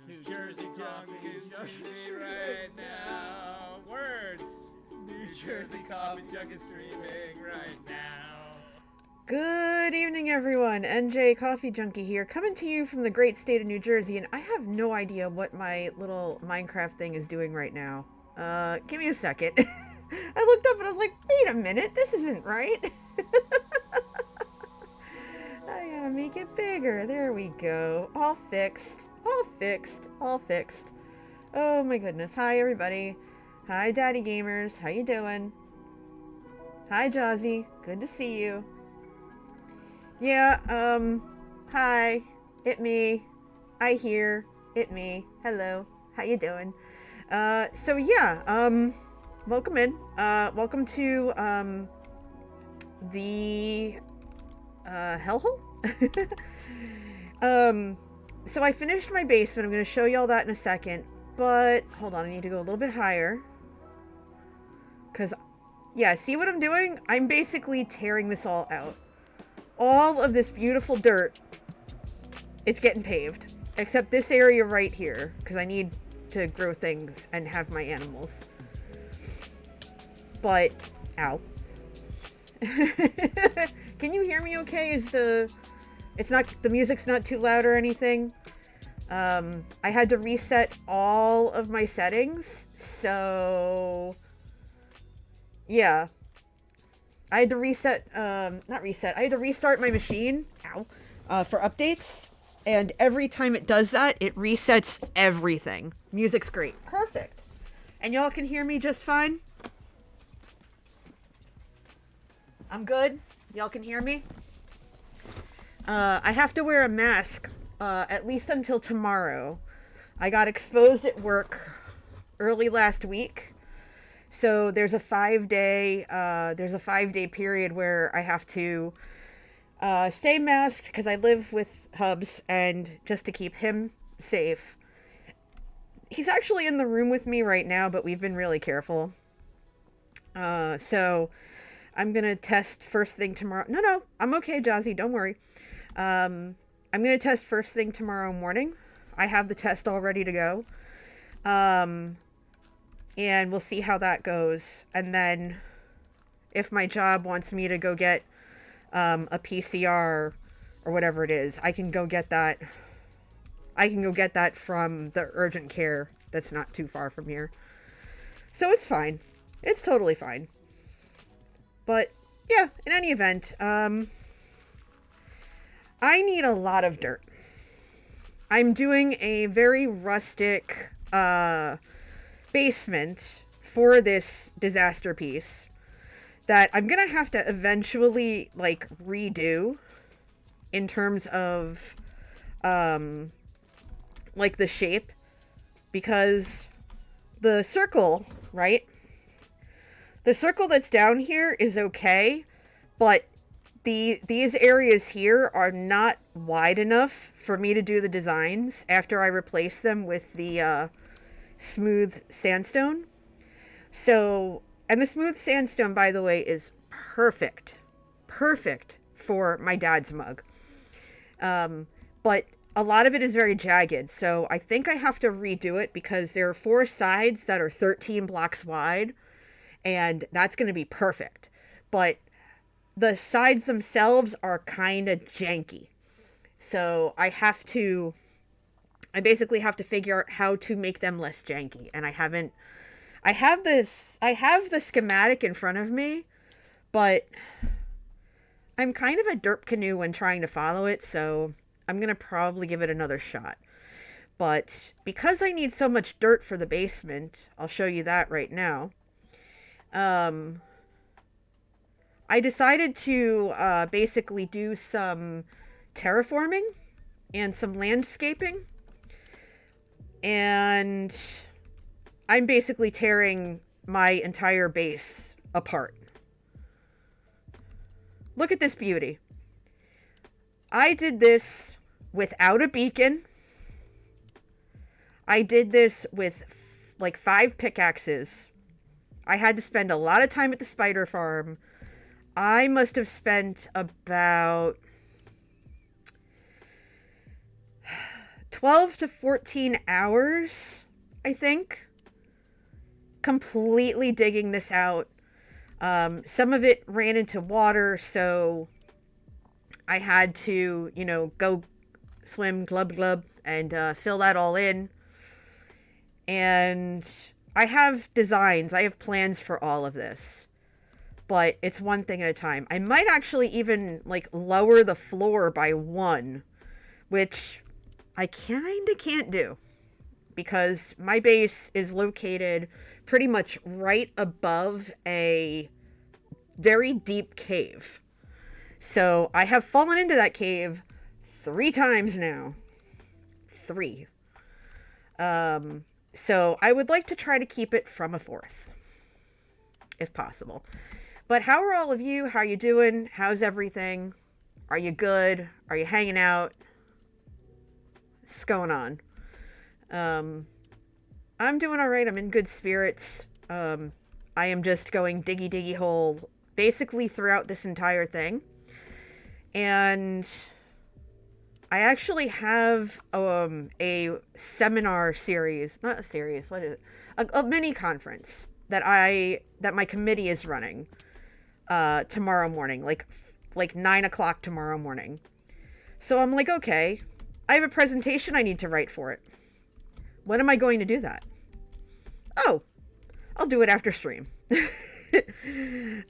New Jersey coffee is streaming right now. Words. New Jersey coffee jug is streaming right now. Good evening, everyone. NJ Coffee Junkie here, coming to you from the great state of New Jersey, and I have no idea what my little Minecraft thing is doing right now. Give me a second. I looked up and I was like, wait a minute, this isn't right. I gotta make it bigger. There we go. All fixed. All fixed. All fixed. Oh my goodness. Hi, everybody. Hi, Daddy Gamers. How you doing? Hi, Jazzy. Good to see you. Yeah, hi. It me. I hear. It me. Hello. How you doing? So yeah, welcome in. Welcome to, the, hellhole? So I finished my basement. I'm going to show you all that in a second. But, hold on, I need to go a little bit higher. Because, yeah, see what I'm doing? I'm basically tearing this all out. All of this beautiful dirt, it's getting paved. Except this area right here. Because I need to grow things and have my animals. But, ow. Can you hear me okay? It's not, the music's not too loud or anything. I had to reset all of my settings, so yeah. I had to reset, I had to restart my machine, for updates. And every time it does that, it resets everything. Music's great. Perfect. And y'all can hear me just fine? I'm good? Y'all can hear me? I have to wear a mask, at least until tomorrow. I got exposed at work early last week. So there's a 5-day period where I have to stay masked because I live with Hubs, and just to keep him safe. He's actually in the room with me right now, but we've been really careful. So I'm gonna test first thing tomorrow. No, I'm okay, Jazzy, don't worry. I'm gonna test first thing tomorrow morning. I have the test all ready to go. And we'll see how that goes. And then if my job wants me to go get a PCR or whatever it is, I can go get that. I can go get that from the urgent care that's not too far from here. So it's fine. It's totally fine. But yeah, in any event, I need a lot of dirt. I'm doing a very rustic basement for this disaster piece that I'm gonna have to eventually like redo in terms of like the shape, because the circle, right? The circle that's down here is okay, but these areas here are not wide enough for me to do the designs after I replace them with the smooth sandstone. So, and the smooth sandstone, by the way, is perfect for my dad's mug. But a lot of it is very jagged, so I think I have to redo it because there are 4 sides that are 13 blocks wide, and that's going to be perfect. But the sides themselves are kind of janky. So I basically have to figure out how to make them less janky, and I have the schematic in front of me, but I'm kind of a derp canoe when trying to follow it, so I'm going to probably give it another shot. But because I need so much dirt for the basement, I'll show you that right now. I decided to basically do some terraforming and some landscaping. And I'm basically tearing my entire base apart. Look at this beauty. I did this without a beacon. I did this with like 5 pickaxes. I had to spend a lot of time at the spider farm. I must have spent about 12 to 14 hours, I think, completely digging this out. Some of it ran into water, so I had to, go swim, glub glub, and fill that all in. And I have designs, I have plans for all of this, but it's one thing at a time. I might actually even lower the floor by 1, which I kind of can't do because my base is located pretty much right above a very deep cave. So I have fallen into that cave 3 times now. 3. So I would like to try to keep it from a 4th, if possible. But how are all of you? How are you doing? How's everything? Are you good? Are you hanging out? What's going on? I'm doing all right. I'm in good spirits. I am just going diggy diggy hole basically throughout this entire thing. And I actually have a seminar series, not a series, what is it? A mini conference that my committee is running tomorrow morning, like 9 o'clock tomorrow morning. So I'm like, okay, I have a presentation I need to write for it. When am I going to do that? Oh, I'll do it after stream.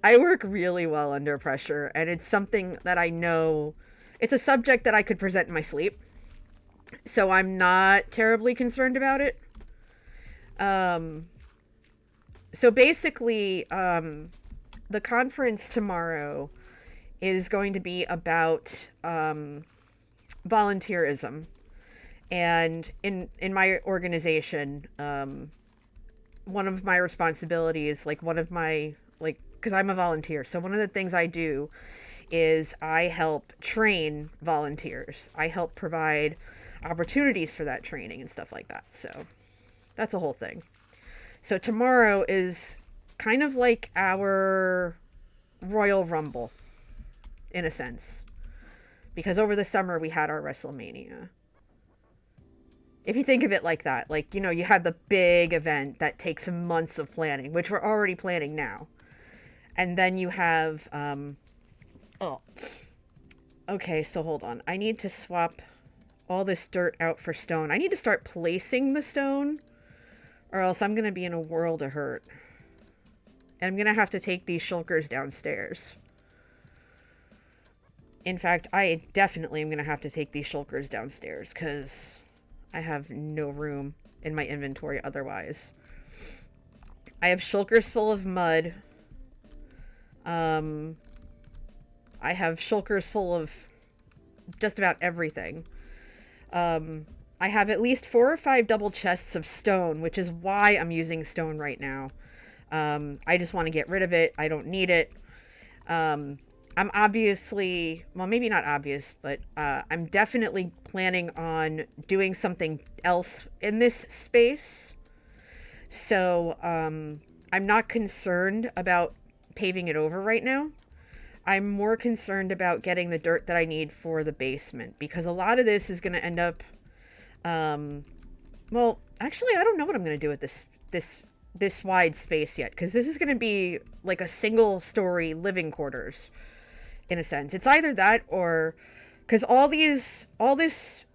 I work really well under pressure, and it's something that I know, it's a subject that I could present in my sleep. So I'm not terribly concerned about it. So basically, the conference tomorrow is going to be about volunteerism. And in my organization, one of my responsibilities, like one of my, like, because I'm a volunteer, so one of the things I do is I help train volunteers. I help provide opportunities for that training and stuff like that. So that's a whole thing. So tomorrow is kind of like our Royal Rumble, in a sense. Because over the summer we had our WrestleMania. If you think of it like that, like, you know, you have the big event that takes months of planning, which we're already planning now. And then you have, okay, so hold on. I need to swap all this dirt out for stone. I need to start placing the stone, or else I'm going to be in a world of hurt. And I'm going to have to take these shulkers downstairs. In fact, I definitely am going to have to take these shulkers downstairs, because I have no room in my inventory otherwise. I have shulkers full of mud. I have shulkers full of just about everything. I have at least 4 or 5 double chests of stone, which is why I'm using stone right now. I just want to get rid of it. I don't need it. I'm obviously, well, maybe not obvious, but I'm definitely planning on doing something else in this space. So I'm not concerned about paving it over right now. I'm more concerned about getting the dirt that I need for the basement, because a lot of this is going to end up, well, actually, I don't know what I'm going to do with this wide space yet, because this is going to be like a single story living quarters, in a sense. It's either that, or, because all this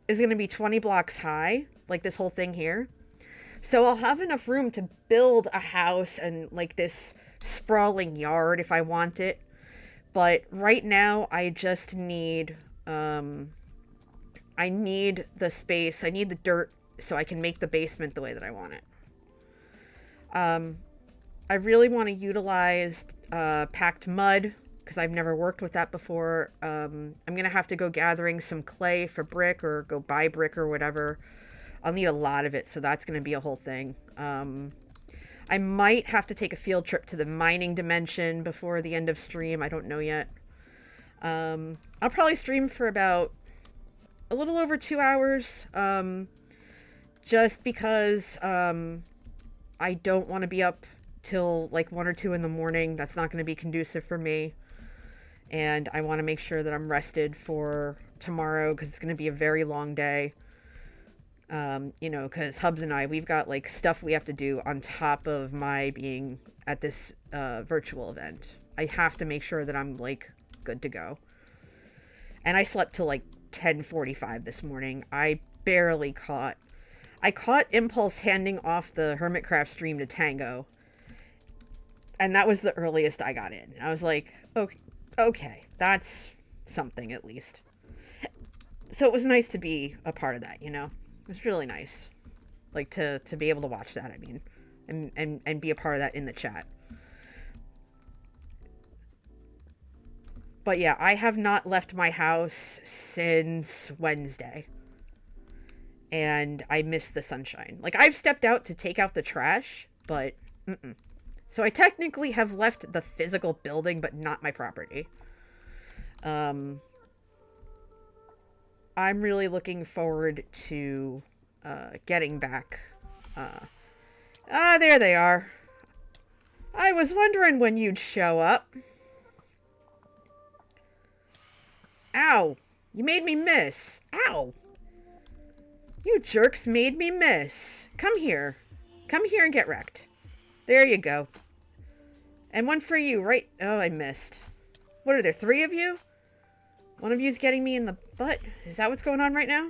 is going to be 20 blocks high, like this whole thing here. So I'll have enough room to build a house and like this sprawling yard if I want it. But right now, I just need, I need the space, I need the dirt so I can make the basement the way that I want it. I really want to utilize packed mud, because I've never worked with that before. I'm going to have to go gathering some clay for brick, or go buy brick or whatever. I'll need a lot of it, so that's going to be a whole thing. I might have to take a field trip to the mining dimension before the end of stream. I don't know yet. I'll probably stream for about a little over 2 hours. Just because I don't want to be up till like 1 or 2 in the morning. That's not going to be conducive for me. And I want to make sure that I'm rested for tomorrow, because it's going to be a very long day. You know, because Hubs and I, we've got like stuff we have to do on top of my being at this virtual event. I have to make sure that I'm like good to go. And I slept till like 10:45 this morning. I caught Impulse handing off the Hermitcraft stream to Tango. And that was the earliest I got in. I was like, okay, that's something at least. So it was nice to be a part of that, you know? It was really nice. Like, to be able to watch that, I mean. And be a part of that in the chat. But yeah, I have not left my house since Wednesday. And I miss the sunshine. Like, I've stepped out to take out the trash, but So I technically have left the physical building, but not my property. I'm really looking forward to getting back. There they are. I was wondering when you'd show up. Ow! You made me miss. Ow! You jerks made me miss. Come here. Come here and get wrecked. There you go. And one for you, right? Oh, I missed. What are there, 3 of you? One of you's getting me in the butt. Is that what's going on right now?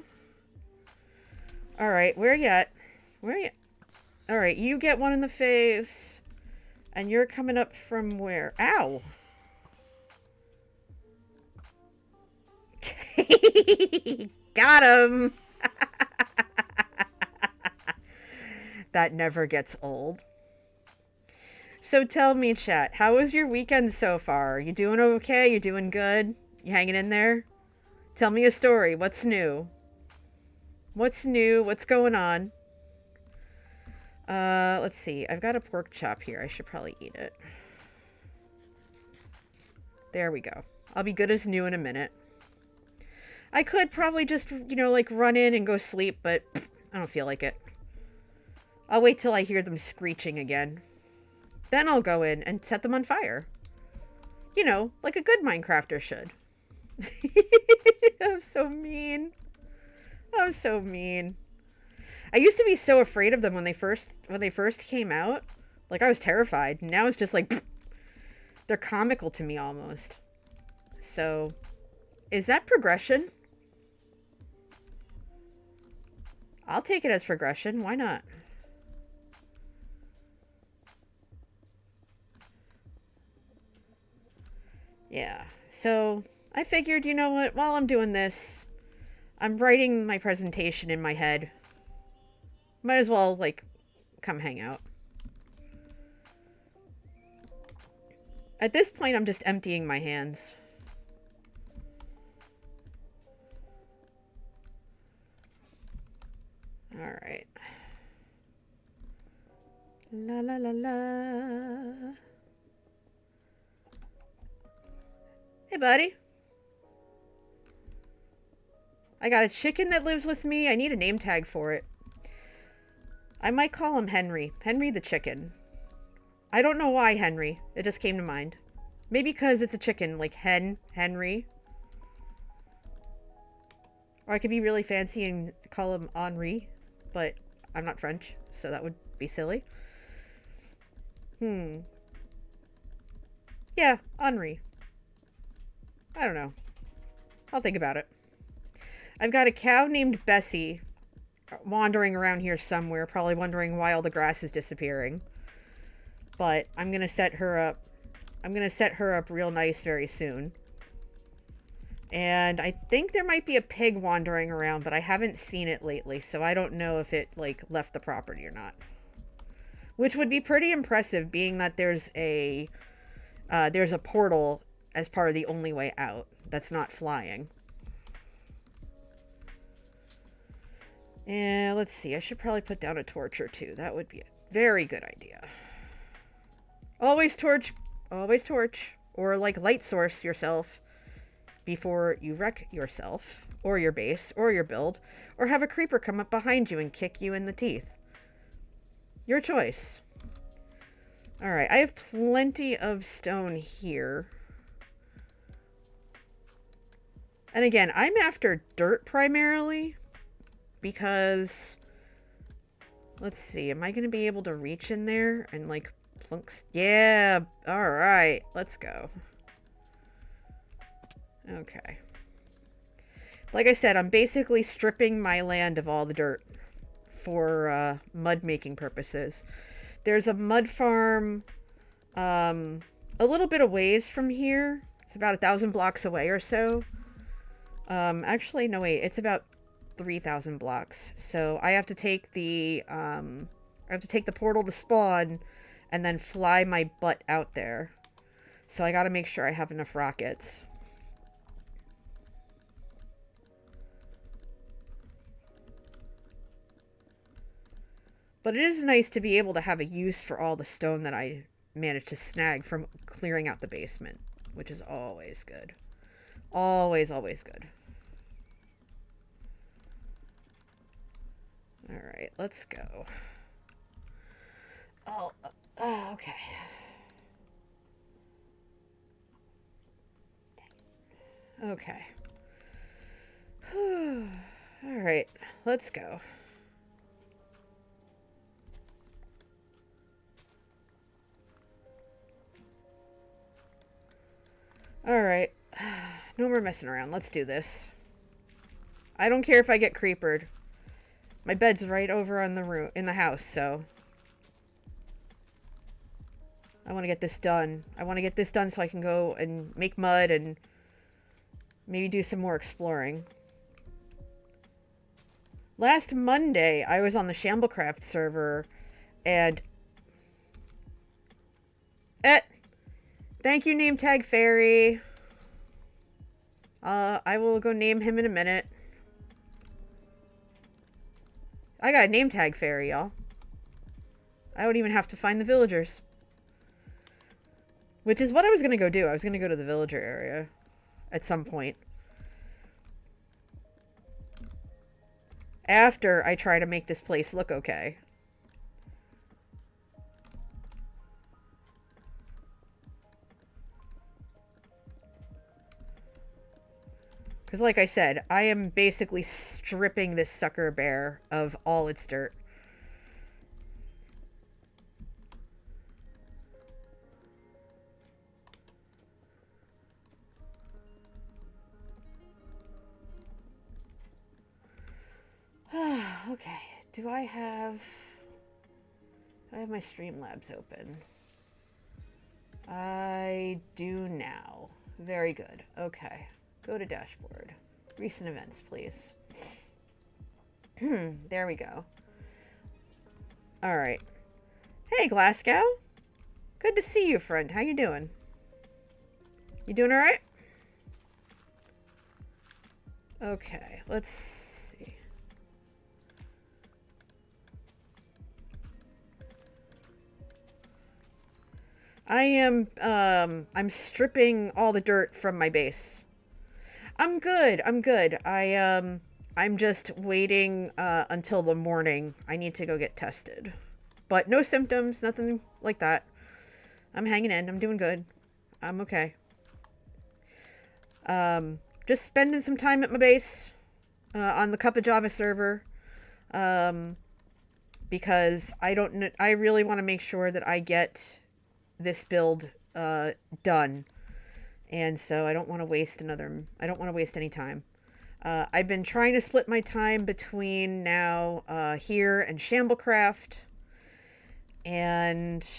Alright, where you at? Where you? Alright, you get one in the face. And you're coming up from where? Ow! Got him! That never gets old. So tell me, chat, how was your weekend so far? You doing okay? You doing good? You hanging in there? Tell me a story. What's new? What's new? What's going on? Let's see. I've got a pork chop here. I should probably eat it. There we go. I'll be good as new in a minute. I could probably just, you know, like run in and go sleep, but I don't feel like it. I'll wait till I hear them screeching again. Then I'll go in and set them on fire. You know, like a good Minecrafter should. I'm so mean. I'm so mean. I used to be so afraid of them when they first came out. Like, I was terrified. Now it's just like, they're comical to me almost. So, is that progression? I'll take it as progression. Why not? Yeah. So, I figured, you know what? While I'm doing this, I'm writing my presentation in my head. Might as well, like, come hang out. At this point, I'm just emptying my hands. Alright. La la la la. Hey, buddy. I got a chicken that lives with me. I need a name tag for it. I might call him Henry. Henry the chicken. I don't know why Henry. It just came to mind. Maybe because it's a chicken, like Henry. Or I could be really fancy and call him Henri, but I'm not French, so that would be silly. Yeah, Henri. I don't know. I'll think about it. I've got a cow named Bessie wandering around here somewhere, probably wondering why all the grass is disappearing. But I'm going to set her up. I'm going to set her up real nice very soon. And I think there might be a pig wandering around, but I haven't seen it lately, so I don't know if it, like, left the property or not. Which would be pretty impressive, being that there's a portal as part of the only way out that's not flying. And let's see, I should probably put down a torch or two. That would be a very good idea. Always torch, or like light source yourself before you wreck yourself, or your base, or your build, or have a creeper come up behind you and kick you in the teeth. Your choice. Alright, I have plenty of stone here. And again, I'm after dirt primarily, because, let's see, am I going to be able to reach in there and, like, plunk? Yeah, alright, let's go. Okay. Like I said, I'm basically stripping my land of all the dirt for mud making purposes. There's a mud farm a little bit of ways from here. It's about 1,000 blocks away or so. Actually, no, wait, it's about 3,000 blocks. So I have to take the portal to spawn and then fly my butt out there. So I gotta make sure I have enough rockets. But it is nice to be able to have a use for all the stone that I managed to snag from clearing out the basement, which is always good. Always, always good. Alright, let's go. Oh, okay. Okay. Alright, let's go. Alright. No more messing around. Let's do this. I don't care if I get creepered. My bed's right over on the room in the house, so. I want to get this done. I want to get this done so I can go and make mud and maybe do some more exploring. Last Monday, I was on the Shamblecraft server, and... Thank you, name tag fairy. I will go name him in a minute. I got a name tag fairy, y'all. I don't even have to find the villagers. Which is what I was going to go do. I was going to go to the villager area at some point. After I try to make this place look okay. Because like I said, I am basically stripping this sucker bare of all its dirt. Okay, do I have my Streamlabs open? I do now. Very good. Okay. Go to dashboard. Recent events, please. There we go. Alright. Hey, Glasgow. Good to see you, friend. How you doing? You doing alright? Okay, let's see. I'm stripping all the dirt from my base. I'm good. I'm just waiting until the morning. I need to go get tested. But no symptoms, nothing like that. I'm hanging in. I'm doing good. I'm okay. Just spending some time at my base on the Cup of Java server. Because I really want to make sure that I get this build done. And so I don't want to waste any time. I've been trying to split my time between now here and Shamblecraft. And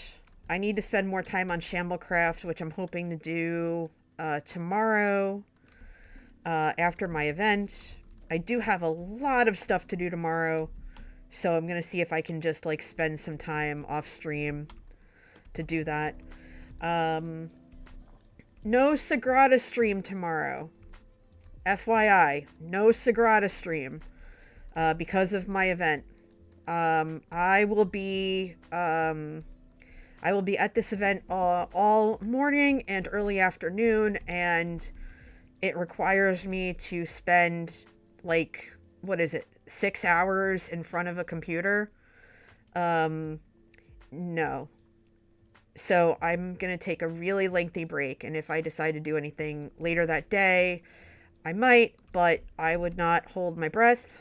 I need to spend more time on Shamblecraft, which I'm hoping to do tomorrow after my event. I do have a lot of stuff to do tomorrow. So I'm going to see if I can just like spend some time off stream to do that. No Sagrada stream tomorrow. FYI, no Sagrada stream because of my event. I will be at this event all morning and early afternoon, and it requires me to spend like, what is it, 6 hours in front of a computer. No. So I'm going to take a really lengthy break, and if I decide to do anything later that day, I might, but I would not hold my breath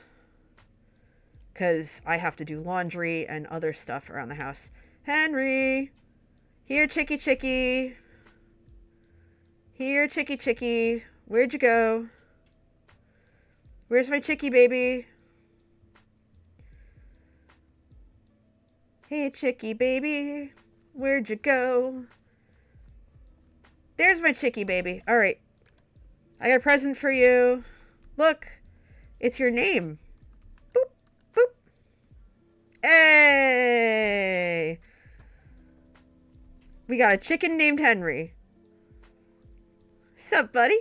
because I have to do laundry and other stuff around the house. Henry! Here, chickie chickie! Here, chickie chickie! Where'd you go? Where's my chickie baby? Hey, chickie baby! Where'd you go? There's my chickie baby. Alright. I got a present for you. Look. It's your name. Boop. Boop. Hey! We got a chicken named Henry. Sup, buddy?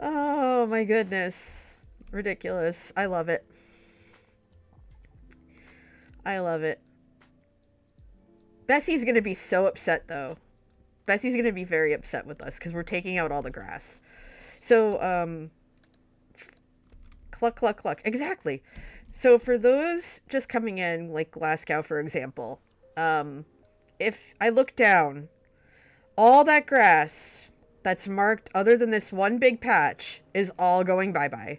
Oh my goodness. Ridiculous. I love it. I love it. Bessie's gonna be so upset though. Bessie's gonna be very upset with us because we're taking out all the grass. So, cluck, cluck, cluck. Exactly. So for those just coming in, like Glasgow, for example, if I look down, all that grass that's marked other than this one big patch is all going bye-bye.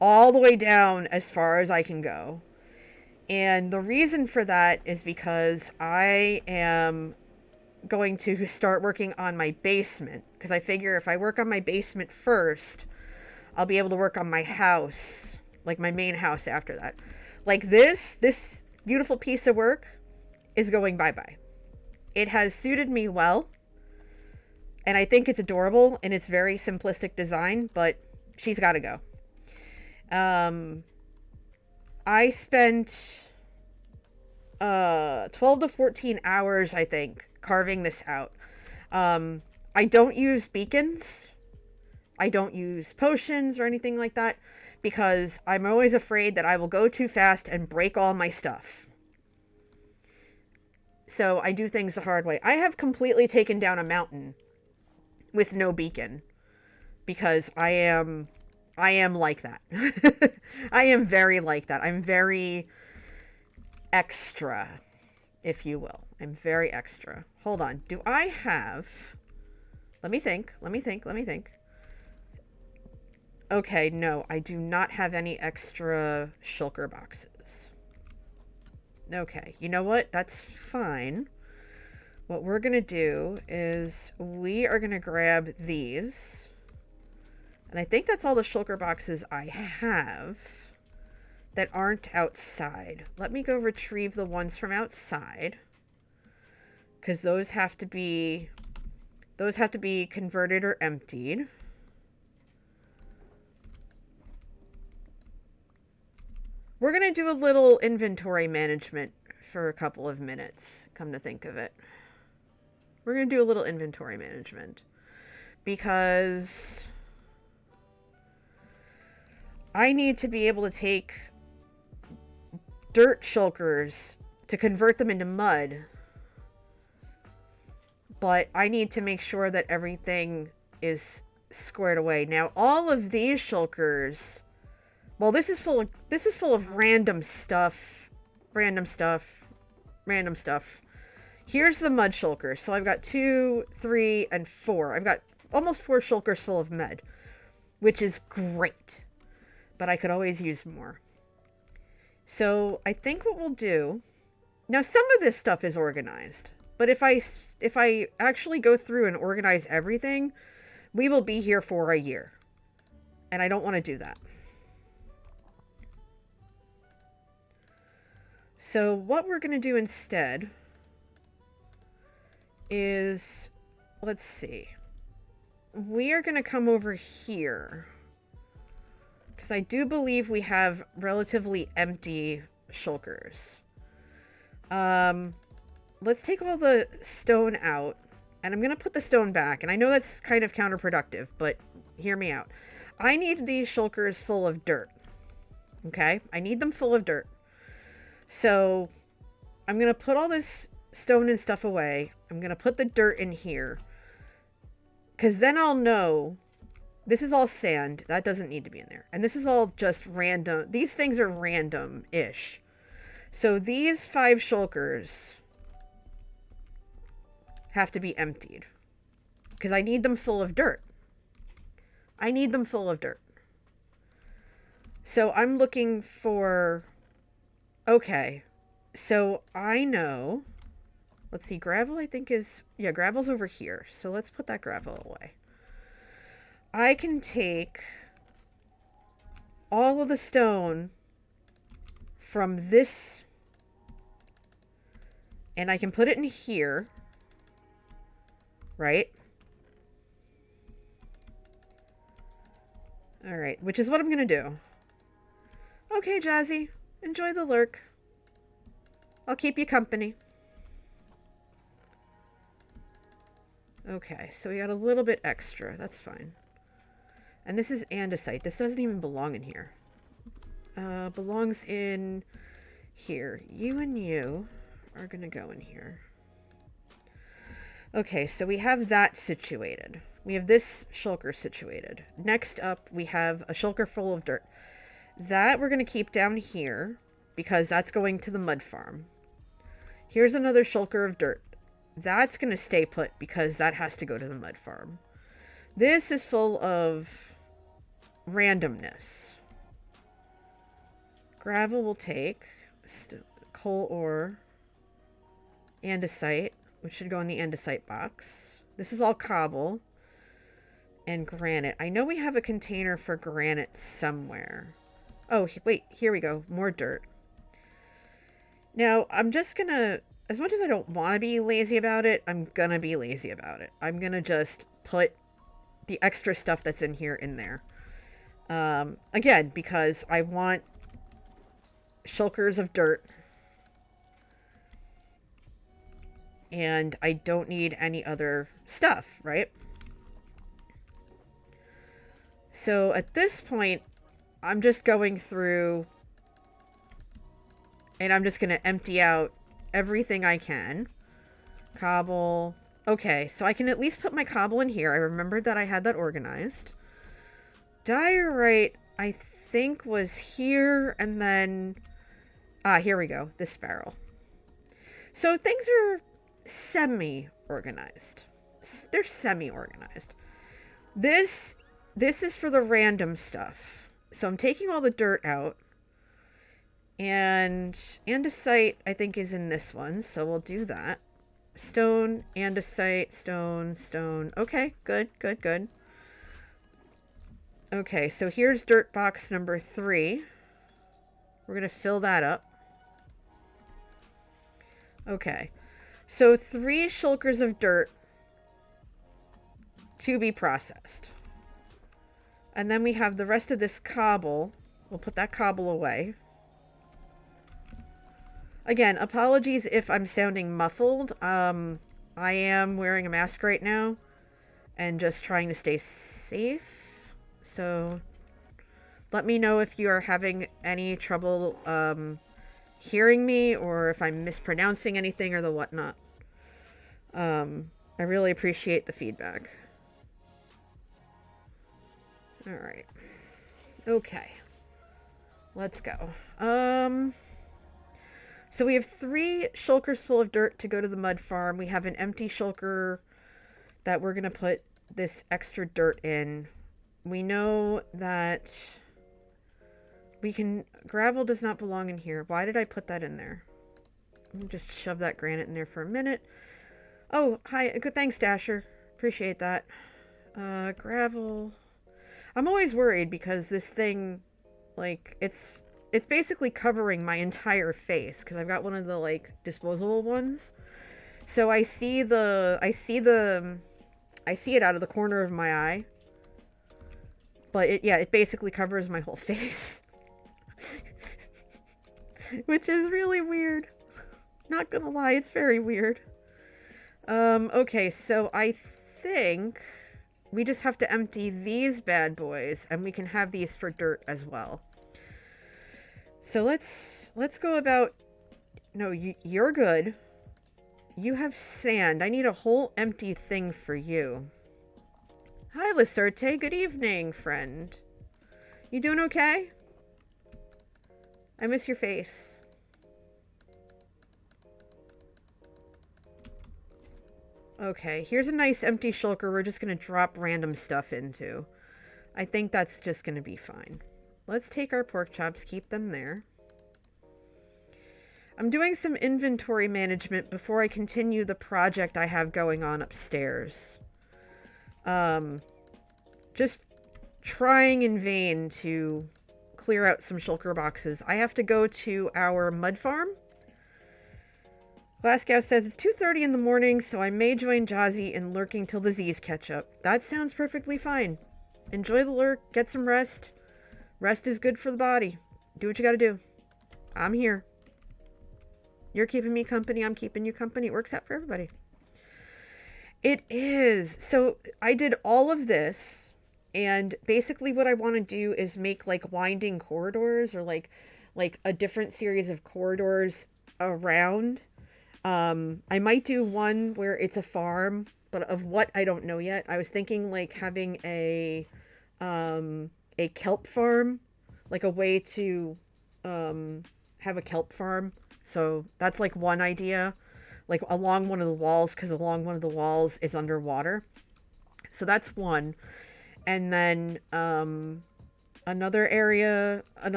All the way down as far as I can go. And the reason for that is because I am going to start working on my basement. Because I figure if I work on my basement first, I'll be able to work on my house like my main house after that. Like this beautiful piece of work is going bye-bye. It has suited me well, and I think it's adorable in its very simplistic design, but she's got to go. I spent 12 to 14 hours, I think, carving this out. I don't use beacons. I don't use potions or anything like that because I'm always afraid that I will go too fast and break all my stuff. So I do things the hard way. I have completely taken down a mountain with no beacon because I am like that. I am very like that. I'm very extra, if you will. I'm very extra. Hold on. Do I have... Let me think. Okay, no, I do not have any extra shulker boxes. Okay, you know what? That's fine. What we're going to do is we are going to grab these. And I think that's all the shulker boxes I have that aren't outside. Let me go retrieve the ones from outside. Because those have to be converted or emptied. We're going to do a little inventory management for a couple of minutes, come to think of it. We're going to do a little inventory management because I need to be able to take dirt shulkers to convert them into mud, but I need to make sure that everything is squared away. Now, all of these shulkers, well, this is full of random stuff. Here's the mud shulkers. So I've got 2, 3, and 4. I've got almost 4 shulkers full of mud, which is great. But I could always use more. So I think what we'll do... Now, some of this stuff is organized. But if I actually go through and organize everything, we will be here for a year. And I don't want to do that. So what we're going to do instead is, let's see. We are going to come over here. Because I do believe we have relatively empty shulkers. Let's take all the stone out. And I'm going to put the stone back. And I know that's kind of counterproductive, but hear me out. I need these shulkers full of dirt. Okay? I need them full of dirt. So I'm going to put all this stone and stuff away. I'm going to put the dirt in here. Because then I'll know... This is all sand. That doesn't need to be in there. And this is all just random. These things are random-ish. So these 5 shulkers have to be emptied. Because I need them full of dirt. I need them full of dirt. So I'm looking for... Okay. So I know... Let's see. Gravel, I think is... Yeah, gravel's over here. So let's put that gravel away. I can take all of the stone from this, and I can put it in here, right? All right, which is what I'm going to do. Okay, Jazzy, enjoy the lurk. I'll keep you company. Okay, so we got a little bit extra. That's fine. And this is andesite. This doesn't even belong in here. Belongs in here. You and you are going to go in here. Okay, so we have that situated. We have this shulker situated. Next up, we have a shulker full of dirt. That we're going to keep down here because that's going to the mud farm. Here's another shulker of dirt. That's going to stay put because that has to go to the mud farm. This is full of randomness. Gravel will take. Coal ore. Andesite, which should go in the andesite box. This is all cobble. And granite. I know we have a container for granite somewhere. Oh, wait, here we go. More dirt. Now, I'm just gonna, as much as I don't want to be lazy about it, I'm gonna be lazy about it. I'm gonna just put the extra stuff that's in here in there. Again, because I want shulkers of dirt. And I don't need any other stuff, right? So at this point, I'm just going through and I'm just going to empty out everything I can. Cobble. Okay, so I can at least put my cobble in here. I remembered that I had that organized. Diorite, I think, was here, and then... Ah, here we go. This barrel. So things are semi-organized. They're semi-organized. This is for the random stuff. So I'm taking all the dirt out. And andesite, I think, is in this one. So we'll do that. Stone, andesite, stone, stone. Okay, good, good, good. Okay, so here's dirt box number 3. We're going to fill that up. Okay. So 3 shulkers of dirt to be processed. And then we have the rest of this cobble. We'll put that cobble away. Again, apologies if I'm sounding muffled. I am wearing a mask right now and just trying to stay safe. So let me know if you are having any trouble hearing me or if I'm mispronouncing anything or the whatnot. I really appreciate the feedback. All right. Okay. Let's go. So we have 3 shulkers full of dirt to go to the mud farm. We have an empty shulker that we're going to put this extra dirt in. We know that we can... Gravel does not belong in here. Why did I put that in there? Let me just shove that granite in there for a minute. Oh, hi. Good. Thanks, Dasher. Appreciate that. Gravel. I'm always worried because this thing, like, it's basically covering my entire face because I've got one of the, like, disposable ones. So I see it out of the corner of my eye. But it basically covers my whole face. Which is really weird. Not gonna lie, it's very weird. Okay, so I think we just have to empty these bad boys and we can have these for dirt as well. So let's go about... No, you're good. You have sand. I need a whole empty thing for you. Hi, Lacerte. Good evening, friend. You doing okay? I miss your face. Okay, here's a nice empty shulker we're just going to drop random stuff into. I think that's just going to be fine. Let's take our pork chops, keep them there. I'm doing some inventory management before I continue the project I have going on upstairs. Just trying in vain to clear out some shulker boxes. I have to go to our mud farm. Glasgow says it's 2:30 in the morning, so I may join Jazzy in lurking till the Z's catch up. That sounds perfectly fine. Enjoy the lurk, get some rest. Rest is good for the body. Do what you gotta do. I'm here. You're keeping me company, I'm keeping you company. It works out for everybody. It is. So I did all of this, and basically what I want to do is make like winding corridors or like a different series of corridors around. I might do one where it's a farm, but of what I don't know yet. I was thinking like having a kelp farm, like a way to have a kelp farm. So that's like one idea, like along one of the walls, because along one of the walls is underwater. So that's one. And then another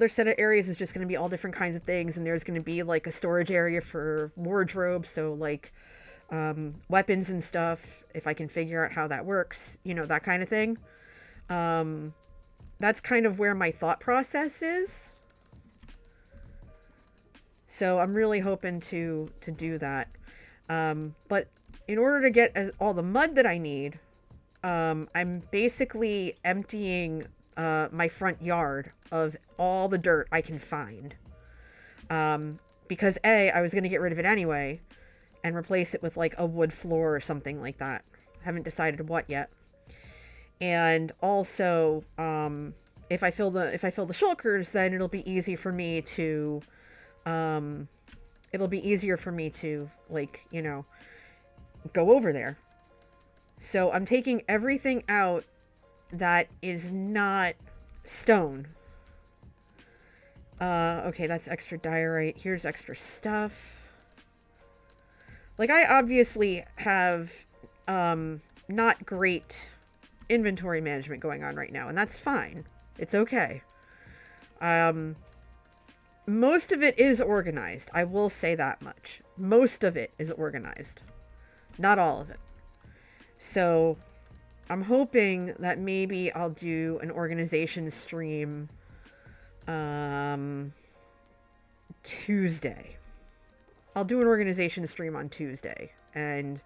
set of areas is just going to be all different kinds of things. And there's going to be like a storage area for wardrobe. So like weapons and stuff, if I can figure out how that works, you know, that kind of thing. that's kind of where my thought process is. So I'm really hoping to do that. But in order to get all the mud that I need, I'm basically emptying my front yard of all the dirt I can find. Because I was going to get rid of it anyway and replace it with like a wood floor or something like that. Haven't decided what yet. And also, if I fill the shulkers, then it'll be easy for me to, like, you know, go over there. So I'm taking everything out that is not stone. Okay, that's extra diorite. Here's extra stuff. Like, I obviously have, not great inventory management going on right now, and that's fine. It's okay. Most of it is organized. I will say that much. Most of it is organized. Not all of it. So, I'm hoping that maybe I'll do an organization stream, Tuesday. I'll do an organization stream on Tuesday, and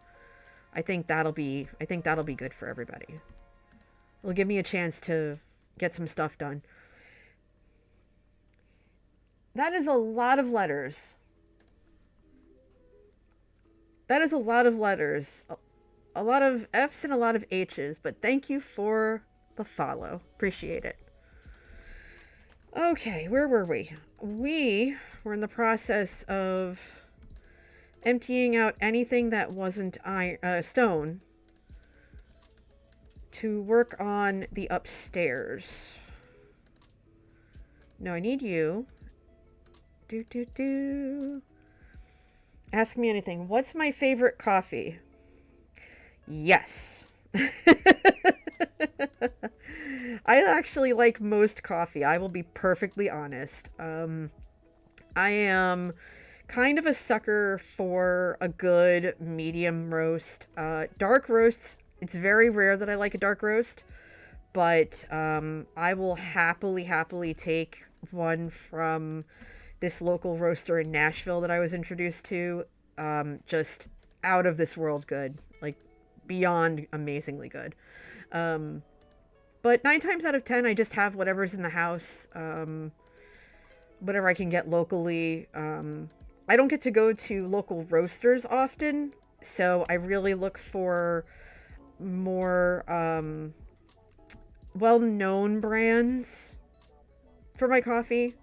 I think that'll be good for everybody. It'll give me a chance to get some stuff done. That is a lot of letters. That is a lot of letters. A lot of F's and a lot of H's, but thank you for the follow. Appreciate it. Okay, where were we? We were in the process of emptying out anything that wasn't stone to work on the upstairs. No, I need you. Ask me anything. What's my favorite coffee? Yes. I actually like most coffee. I will be perfectly honest. I am kind of a sucker for a good medium roast. Dark roasts, it's very rare that I like a dark roast, but I will happily take one from this local roaster in Nashville that I was introduced to. Just out of this world good. Like, beyond amazingly good. But 9 times out of 10, I just have whatever's in the house. Whatever I can get locally. I don't get to go to local roasters often, so I really look for more well-known brands for my coffee.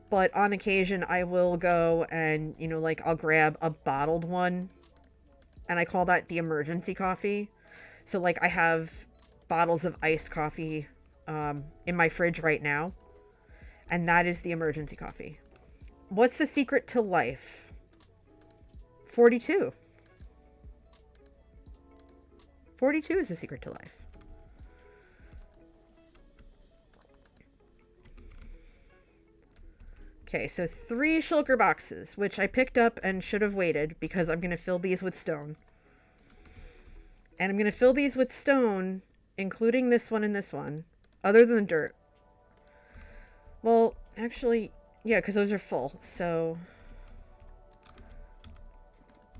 But on occasion, I will go and, you know, like, I'll grab a bottled one, and I call that the emergency coffee. So, like, I have bottles of iced coffee in my fridge right now, and that is the emergency coffee. What's the secret to life? 42. 42 is the secret to life. Okay, so 3 shulker boxes, which I picked up and should have waited because I'm going to fill these with stone. And I'm going to fill these with stone, including this one and this one, other than dirt. Well, actually, yeah, because those are full. So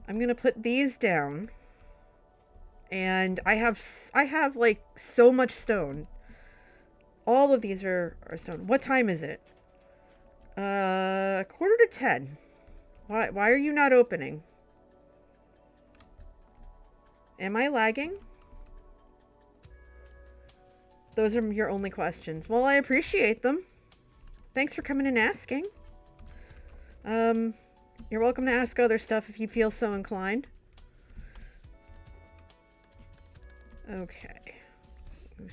I'm going to put these down. And I have like so much stone. All of these are stone. What time is it? 9:45. Why are you not opening? Am I lagging? Those are your only questions. Well, I appreciate them. Thanks for coming and asking. You're welcome to ask other stuff if you feel so inclined. Okay.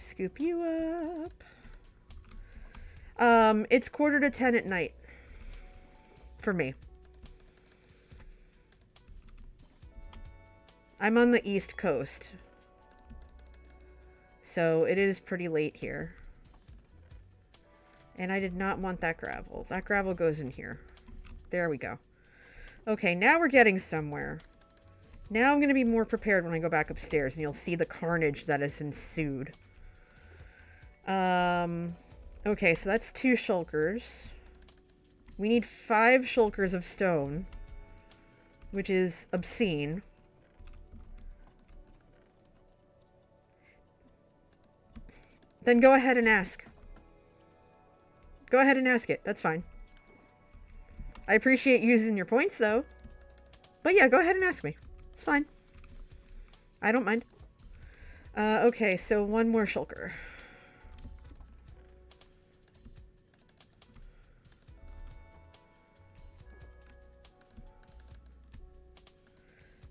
Scoop you up. It's 9:45 at night. For me. I'm on the East Coast. So it is pretty late here. And I did not want that gravel. That gravel goes in here. There we go. Okay, now we're getting somewhere. Now I'm going to be more prepared when I go back upstairs, and you'll see the carnage that has ensued. Okay, so that's 2 shulkers. We need 5 shulkers of stone, which is obscene. Then go ahead and ask. Go ahead and ask it. That's fine. I appreciate using your points, though. But yeah, go ahead and ask me. It's fine. I don't mind. Okay, so 1 more shulker.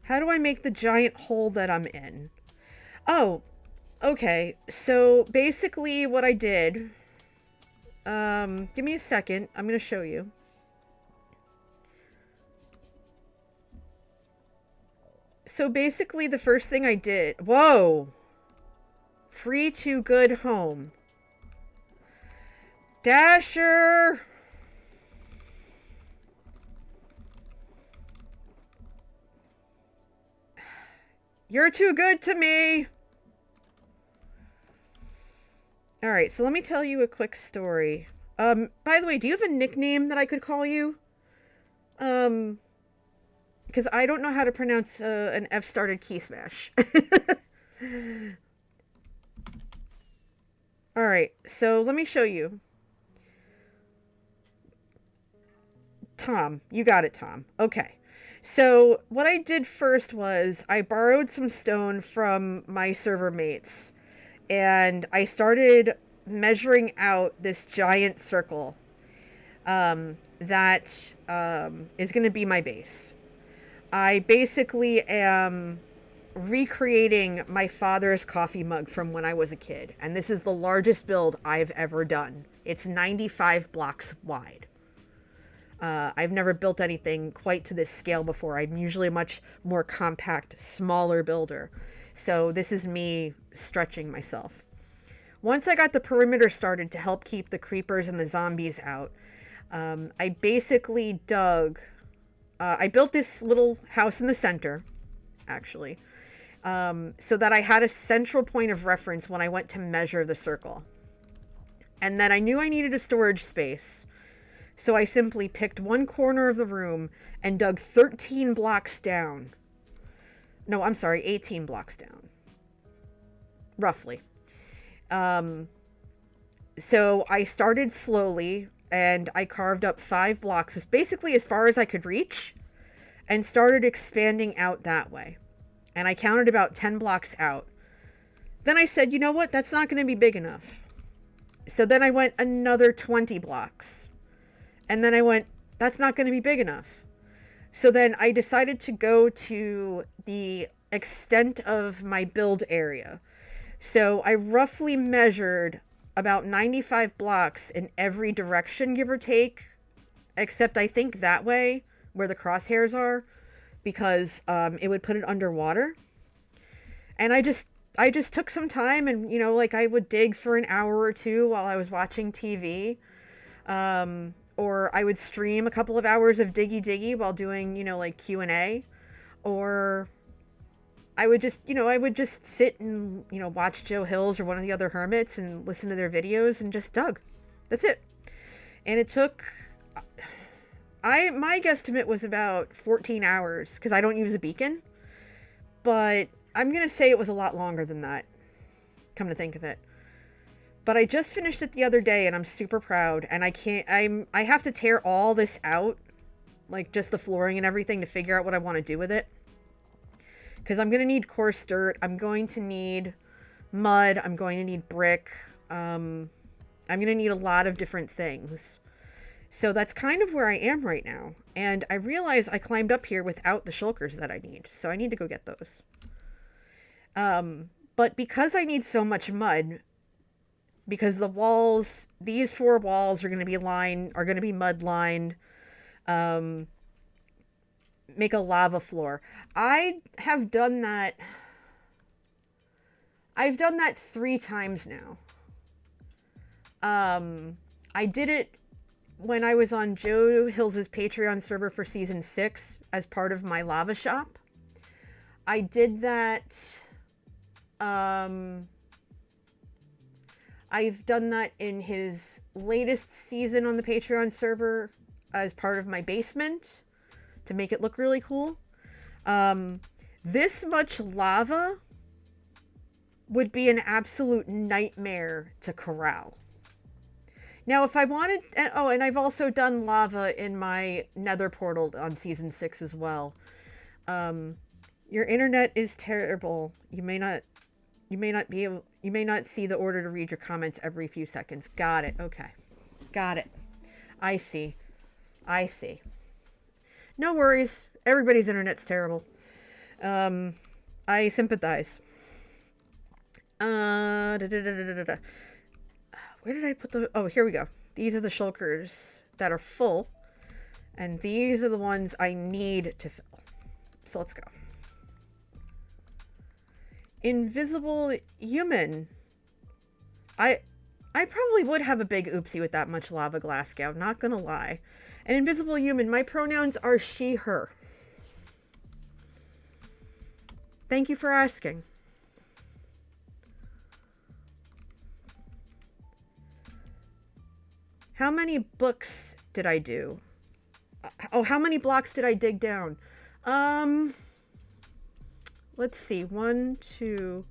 How do I make the giant hole that I'm in? Oh, okay. So basically what I did... give me a second. I'm going to show you. So basically the first thing I did... Whoa! Free to good home. Dasher! You're too good to me! Alright, so let me tell you a quick story. By the way, do you have a nickname that I could call you? Because I don't know how to pronounce an F-started key smash. Alright, so let me show you. Tom. You got it, Tom. Okay. So what I did first was I borrowed some stone from my server mates, and I started measuring out this giant circle that is going to be my base. I basically am recreating my father's coffee mug from when I was a kid, and this is the largest build I've ever done. It's 95 blocks wide. I've never built anything quite to this scale before. I'm usually a much more compact, smaller builder. So this is me stretching myself. Once I got the perimeter started to help keep the creepers and the zombies out, I basically dug... I built this little house in the center, actually, so that I had a central point of reference when I went to measure the circle. And then I knew I needed a storage space. So I simply picked one corner of the room and dug 13 blocks down. No, I'm sorry, 18 blocks down. Roughly. So I started slowly, and I carved up 5 blocks, basically as far as I could reach, and started expanding out that way. And I counted about 10 blocks out. Then I said, you know what, that's not going to be big enough. So then I went another 20 blocks. And then I went, that's not going to be big enough. So then I decided to go to the extent of my build area. So I roughly measured about 95 blocks in every direction, give or take, except I think that way, where the crosshairs are, because it would put it underwater. And I just took some time and, like I would dig for an hour or two while I was watching TV. Or I would stream a couple of hours of Diggy while doing, like Q&A. Or I would just sit and, watch Joe Hills or one of the other hermits and listen to their videos and just dug. That's it. And it took, my guesstimate was about 14 hours because I don't use a beacon. But I'm going to say it was a lot longer than that, come to think of it. But I just finished it the other day and I'm super proud, and I have to tear all this out, like just the flooring and everything, to figure out what I want to do with it. Because I'm going to need coarse dirt, I'm going to need mud, I'm going to need brick, I'm going to need a lot of different things. So that's kind of where I am right now. And I realize I climbed up here without the shulkers that I need, so I need to go get those. But because I need so much mud, because the walls, these 4 walls are going to be mud lined, make a lava floor. I have done that. I've done that 3 times now. I did it when I was on Joe Hills' Patreon server for season 6 as part of my lava shop. I did that, I've done that in his latest season on the Patreon server as part of my basement to make it look really cool. This much lava would be an absolute nightmare to corral. Now, if I wanted... Oh, and I've also done lava in my nether portal on season 6 as well. Your internet is terrible. You may not see the order to read your comments every few seconds. Got it. Okay. Got it. I see. No worries. Everybody's internet's terrible. I sympathize. Where did I put the... Oh, here we go. These are the shulkers that are full. And these are the ones I need to fill. So let's go. Invisible human. I probably would have a big oopsie with that much lava, Glasgow. Not gonna lie. An invisible human. My pronouns are she, her. Thank you for asking. How many books did I do? Oh, how many blocks did I dig down? Let's see. 1, 2,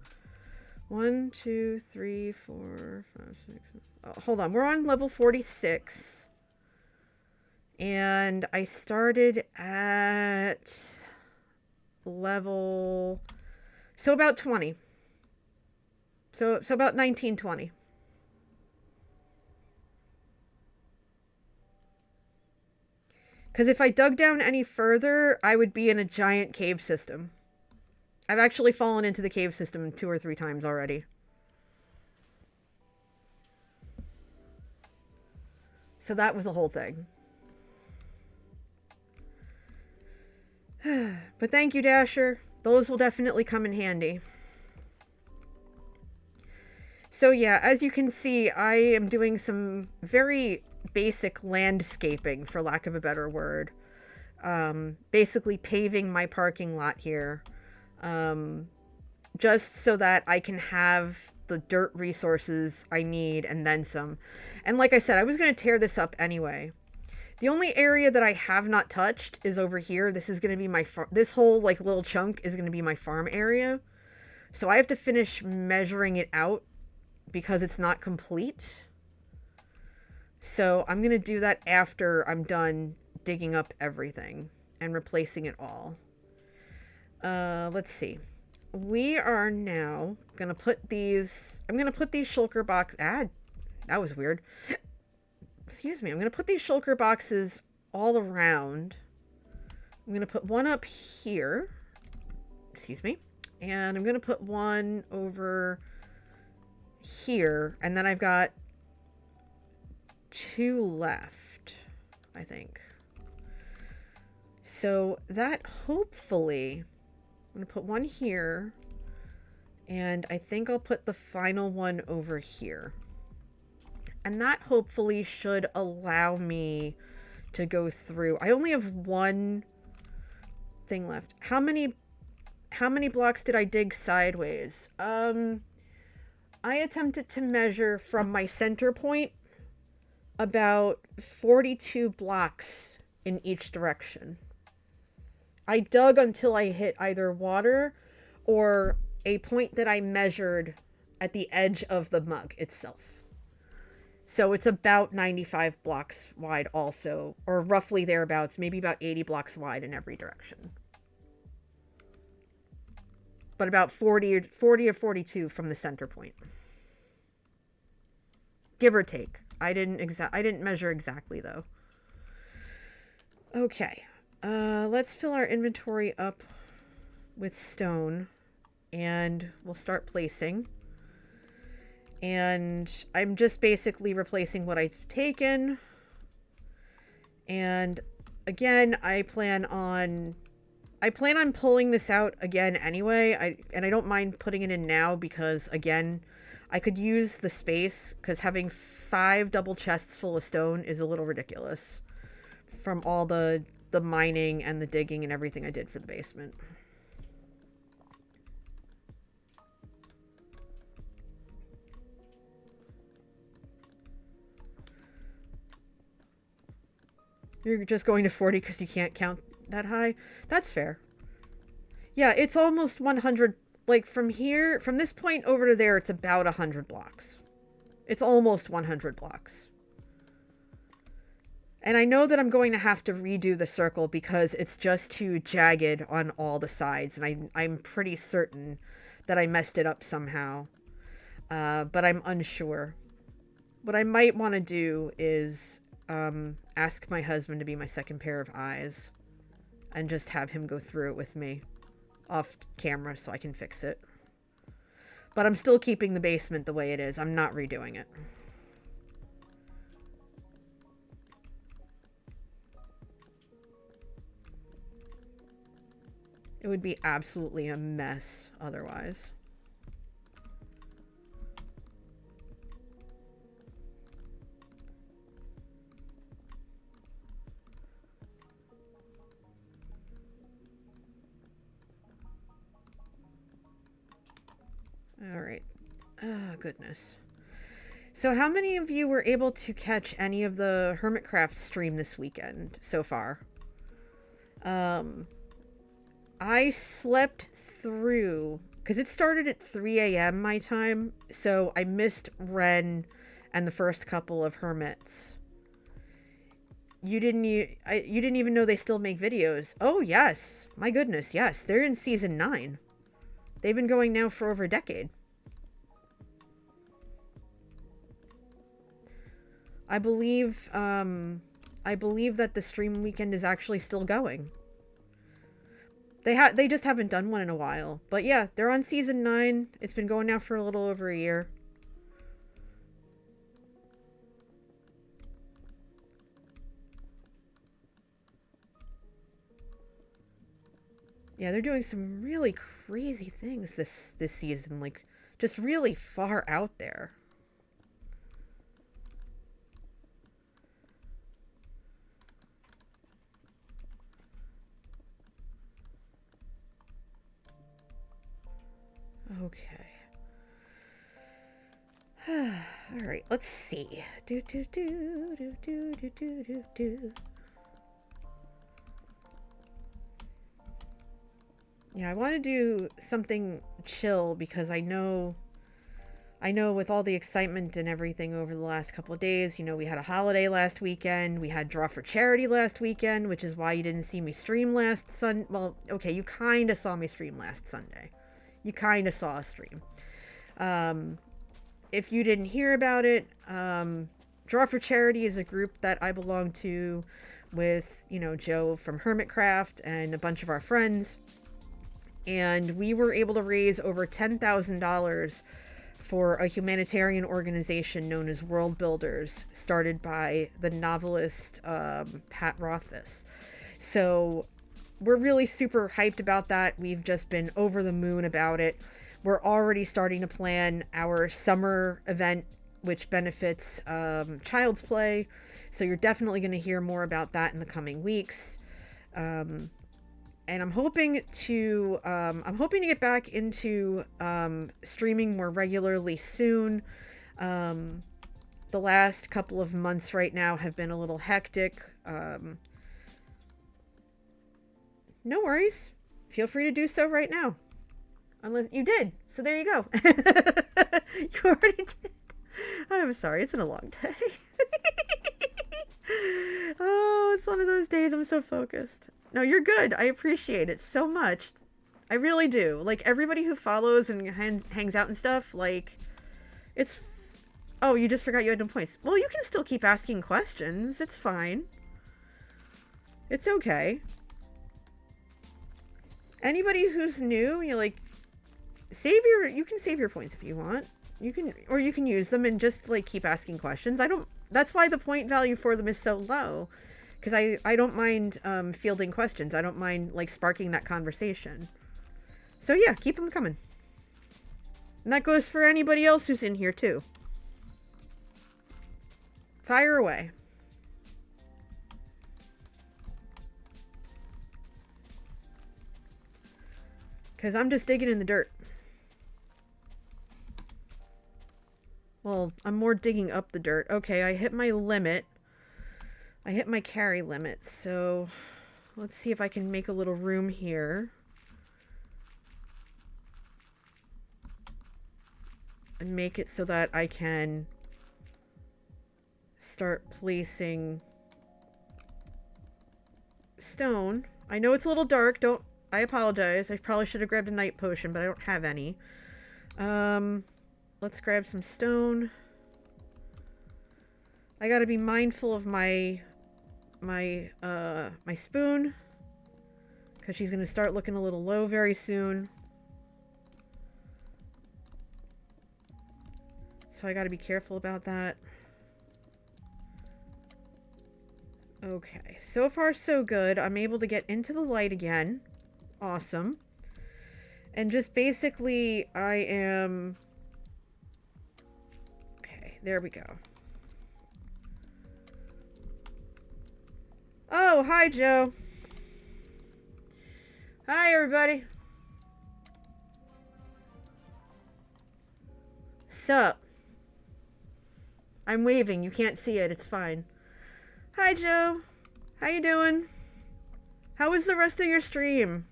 3, 4, 5, 6. Oh, hold on. We're on level 46. And I started at level... So about 20. So about 19, 20. Because if I dug down any further, I would be in a giant cave system. I've actually fallen into the cave system 2 or 3 times already. So that was the whole thing. But thank you, Dasher. Those will definitely come in handy. So yeah, as you can see, I am doing some very basic landscaping, for lack of a better word. Basically paving my parking lot here. Just so that I can have the dirt resources I need and then some. And like I said, I was going to tear this up anyway. The only area that I have not touched is over here. This is going to be my this whole like little chunk is going to be my farm area. So I have to finish measuring it out because it's not complete. So I'm going to do that after I'm done digging up everything and replacing it all. Let's see. We are now going to put these... I'm going to put these shulker box... that was weird. Excuse me. I'm going to put these shulker boxes all around. I'm going to put one up here. Excuse me. And I'm going to put one over here. And then I've got 2 left, I think. So that hopefully... I'm going to put one here. And I think I'll put the final one over here. And that hopefully should allow me to go through. I only have one thing left. How many blocks did I dig sideways? I attempted to measure from my center point about 42 blocks in each direction. I dug until I hit either water or a point that I measured at the edge of the mug itself. So it's about 95 blocks wide also, or roughly thereabouts, maybe about 80 blocks wide in every direction. But about 40 or 42 from the center point. Give or take. I didn't measure exactly though. Okay. Let's fill our inventory up with stone and we'll start placing. And I'm just basically replacing what I've taken. And again, I plan on pulling this out again anyway. I don't mind putting it in now because again, I could use the space because having 5 double chests full of stone is a little ridiculous from all the mining and the digging and everything I did for the basement. You're just going to 40 because you can't count that high? That's fair. Yeah, it's almost 100. Like, from this point over to there, it's about 100 blocks. It's almost 100 blocks. And I know that I'm going to have to redo the circle because it's just too jagged on all the sides. And I'm pretty certain that I messed it up somehow. But I'm unsure. What I might want to do is ask my husband to be my second pair of eyes. And just have him go through it with me. Off camera so I can fix it. But I'm still keeping the basement the way it is. I'm not redoing it. It would be absolutely a mess otherwise. All right. Oh, goodness. So how many of you were able to catch any of the Hermitcraft stream this weekend so far? I slept through, because it started at 3 a.m. my time, so I missed Ren and the first couple of Hermits. You didn't even know they still make videos. Oh, yes. My goodness, yes. They're in season 9. They've been going now for over a decade. I believe that the stream weekend is actually still going. They just haven't done one in a while. But yeah, they're on season 9. It's been going now for a little over a year. Yeah, they're doing some really crazy things this season, like just really far out there. Okay. All right, let's see. Do. Yeah, I want to do something chill because I know with all the excitement and everything over the last couple of days, you know, we had a holiday last weekend, we had Draw for Charity last weekend, which is why you didn't see me stream last Sunday. Well, okay, you kind of saw me stream last Sunday. You kind of saw a stream. If you didn't hear about it, Draw for Charity is a group that I belong to with, you know, Joe from Hermitcraft and a bunch of our friends. And we were able to raise over $10,000 for a humanitarian organization known as World Builders, started by the novelist Pat Rothfuss. So we're really super hyped about that. We've just been over the moon about it. We're already starting to plan our summer event, which benefits Child's Play. So you're definitely going to hear more about that in the coming weeks. And I'm hoping to get back into streaming more regularly soon. The last couple of months right now have been a little hectic. No worries. Feel free to do so right now. Unless you did. So there you go. You already did. I'm sorry. It's been a long day. Oh, it's one of those days I'm so focused. No, you're good. I appreciate it so much. I really do. Like, everybody who follows and hangs out and stuff, like, it's... Oh, you just forgot you had no points. Well, you can still keep asking questions. It's fine. It's okay. Anybody who's new, you like, you can save your points if you want. You can use them and just, like, keep asking questions. That's why the point value for them is so low. Because I don't mind fielding questions. I don't mind, like, sparking that conversation. So, yeah, keep them coming. And that goes for anybody else who's in here, too. Fire away. Because I'm just digging in the dirt. Well, I'm more digging up the dirt. Okay, I hit my limit. I hit my carry limit, so let's see if I can make a little room here. And make it so that I can start placing stone. I know it's a little dark, I apologize. I probably should have grabbed a night potion, but I don't have any. Let's grab some stone. I gotta be mindful of my spoon, because she's gonna start looking a little low very soon. So I gotta be careful about that. Okay, so far so good. I'm able to get into the light again. Awesome. And just basically, I am... Okay, there we go. Oh, hi, Joe. Hi, everybody. Sup? I'm waving. You can't see it. It's fine. Hi, Joe. How you doing? How was the rest of your stream?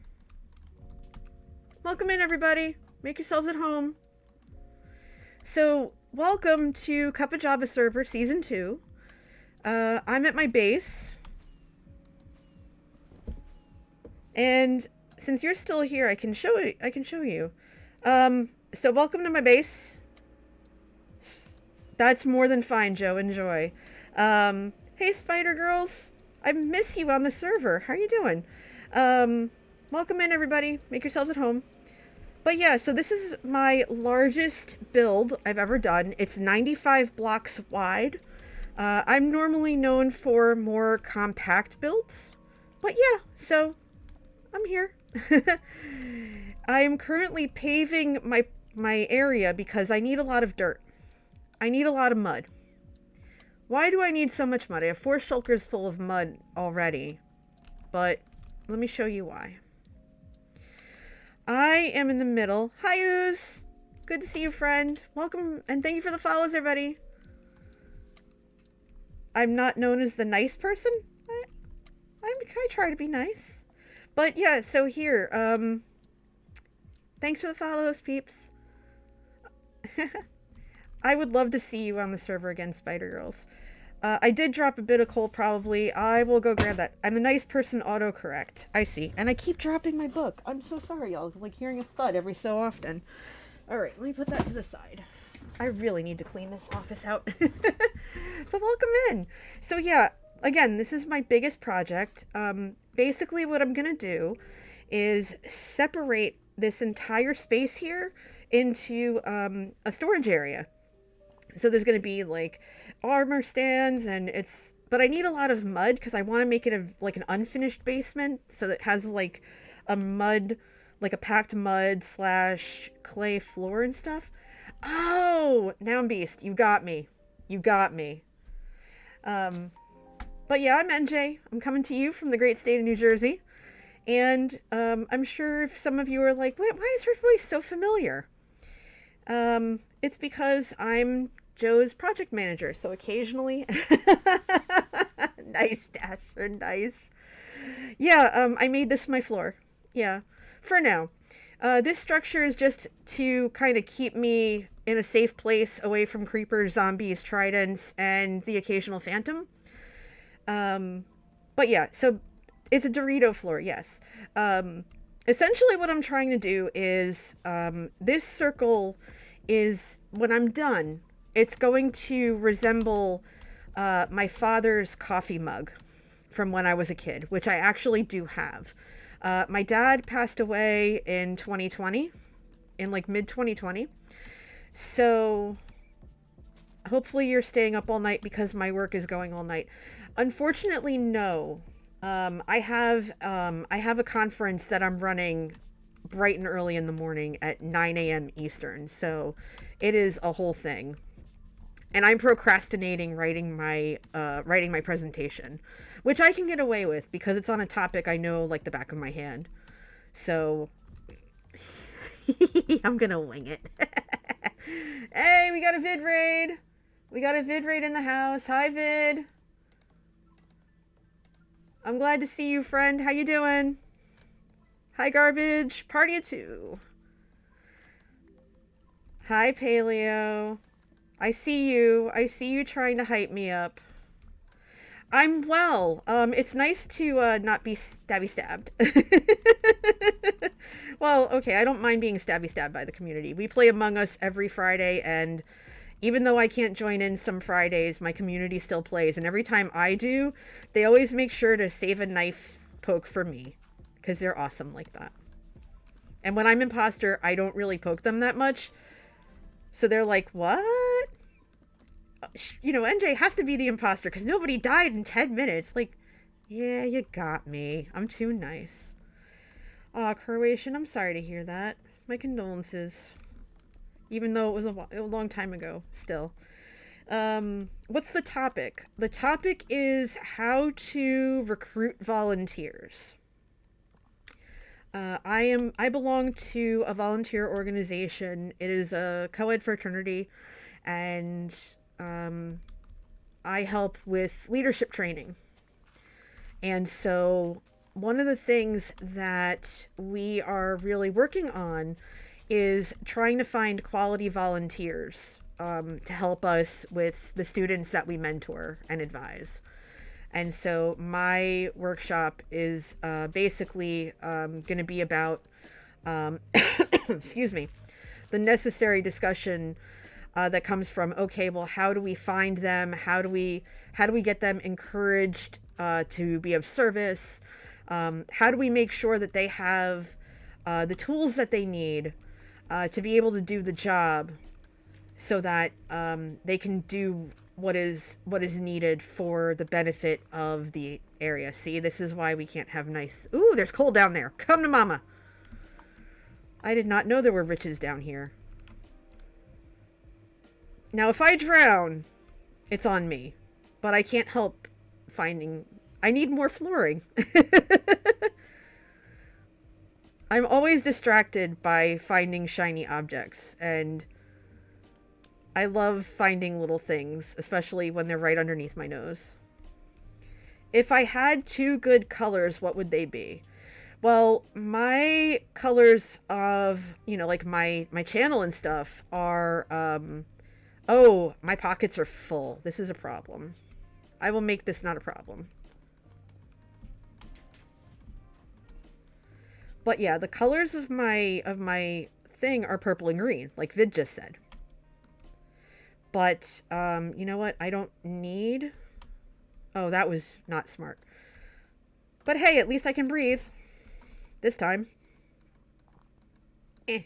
Welcome in, everybody. Make yourselves at home. So, welcome to Cup of Java server Season 2. I'm at my base. And since you're still here, I can show you. So welcome to my base. That's more than fine, Joe. Enjoy. Hey, Spider Girls. I miss you on the server. How are you doing? Welcome in, everybody. Make yourselves at home. But yeah, so this is my largest build I've ever done. It's 95 blocks wide. I'm normally known for more compact builds. But yeah, so I'm here. I am currently paving my area because I need a lot of dirt. I need a lot of mud. Why do I need so much mud? I have 4 shulkers full of mud already. But let me show you why. I am in the middle. Hi, Ooze. Good to see you, friend. Welcome, and thank you for the follows, everybody. I'm not known as the nice person. I try to be nice. But yeah, so here, thanks for the follows, peeps. I would love to see you on the server again, Spider Girls. I did drop a bit of coal, probably. I will go grab that. I'm the nice person autocorrect. I see. And I keep dropping my book. I'm so sorry, y'all. Like hearing a thud every so often. Alright, let me put that to the side. I really need to clean this office out. But welcome in. So yeah, again, this is my biggest project. Basically what I'm going to do is separate this entire space here into a storage area. So there's going to be like armor stands but I need a lot of mud because I want to make it like an unfinished basement. So that it has like a packed mud / clay floor and stuff. Oh, now I'm beast. You got me. You got me. But yeah, I'm NJ. I'm coming to you from the great state of New Jersey. And I'm sure if some of you are like, wait, why is her voice so familiar? It's because I'm Joe's project manager, so occasionally... Nice, Dasher, nice. Yeah, I made this my floor. Yeah, for now. This structure is just to kind of keep me in a safe place away from creepers, zombies, tridents, and the occasional phantom. But yeah, so it's a Dorito floor, yes. Essentially what I'm trying to do is, this circle is, when I'm done, it's going to resemble my father's coffee mug from when I was a kid, which I actually do have. My dad passed away in 2020, in like mid-2020. So hopefully you're staying up all night because my work is going all night. Unfortunately, no. I have a conference that I'm running bright and early in the morning at 9 a.m. Eastern. So it is a whole thing. And I'm procrastinating writing my presentation, which I can get away with because it's on a topic I know like the back of my hand. So I'm gonna wing it. Hey, we got a vid raid. We got a vid raid in the house. Hi, Vid. I'm glad to see you, friend. How you doing? Hi, Garbage. Party of two. Hi, Paleo. I see you. I see you trying to hype me up. I'm well. It's nice to not be stabby stabbed. Well, okay, I don't mind being stabby stabbed by the community. We play Among Us every Friday, and even though I can't join in some Fridays, my community still plays. And every time I do, they always make sure to save a knife poke for me, because they're awesome like that. And when I'm imposter, I don't really poke them that much. So they're like, what? You know, NJ has to be the imposter because nobody died in 10 minutes. Like, yeah, you got me. I'm too nice. Aw, Croatian, I'm sorry to hear that. My condolences. Even though it was a long time ago, still. What's the topic? The topic is how to recruit volunteers. I belong to a volunteer organization. It is a co-ed fraternity, and I help with leadership training. And so one of the things that we are really working on is trying to find quality volunteers to help us with the students that we mentor and advise. And so my workshop is basically going to be about, excuse me, the necessary discussion that comes from, okay, well, how do we find them? How do we get them encouraged to be of service? How do we make sure that they have the tools that they need to be able to do the job, so that they can do what is needed for the benefit of the area. See, this is why we can't have nice... Ooh, there's coal down there. Come to mama. I did not know there were riches down here. Now, if I drown, it's on me. But I can't help finding... I need more flooring. I'm always distracted by finding shiny objects, and I love finding little things, especially when they're right underneath my nose. If I had two good colors, what would they be? Well, my colors of, you know, like my channel and stuff are, oh, my pockets are full. This is a problem. I will make this not a problem. But yeah, the colors of my thing are purple and green, like Vid just said. But, you know what? I don't need... Oh, that was not smart. But hey, at least I can breathe. This time. I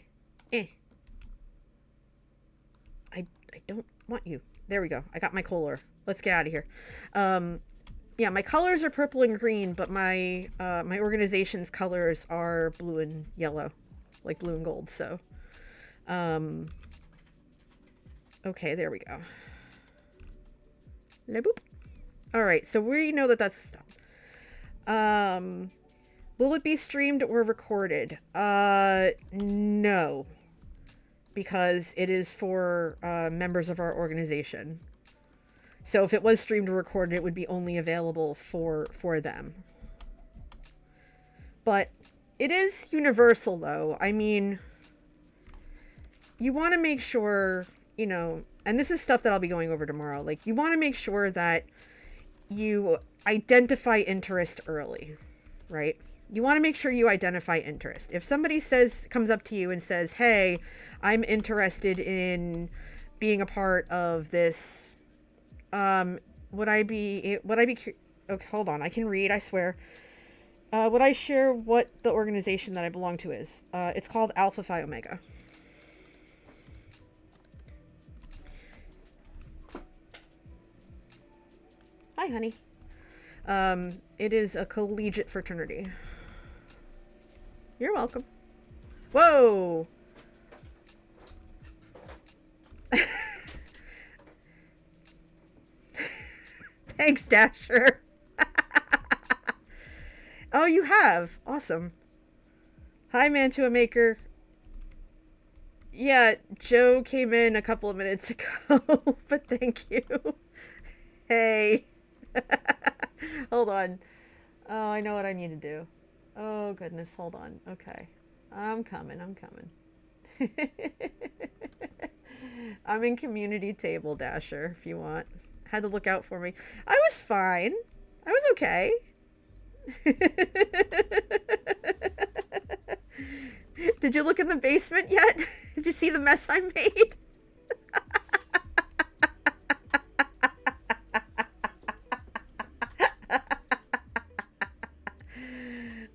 don't want you. There we go. I got my Kohler. Let's get out of here. Yeah, my colors are purple and green, but my my organization's colors are blue and yellow. Like blue and gold, so... Okay, there we go. Boop. Alright, so we know that that's stuff. Will it be streamed or recorded? No. Because it is for members of our organization. So if it was streamed or recorded, it would be only available for them. But it is universal, though. I mean, you want to make sure, you know, and this is stuff that I'll be going over tomorrow. Like, you want to make sure that you identify interest early, right? You want to make sure you identify interest. If somebody comes up to you and says, hey, I'm interested in being a part of this, would I be, okay, hold on, I can read, I swear. Would I share what the organization that I belong to is? It's called Alpha Phi Omega. Hi, honey. It is a collegiate fraternity. You're welcome. Whoa! Thanks, Dasher. Oh, you have? Awesome. Hi, Mantua Maker. Yeah, Joe came in a couple of minutes ago, but thank you. Hey. Hold on. Oh, I know what I need to do. Oh, goodness. Hold on. Okay. I'm coming. I'm in community table, Dasher, if you want. Had to look out for me. I was fine. I was okay. Did you look in the basement yet? Did you see the mess I made?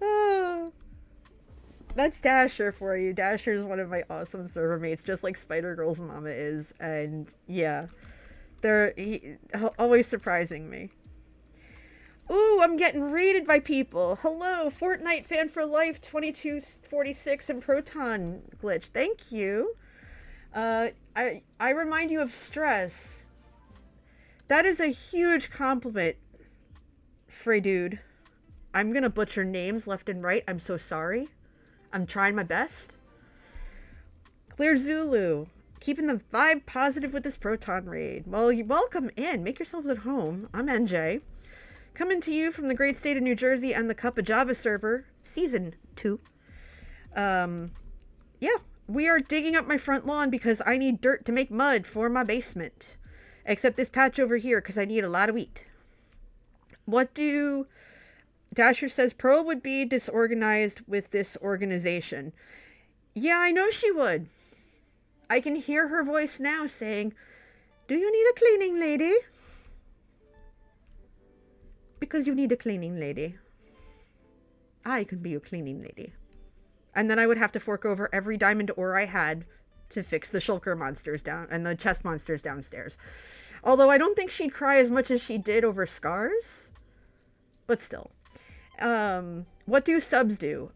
Oh, that's Dasher for you. Dasher is one of my awesome server mates, just like Spider Girl's mama is. And yeah, always surprising me. Ooh, I'm getting raided by people. Hello, Fortnite fan for life, 2246 and Proton glitch. Thank you. I remind you of stress. That is a huge compliment, Frey dude. I'm gonna butcher names left and right. I'm so sorry. I'm trying my best. Clear Zulu. Keeping the vibe positive with this Proton raid. Well, you're welcome in. Make yourselves at home. I'm NJ. Coming to you from the great state of New Jersey and the Cup of Java server, Season 2. Yeah, we are digging up my front lawn because I need dirt to make mud for my basement. Except this patch over here because I need a lot of wheat. What do... Dasher says Pearl would be disorganized with this organization. Yeah, I know she would. I can hear her voice now saying, "Do you need a cleaning lady?" Because you need a cleaning lady. I can be your cleaning lady. And then I would have to fork over every diamond ore I had to fix the shulker monsters down and the chest monsters downstairs. Although I don't think she'd cry as much as she did over scars. But still. What do subs do?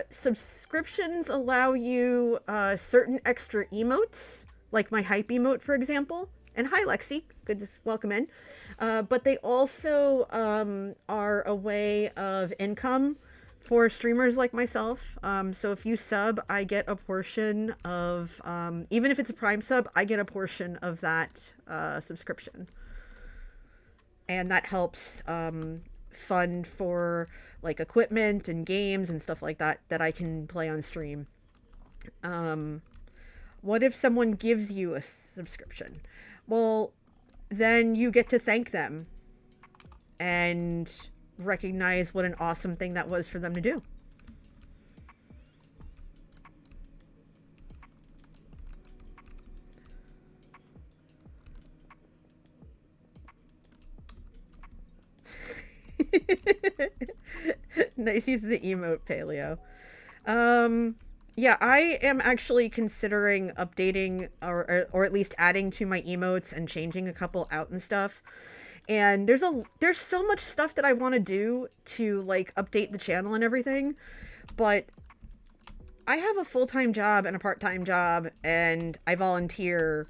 Subscriptions allow you certain extra emotes, like my hype emote, for example. And hi, Lexi. Good to welcome in. But they also are a way of income for streamers like myself. So if you sub, I get a portion of, even if it's a Prime sub, I get a portion of that subscription. And that helps fund for like equipment and games and stuff like that that I can play on stream. What if someone gives you a subscription? Well, then you get to thank them and recognize what an awesome thing that was for them to do. Nice use of the emote, Paleo. Yeah, I am actually considering updating or at least adding to my emotes and changing a couple out and stuff. And there's so much stuff that I want to do to like update the channel and everything, but I have a full-time job and a part-time job, and I volunteer.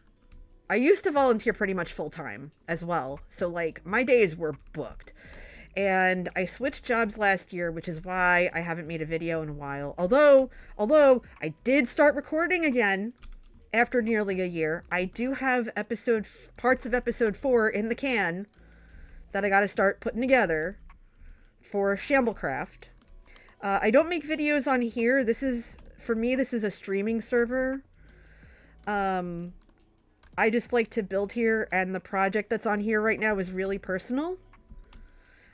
I used to volunteer pretty much full-time as well. So like my days were booked. And I switched jobs last year, which is why I haven't made a video in a while. Although I did start recording again after nearly a year. I do have parts of episode 4 in the can that I got to start putting together for Shamblecraft. I don't make videos on here. For me, this is a streaming server. I just like to build here, and the project that's on here right now is really personal.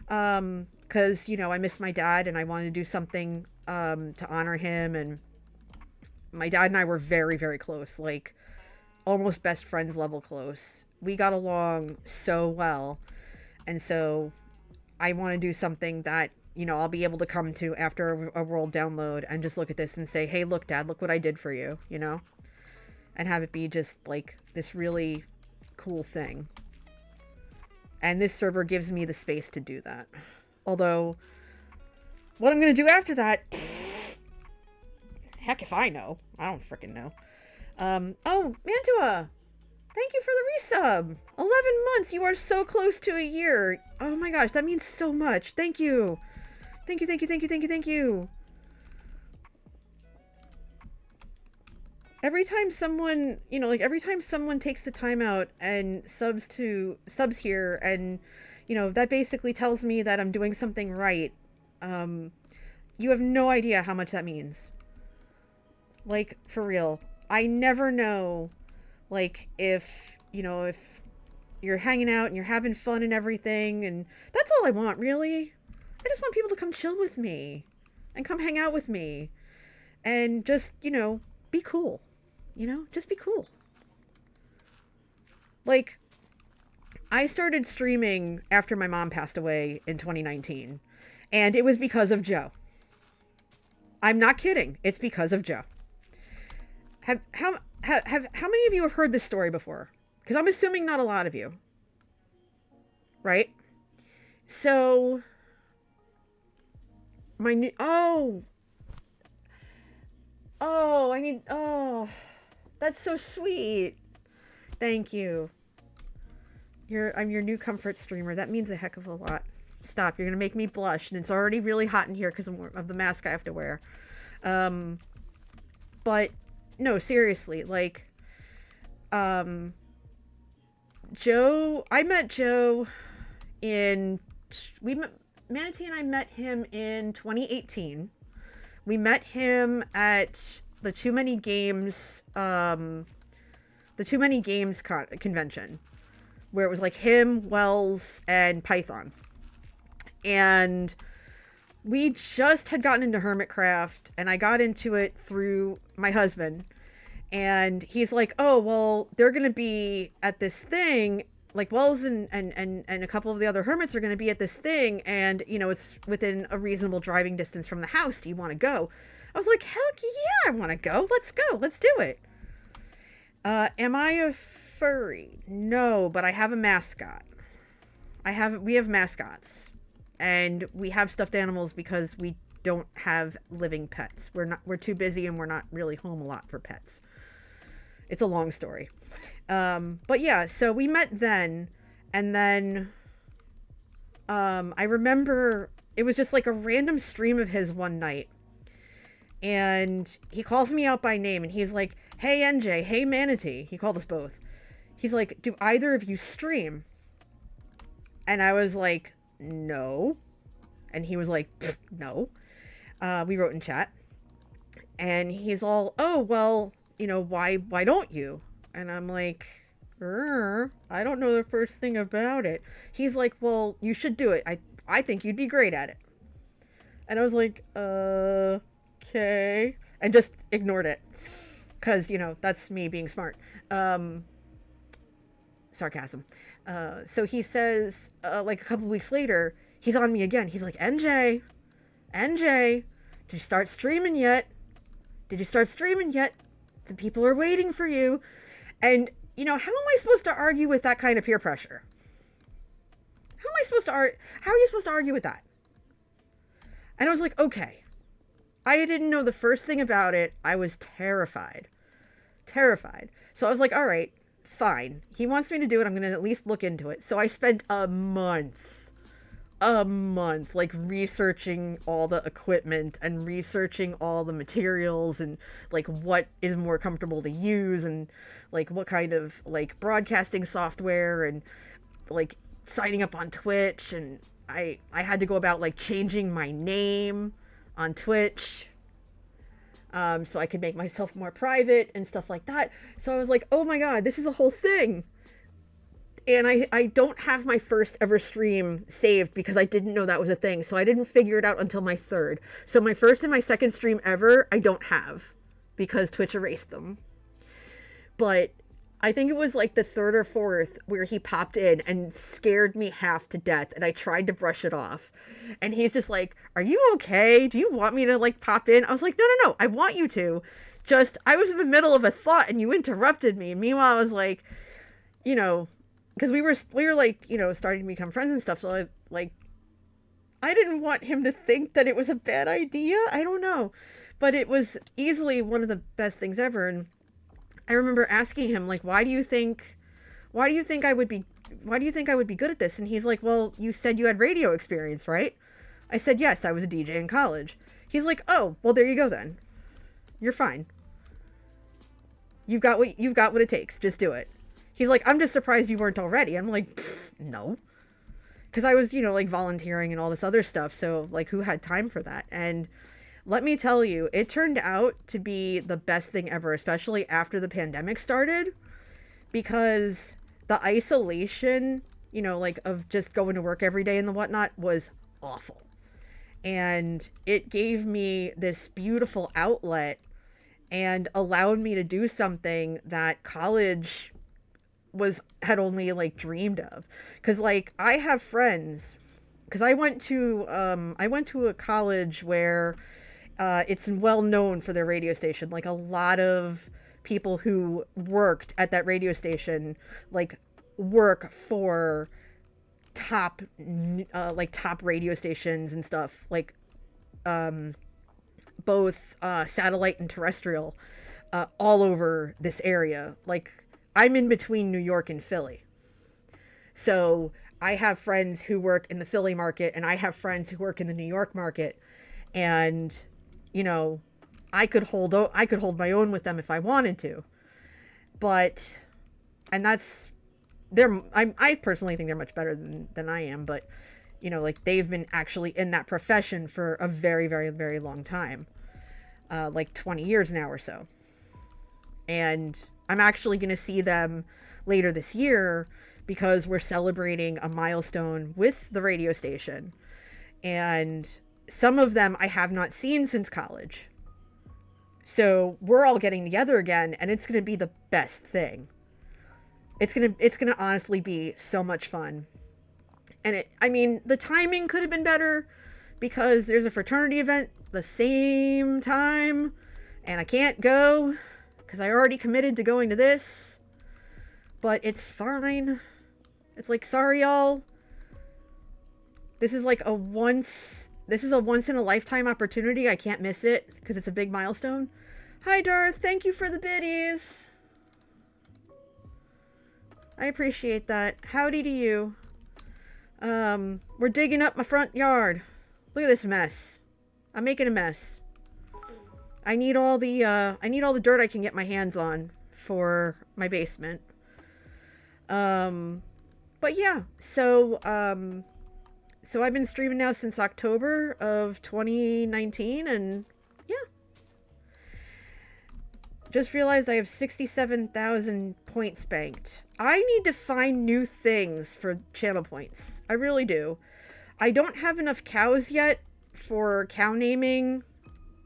Because, I miss my dad and I wanted to do something, to honor him. And my dad and I were very, very close, like almost best friends level close. We got along so well. And so I want to do something that, I'll be able to come to after a world download and just look at this and say, "Hey, look, Dad, look what I did for you," and have it be just like this really cool thing. And this server gives me the space to do that. Although, what I'm going to do after that, heck if I know. I don't frickin' know. Oh, Mantua! Thank you for the resub! 11 months! You are so close to a year! Oh my gosh, that means so much! Thank you! Thank you, thank you, thank you, thank you, thank you! Every time someone, every time someone takes the time out and subs here, and, that basically tells me that I'm doing something right. You have no idea how much that means. Like, for real. I never know, like, if you're hanging out and you're having fun and everything, and that's all I want, really. I just want people to come chill with me and come hang out with me and just, be cool. Just be cool. Like, I started streaming after my mom passed away in 2019, and it was because of Joe. I'm not kidding. It's because of Joe. How many of you have heard this story before? Because I'm assuming not a lot of you. Right? So, that's so sweet. Thank you. I'm your new comfort streamer. That means a heck of a lot. Stop. You're going to make me blush. And it's already really hot in here because of the mask I have to wear. But, no, seriously. Like, Joe... I met Joe Manatee and I met him in 2018. We met him at the Too Many Games... the Too Many Games convention. Where it was like him, Wells, and Python. And we just had gotten into Hermitcraft, and I got into it through my husband. And he's like, oh, well, they're going to be at this thing. Like, Wells and a couple of the other hermits are going to be at this thing. And, it's within a reasonable driving distance from the house. Do you want to go? I was like, heck yeah, I want to go. Let's go. Let's do it. Am I a furry? No, but I have a mascot. We have mascots, and we have stuffed animals because we don't have living pets. We're too busy, and we're not really home a lot for pets. It's a long story. But yeah, so we met then, and then, I remember it was just like a random stream of his one night, and he calls me out by name, and he's like, hey NJ, hey Manatee. He called us both. He's like, do either of you stream? And I was like, no. And he was like, no. We wrote in chat. And he's all, oh, well, why don't you? And I'm like, I don't know the first thing about it. He's like, well, you should do it. I think you'd be great at it. And I was like, okay. And just ignored it. Because, that's me being smart. Sarcasm. So he says, like a couple weeks later, he's on me again. He's like, NJ, did you start streaming yet? The people are waiting for you. And, how am I supposed to argue with that kind of peer pressure? How are you supposed to argue with that? And I was like, okay. I didn't know the first thing about it. I was terrified. So I was like, all right, fine. He wants me to do it. I'm going to at least look into it. So I spent a month, like researching all the equipment and researching all the materials and like what is more comfortable to use and like what kind of like broadcasting software and like signing up on Twitch. And I had to go about like changing my name on Twitch. So I could make myself more private and stuff like that. So I was like, oh my God, this is a whole thing. And I don't have my first ever stream saved because I didn't know that was a thing. So I didn't figure it out until my third. So my first and my second stream ever, I don't have because Twitch erased them. But I think it was like the third or fourth where he popped in and scared me half to death. And I tried to brush it off. And he's just like, are you okay? Do you want me to like pop in? I was like, no. I want you to. Just, I was in the middle of a thought and you interrupted me. And meanwhile, I was like, because we were like, starting to become friends and stuff. So I didn't want him to think that it was a bad idea. I don't know. But it was easily one of the best things ever. And I remember asking him, like, why do you think I would be good at this? And he's like, well, you said you had radio experience, right? I said, yes, I was a DJ in college. He's like, oh, well, there you go then. You're fine. You've got what it takes. Just do it. He's like, I'm just surprised you weren't already. I'm like, no. because I was, like volunteering and all this other stuff. So like who had time for that? And let me tell you, it turned out to be the best thing ever, especially after the pandemic started, because the isolation, like of just going to work every day and the whatnot was awful. And it gave me this beautiful outlet and allowed me to do something that college had only like dreamed of. Because like I have friends, because I went to a college where it's well known for their radio station. Like a lot of people who worked at that radio station like work for top radio stations and stuff, like both satellite and terrestrial, all over this area. Like I'm in between New York and Philly, so I have friends who work in the Philly market and I have friends who work in the New York market, and I could hold my own with them if I wanted to. But, and that's, I personally think they're much better than I am, but like they've been actually in that profession for a very, very, very long time, like 20 years now or so. And I'm actually going to see them later this year because we're celebrating a milestone with the radio station. And some of them I have not seen since college. So we're all getting together again, and it's going to be the best thing. It's going to honestly be so much fun. And the timing could have been better because there's a fraternity event the same time and I can't go because I already committed to going to this. But it's fine. It's like, sorry y'all. This is a once in a lifetime opportunity. I can't miss it because it's a big milestone. Hi Darth, thank you for the biddies. I appreciate that. Howdy to you. We're digging up my front yard. Look at this mess. I'm making a mess. I need all the dirt I can get my hands on for my basement. But yeah, so I've been streaming now since October of 2019, and yeah. Just realized I have 67,000 points banked. I need to find new things for channel points. I really do. I don't have enough cows yet for cow naming.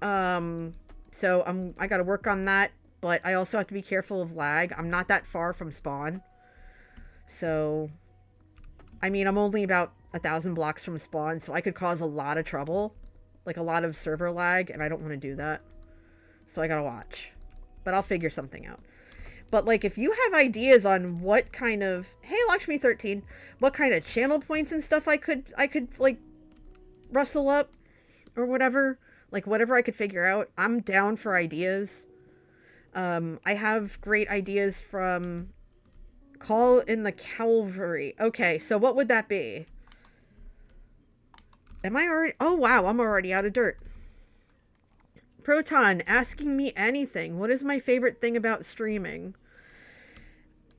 So I gotta work on that, but I also have to be careful of lag. I'm not that far from spawn. So, I'm only about 1,000 blocks from spawn, so I could cause a lot of trouble. Like a lot of server lag, and I don't want to do that. So I gotta watch. But I'll figure something out. But like, if you have ideas on what kind of, hey Lakshmi 13, what kind of channel points and stuff I could like rustle up or whatever, like whatever I could figure out, I'm down for ideas. I have great ideas from Call in the Calvary. Okay, so what would that be? Am I already, oh wow, I'm already out of dirt. Proton, asking me anything. What is my favorite thing about streaming?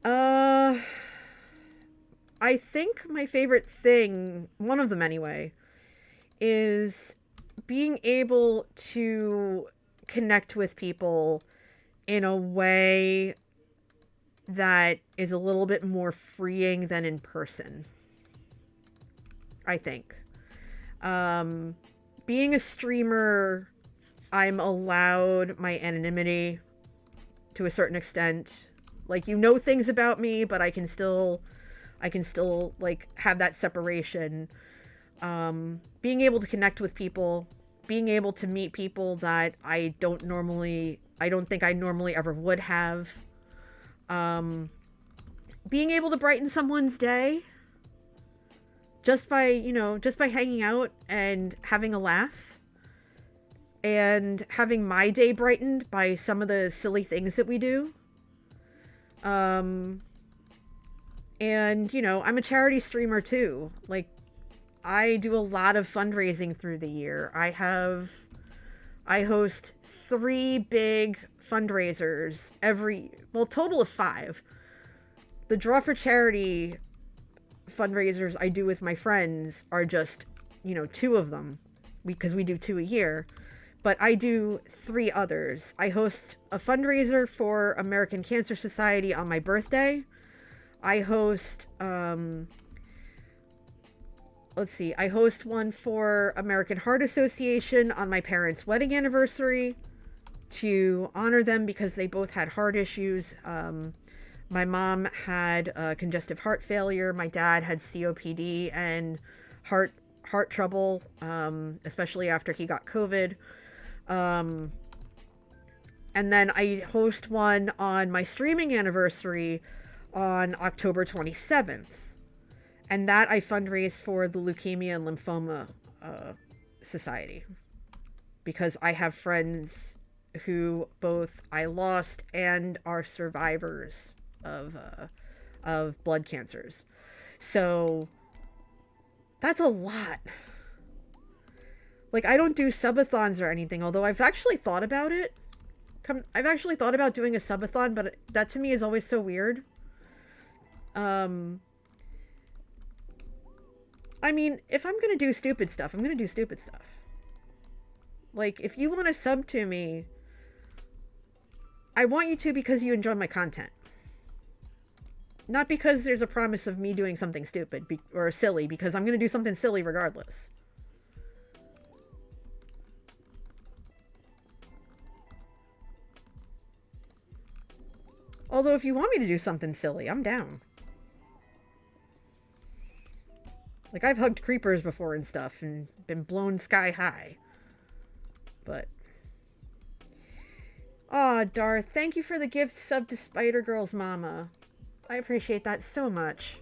I think my favorite thing, one of them anyway, is being able to connect with people in a way that is a little bit more freeing than in person. I think. Being a streamer, I'm allowed my anonymity to a certain extent. Like, things about me, but I can still like have that separation. Being able to connect with people, being able to meet people that I don't think I normally ever would have. Being able to brighten someone's day just by hanging out and having a laugh. And having my day brightened by some of the silly things that we do. And, I'm a charity streamer too. Like, I do a lot of fundraising through the year. I host 3 big fundraisers total of 5. The Draw for Charity fundraisers I do with my friends are just, 2 of them, because we do 2 a year. But I do 3 others. I host a fundraiser for American Cancer Society on my birthday. I host, I host one for American Heart Association on my parents' wedding anniversary to honor them because they both had heart issues. My mom had congestive heart failure. My dad had COPD and heart trouble, especially after he got COVID. And then I host one on my streaming anniversary on October 27th. And that I fundraise for the Leukemia and Lymphoma Society. Because I have friends who both I lost and are survivors of blood cancers. So that's a lot. Like, I don't do subathons or anything, although I've actually thought about it. I've actually thought about doing a subathon, but that to me is always so weird. I mean, if I'm gonna do stupid stuff, I'm gonna do stupid stuff. Like, if you want to sub to me, I want you to because you enjoy my content. Not because there's a promise of me doing something stupid or silly, because I'm gonna do something silly regardless. Although, if you want me to do something silly, I'm down. Like, I've hugged creepers before and stuff, and been blown sky high. But... Aw, Darth, thank you for the gift sub to Spider-Girl's mama. I appreciate that so much.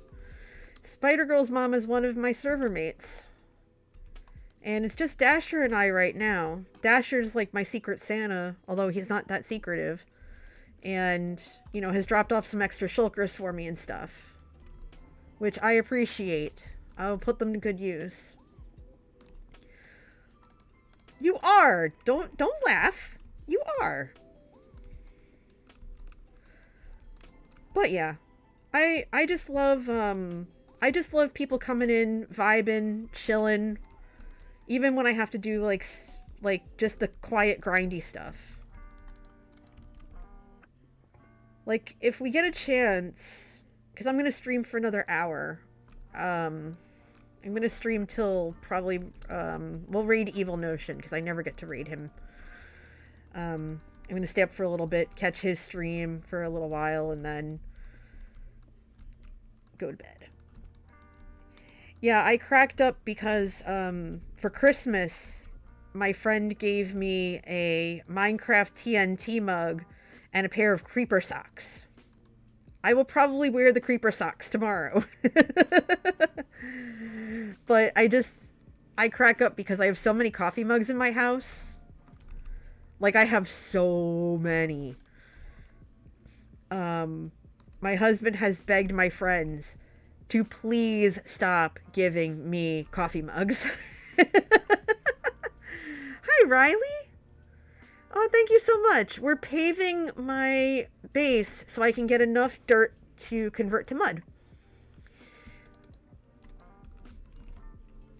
Spider-Girl's mama is one of my server mates. And it's just Dasher and I right now. Dasher's like my secret Santa, although he's not that secretive. And, has dropped off some extra shulkers for me and stuff. Which I appreciate. I'll put them to good use. You are! Don't laugh. You are. But yeah. I just love people coming in, vibing, chilling. Even when I have to do like just the quiet grindy stuff. Like, if we get a chance, because I'm going to stream for another hour. I'm going to stream till probably, we'll raid Evil Notion, because I never get to raid him. I'm going to stay up for a little bit, catch his stream for a little while, and then go to bed. Yeah, I cracked up because, for Christmas, my friend gave me a Minecraft TNT mug and a pair of creeper socks. I will probably wear the creeper socks tomorrow. But I crack up because I have so many coffee mugs in my house. Like, I have so many. My husband has begged my friends to please stop giving me coffee mugs. Hi, Riley. Oh, thank you so much. We're paving my base so I can get enough dirt to convert to mud.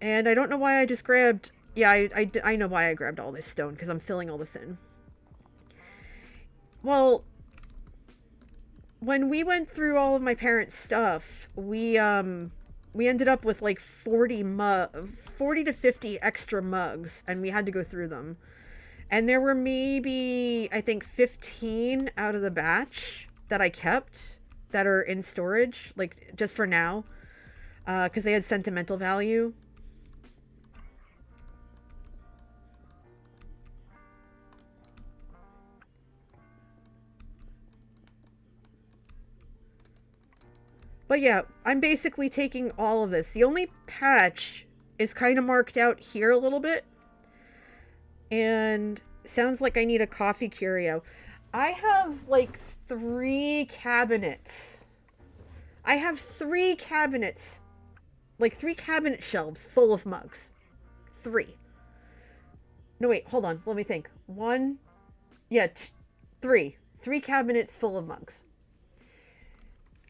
And I don't know why I just grabbed... Yeah, I know why I grabbed all this stone, because I'm filling all this in. Well, when we went through all of my parents' stuff, we ended up with like 40 to 50 extra mugs, and we had to go through them. And there were maybe, I think, 15 out of the batch that I kept that are in storage, like, just for now, because they had sentimental value. But yeah, I'm basically taking all of this. The only patch is kind of marked out here a little bit. And sounds like I need a coffee curio. I have like 3 cabinets. I have 3 cabinets. Like 3 cabinet shelves full of mugs. 3. No, wait, hold on. Let me think. 1. Yeah, 3. 3 cabinets full of mugs.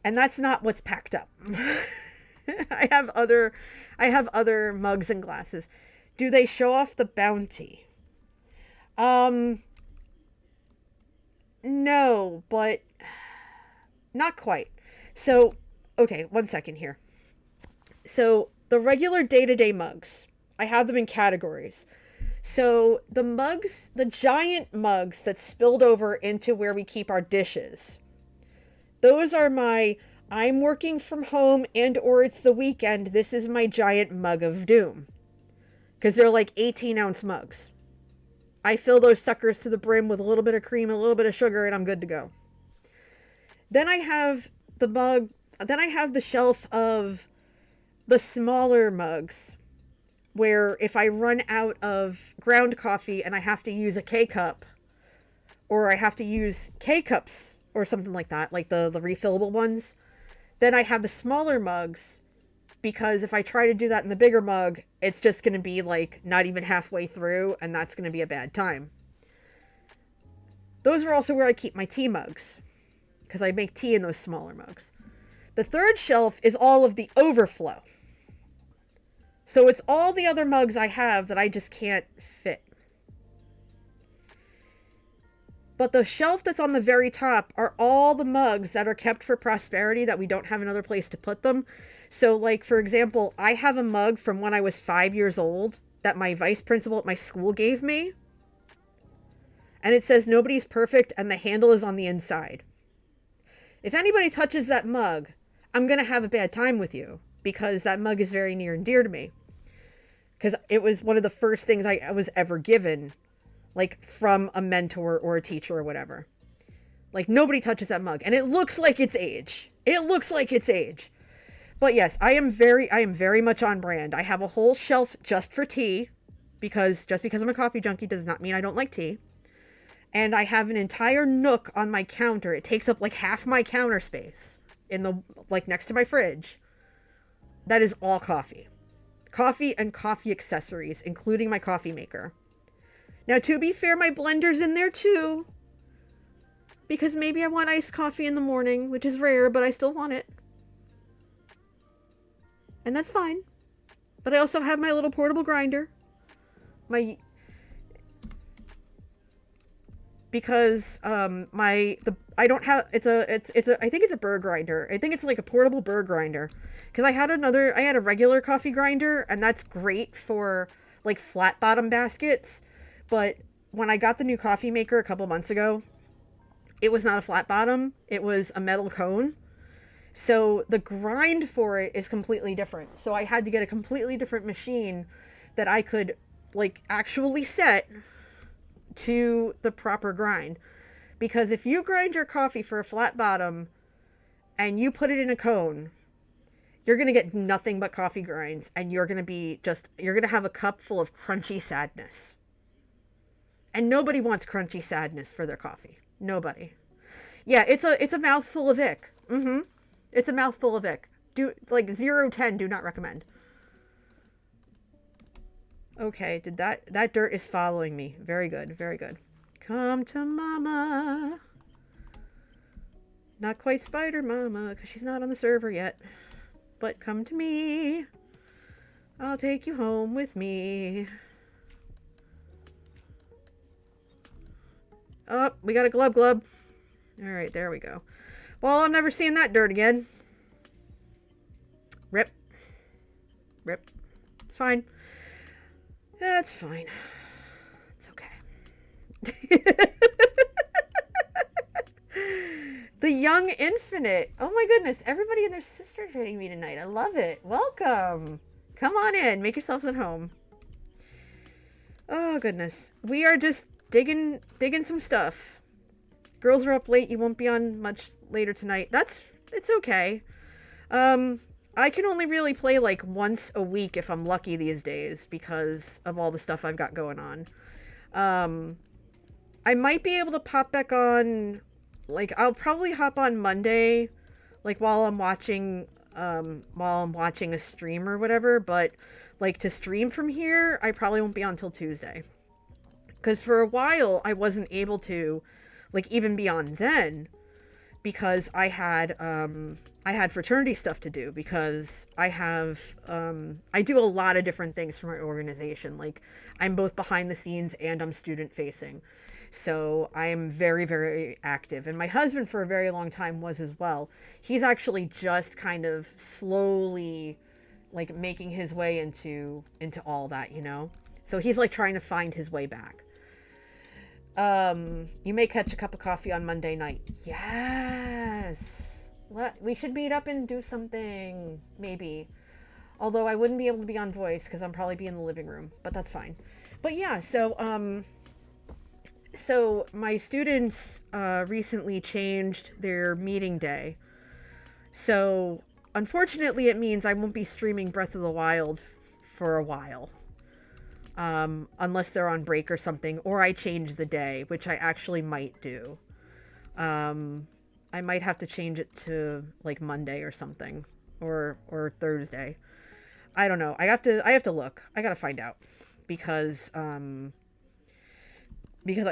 And that's not what's packed up. I have other mugs and glasses. Do they show off the bounty? No, but not quite. So, okay, one second here. So, the regular day-to-day mugs, I have them in categories. So, the mugs, the giant mugs that spilled over into where we keep our dishes, those are my, I'm working from home and or it's the weekend, this is my giant mug of doom. Because they're like 18-ounce mugs. I fill those suckers to the brim with a little bit of cream, a little bit of sugar, and I'm good to go. Then I have the shelf of the smaller mugs, where if I run out of ground coffee and I have to use a K-cup, or I have to use K-cups or something like that, like the refillable ones, then I have the smaller mugs, because if I try to do that in the bigger mug, it's just going to be like not even halfway through, and that's going to be a bad time. Those are also where I keep my tea mugs, because I make tea in those smaller mugs. The third shelf is all of the overflow. So it's all the other mugs I have that I just can't fit. But the shelf that's on the very top are all the mugs that are kept for prosperity that we don't have another place to put them. So, like, for example, I have a mug from when I was 5 years old that my vice principal at my school gave me. And it says nobody's perfect and the handle is on the inside. If anybody touches that mug, I'm going to have a bad time with you, because that mug is very near and dear to me. Because it was one of the first things I was ever given, like, from a mentor or a teacher or whatever. Like, nobody touches that mug. And it looks like it's age. It looks like it's age. But yes, I am very much on brand. I have a whole shelf just for tea, because just because I'm a coffee junkie does not mean I don't like tea. And I have an entire nook on my counter. It takes up like half my counter space in the, like, next to my fridge. That is all coffee. Coffee and coffee accessories, including my coffee maker. Now, to be fair, my blender's in there too, because maybe I want iced coffee in the morning, which is rare, but I still want it. And that's fine. But I also have my little portable grinder. Because I don't have, I think it's a burr grinder. I think it's like a portable burr grinder. Because I had a regular coffee grinder, and that's great for like flat bottom baskets. But when I got the new coffee maker a couple months ago, it was not a flat bottom. It was a metal cone. So the grind for it is completely different. So I had to get a completely different machine that I could like actually set to the proper grind. Because if you grind your coffee for a flat bottom and you put it in a cone, you're going to get nothing but coffee grinds, and you're going to have a cup full of crunchy sadness. And nobody wants crunchy sadness for their coffee. Nobody. Yeah, it's a mouthful of ick. It's a mouthful of ick. Like 0-10, do not recommend. Okay, that dirt is following me. Very good, very good. Come to mama. Not quite spider mama, because she's not on the server yet. But come to me. I'll take you home with me. Oh, we got a glub. Alright, there we go. Well, I'm never seeing that dirt again. Rip. It's fine. That's fine. It's okay. The Young Infinite. Oh my goodness. Everybody and their sister joining me tonight. I love it. Welcome. Come on in. Make yourselves at home. Oh goodness. We are just digging some stuff. Girls are up late. You won't be on much later tonight. It's okay. I can only really play like once a week if I'm lucky these days, because of all the stuff I've got going on. I might be able to pop back on, like, I'll probably hop on Monday, like while I'm watching a stream or whatever, but like to stream from here, I probably won't be on until Tuesday. Because for a while I wasn't able to, like, even be on then, because I had I had fraternity stuff to do because I do a lot of different things for my organization. Like, I'm both behind the scenes and I'm student facing. So I am very, very active. And my husband for a very long time was as well. He's actually just kind of slowly like making his way into all that, you know? So he's like trying to find his way back. You may catch a cup of coffee on Monday night. Yes. We should meet up and do something, maybe. Although I wouldn't be able to be on voice because I'm probably be in the living room, but that's fine. But yeah, so my students recently changed their meeting day. So unfortunately it means I won't be streaming Breath of the Wild for a while. Unless they're on break or something, or I change the day, which I actually might do. I might have to change it to like Monday or something, or Thursday. I don't know. I have to look. I gotta find out because I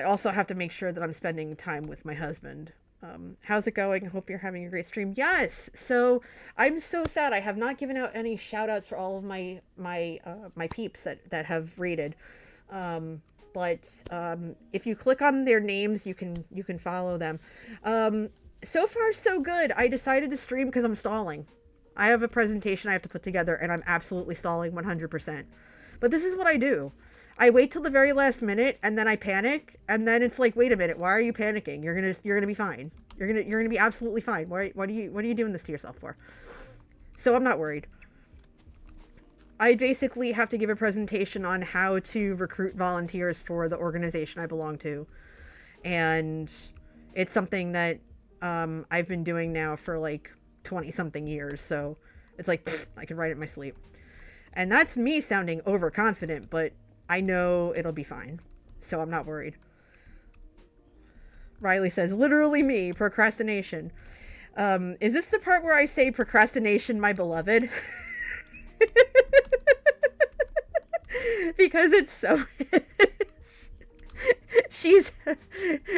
also have to make sure that I'm spending time with my husband. How's it going? I hope you're having a great stream. Yes. So I'm so sad. I have not given out any shout outs for all of my peeps that have rated. But if you click on their names, you can follow them. So far so good. I decided to stream because I'm stalling. I have a presentation I have to put together and I'm absolutely stalling 100%. But this is what I do. I wait till the very last minute and then I panic and then it's like, wait a minute, why are you panicking? You're gonna be fine. You're gonna be absolutely fine. What are you doing this to yourself for? So I'm not worried. I basically have to give a presentation on how to recruit volunteers for the organization I belong to. And it's something that I've been doing now for like 20 something years. So it's like, I can write it in my sleep. And that's me sounding overconfident, but I know it'll be fine. So I'm not worried. Riley says, literally me, procrastination. Is this the part where I say procrastination, my beloved? Because it's so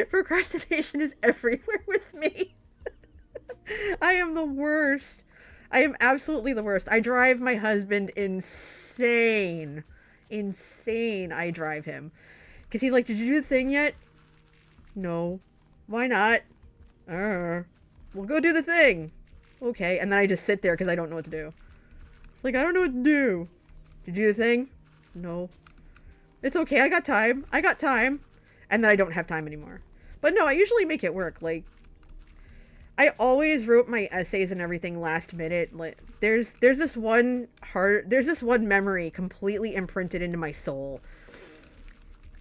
procrastination is everywhere with me. I am the worst. I am absolutely the worst. I drive my husband insane. I drive him. Because he's like, did you do the thing yet? No. Why not? We'll go do the thing. Okay. And then I just sit there because I don't know what to do. It's like, I don't know what to do. Did you do the thing? No. It's okay. I got time. And then I don't have time anymore. But no, I usually make it work. Like, I always wrote my essays and everything last minute. Like, there's this one memory completely imprinted into my soul.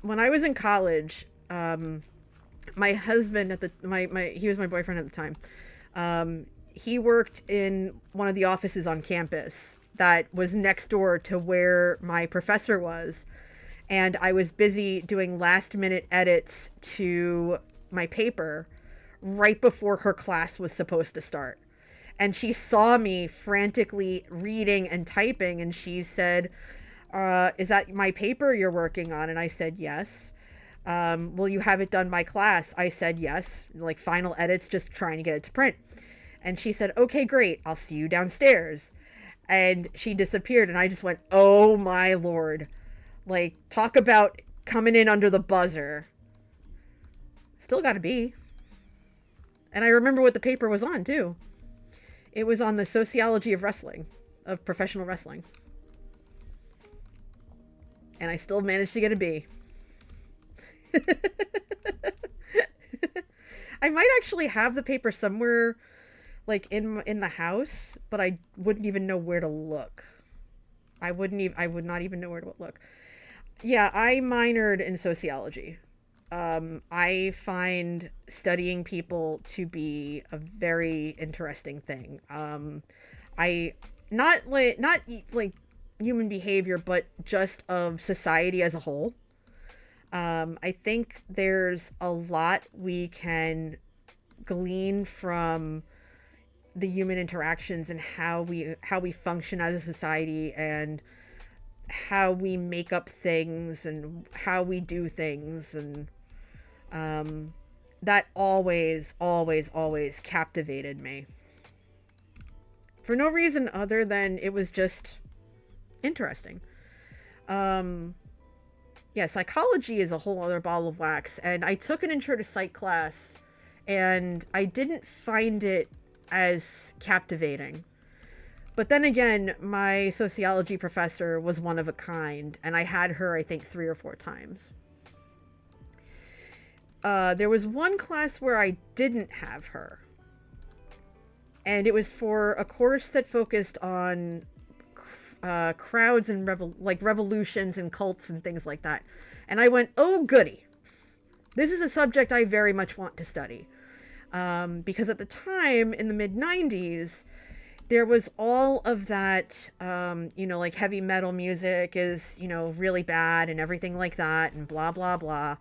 When I was in college, my husband he was my boyfriend at the time. He worked in one of the offices on campus that was next door to where my professor was. And I was busy doing last minute edits to my paper right before her class was supposed to start. And she saw me frantically reading and typing and she said, is that my paper you're working on? And I said, yes. Will you have it done by class? I said, yes. Like final edits, just trying to get it to print. And she said, okay, great. I'll see you downstairs. And she disappeared and I just went, oh my Lord. Like, talk about coming in under the buzzer. Still gotta be. And I remember what the paper was on, too. It was on the sociology of wrestling, of professional wrestling. And I still managed to get a B. I might actually have the paper somewhere, like, in the house, but I wouldn't even know where to look. I would not even know where to look. Yeah, I minored in sociology. I find studying people to be a very interesting thing. Not like human behavior, but just of society as a whole. I think there's a lot we can glean from the human interactions and how we function as a society and how we make up things and how we do things, and that always captivated me. For no reason other than it was just interesting. Yeah, psychology is a whole other ball of wax, and I took an intro to psych class, and I didn't find it as captivating. But then again, my sociology professor was one of a kind, and I had her, I think, 3 or 4 times. There was one class where I didn't have her, and it was for a course that focused on crowds and revolutions and cults and things like that. And I went, oh goody, this is a subject I very much want to study. Because at the time, in the mid-90s, there was all of that, like heavy metal music is, really bad and everything like that and blah, blah, blah.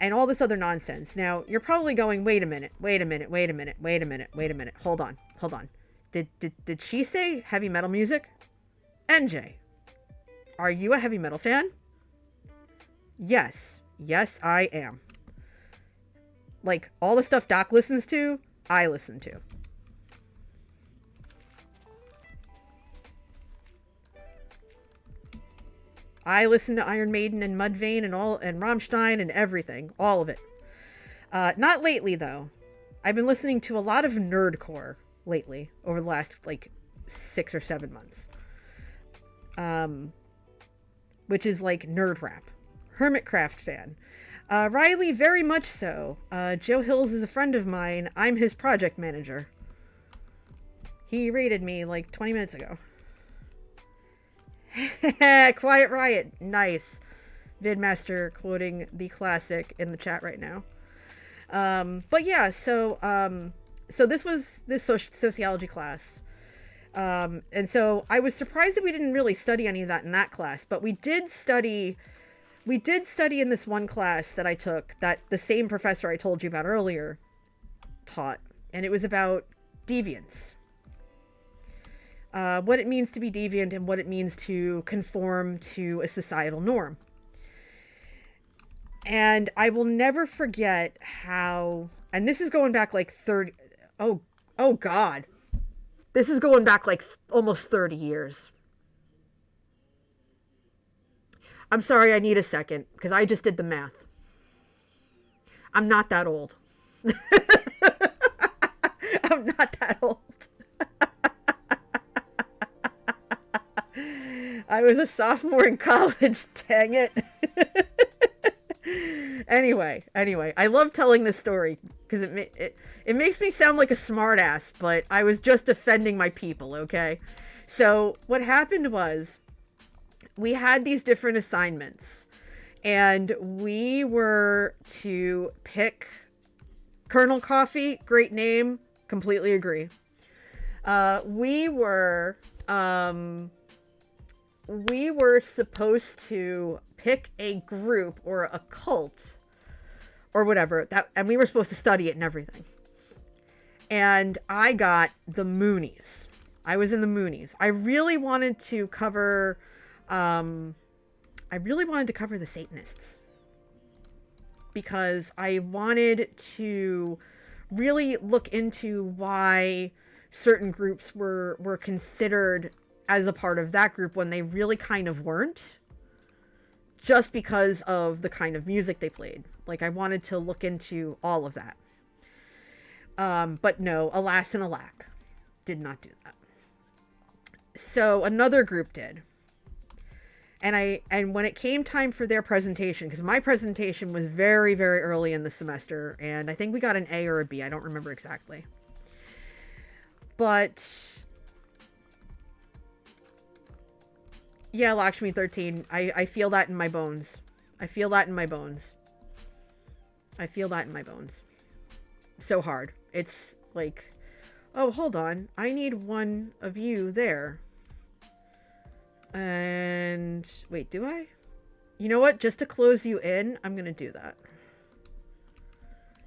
And all this other nonsense. Now, you're probably going, wait a minute. Hold on. Did she say heavy metal music? NJ, are you a heavy metal fan? Yes, I am. Like, all the stuff Doc listens to, I listen to. I listen to Iron Maiden and Mudvayne and Rammstein and everything. All of it. Not lately, though. I've been listening to a lot of nerdcore lately, over the last, 6 or 7 months. Which is like nerd rap. Hermitcraft fan. Riley, very much so. Joe Hills is a friend of mine. I'm his project manager. He raided me 20 minutes ago. Quiet Riot. Nice. Vidmaster quoting the classic in the chat right now. But yeah, so this was this sociology class. And so I was surprised that we didn't really study any of that in that class, but we did study in this one class that I took that the same professor I told you about earlier taught, and it was about deviance. What it means to be deviant and what it means to conform to a societal norm. And I will never forget how, and this is going back 30, oh God. This is going back almost 30 years. I'm sorry, I need a second, because I just did the math. I'm not that old. I'm not that old. I was a sophomore in college, dang it. Anyway, I love telling this story because it makes me sound like a smartass, but I was just defending my people, okay? So what happened was we had these different assignments, and we were to pick Colonel Coffee, great name, completely agree. We were supposed to pick a group or a cult or whatever and we were supposed to study it and everything. And I got the Moonies. I was in the Moonies. I really wanted to cover the Satanists, because I wanted to really look into why certain groups were considered as a part of that group when they really kind of weren't, just because of the kind of music they played. I wanted to look into all of that. But no, alas and alack, did not do that. So another group did. And when it came time for their presentation, because my presentation was very, very early in the semester, and I think we got an A or a B, I don't remember exactly. But yeah, Lakshmi 13, I feel that in my bones. I feel that in my bones. So hard. It's oh, hold on. I need one of you there. And wait, do I? You know what? Just to close you in, I'm going to do that.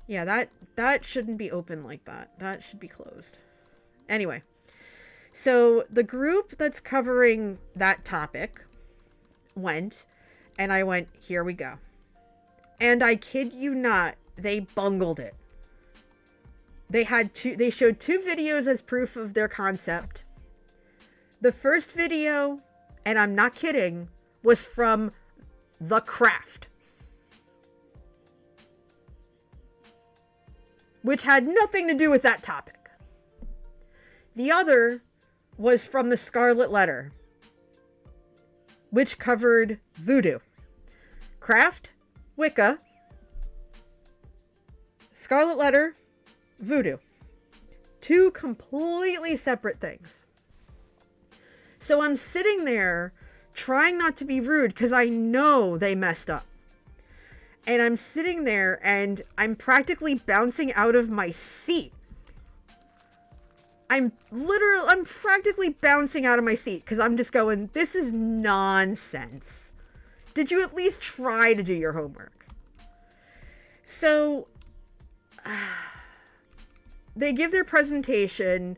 Yeah, that shouldn't be open like that. That should be closed. Anyway. So the group that's covering that topic went, and I went, here we go. And I kid you not, they bungled it. They showed 2 videos as proof of their concept, The first video, and I'm not kidding, was from The Craft, which had nothing to do with that topic. The other was from The Scarlet Letter, which covered voodoo. Craft, Wicca, Scarlet Letter, voodoo. Two completely separate things. So I'm sitting there trying not to be rude because I know they messed up. And I'm sitting there and I'm practically bouncing out of my seat. I'm practically bouncing out of my seat because I'm just going, this is nonsense. Did you at least try to do your homework? So they give their presentation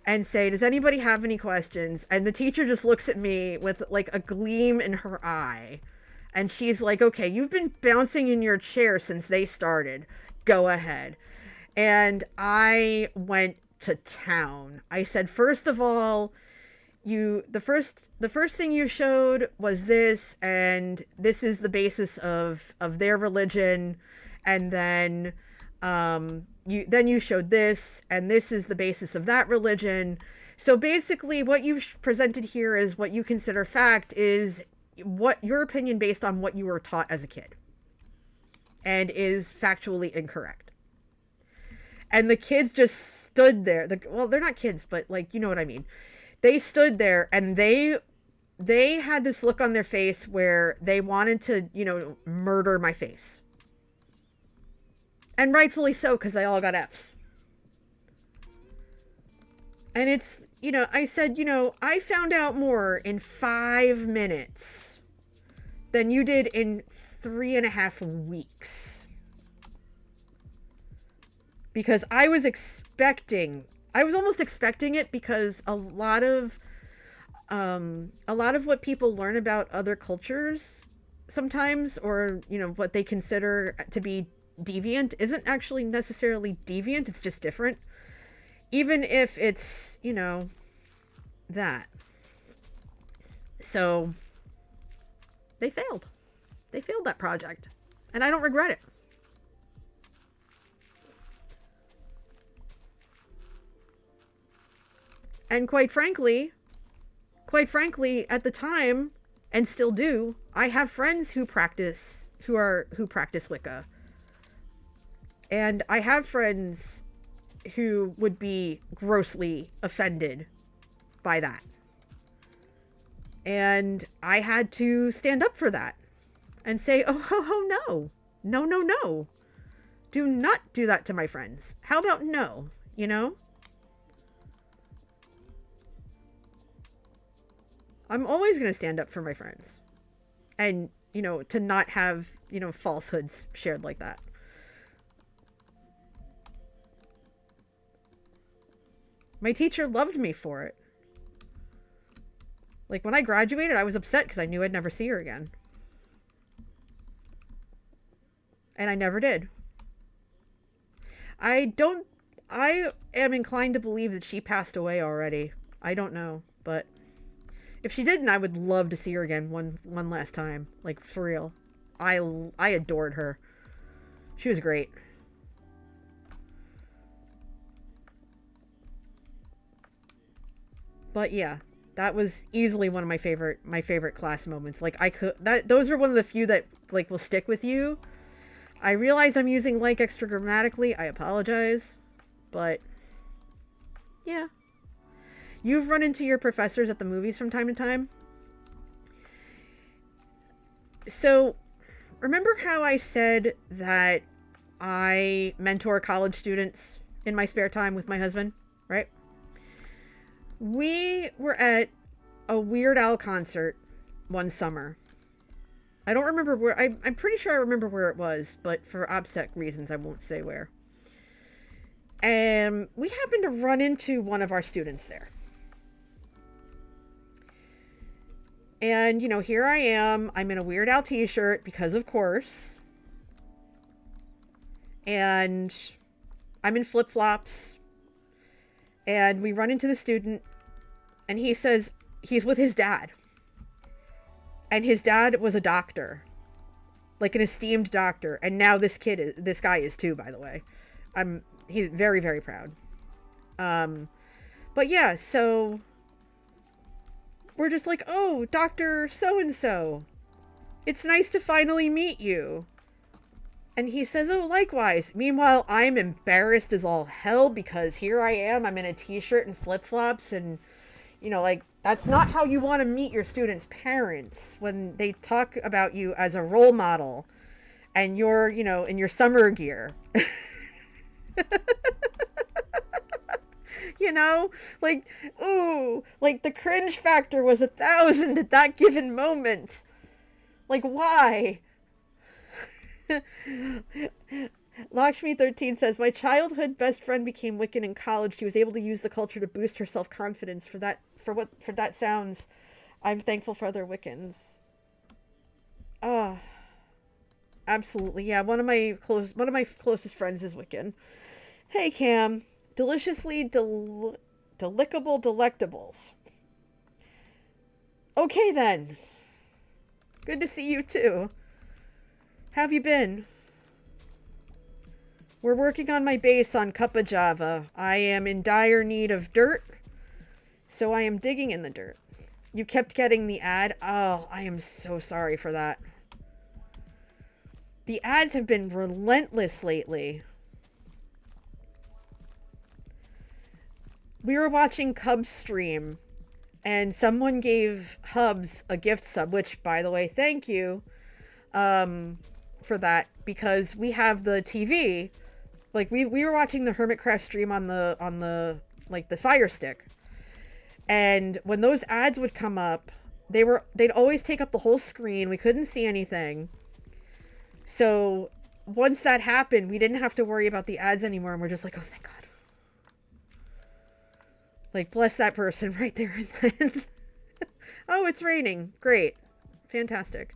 and say, does anybody have any questions? And the teacher just looks at me with like a gleam in her eye. And she's like, okay, you've been bouncing in your chair since they started. Go ahead. And I went to town. I said, first of all, the first thing you showed was this, and this is the basis of their religion. And then you showed this, and this is the basis of that religion. So basically what you've presented here is what you consider fact is what your opinion based on what you were taught as a kid and is factually incorrect. And the kids just stood there. Well, they're not kids, but like, you know what I mean? They stood there and they had this look on their face where they wanted to, murder my face. And rightfully so, because they all got Fs. And it's, I said, I found out more in 5 minutes than you did in 3.5 weeks. Because I was almost expecting it, because a lot of what people learn about other cultures sometimes, or, what they consider to be deviant, isn't actually necessarily deviant. It's just different. Even if it's, that. So they failed. They failed that project. And I don't regret it. And quite frankly, at the time, and still do, I have friends who practice Wicca. And I have friends who would be grossly offended by that. And I had to stand up for that and say, no. No. Do not do that to my friends. How about no, I'm always going to stand up for my friends. And, to not have, falsehoods shared like that. My teacher loved me for it. Like, when I graduated, I was upset because I knew I'd never see her again. And I never did. I am inclined to believe that she passed away already. I don't know, but if she didn't, I would love to see her again one last time. Like, for real. I adored her. She was great. But yeah, that was easily one of my favorite class moments. Like, those are one of the few that like will stick with you. I realize I'm using like extra grammatically. I apologize. But yeah. You've run into your professors at the movies from time to time. So, remember how I said that I mentor college students in my spare time with my husband, right? We were at a Weird Al concert one summer. I don't remember where. I'm pretty sure I remember where it was, but for OPSEC reasons, I won't say where. And we happened to run into one of our students there. And, here I am. I'm in a Weird Al t-shirt because, of course. And I'm in flip-flops. And we run into the student. And he says, he's with his dad. And his dad was a doctor. Like an esteemed doctor. And now this guy is too, by the way. He's very, very proud. But yeah, so we're just like, oh, Dr. So-and-so. It's nice to finally meet you. And he says, oh, likewise. Meanwhile, I'm embarrassed as all hell because here I am. I'm in a t-shirt and flip-flops and, you know, like, that's not how you want to meet your students' parents when they talk about you as a role model and you're, you know, in your summer gear. You know, like, ooh, like the cringe factor was 1,000 at that given moment. Like, why? Lakshmi13 says, my childhood best friend became Wiccan in college. She was able to use the culture to boost her self-confidence. For that sounds, I'm thankful for other Wiccans. Absolutely. Yeah, one of my closest friends is Wiccan. Hey, Cam. Deliciously delectable delectables. Okay, then. Good to see you, too. Have you been? We're working on my base on Kappa Java. I am in dire need of dirt, so I am digging in the dirt. You kept getting the ad? Oh, I am so sorry for that. The ads have been relentless lately. We were watching Cubs stream, and someone gave Hubs a gift sub, which, by the way, thank you for that, because we have the TV. Like, we were watching the Hermitcraft stream on the like, the Fire Stick. And when those ads would come up, they'd always take up the whole screen. We couldn't see anything. So, once that happened, we didn't have to worry about the ads anymore, and we're just like, oh, thank God. Like, bless that person right there and then. Oh, it's raining. Great. Fantastic.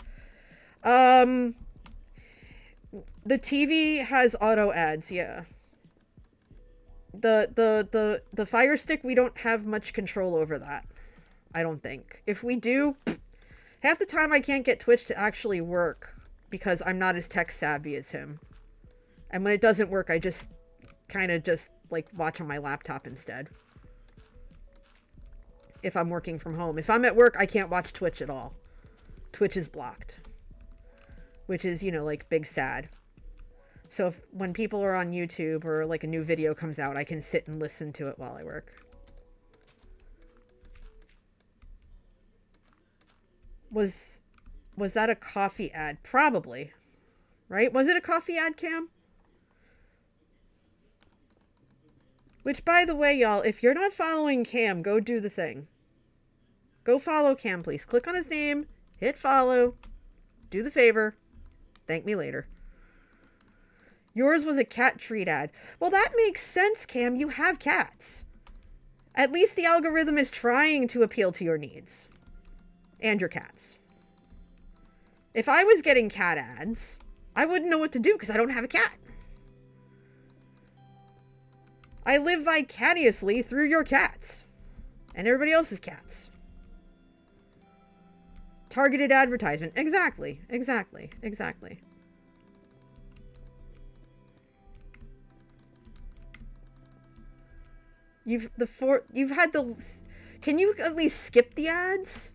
The TV has auto ads, yeah. The Fire Stick, we don't have much control over that. I don't think. If we do, half the time I can't get Twitch to actually work because I'm not as tech savvy as him. And when it doesn't work, I just kind of just like watch on my laptop instead. If I'm working from home. If I'm at work, I can't watch Twitch at all. Twitch is blocked. Which is, you know, like, big sad. So when people are on YouTube or, like, a new video comes out, I can sit and listen to it while I work. Was that a coffee ad? Probably. Right? Was it a coffee ad, Cam? Which, by the way, y'all, if you're not following Cam, go do the thing. Go follow Cam, please. Click on his name, hit follow, do the favor, thank me later. Yours was a cat treat ad. Well, that makes sense, Cam. You have cats. At least the algorithm is trying to appeal to your needs. And your cats. If I was getting cat ads, I wouldn't know what to do because I don't have a cat. I live vicariously through your cats. And everybody else's cats. Targeted advertisement. Exactly. Exactly. Exactly. Can you at least skip the ads?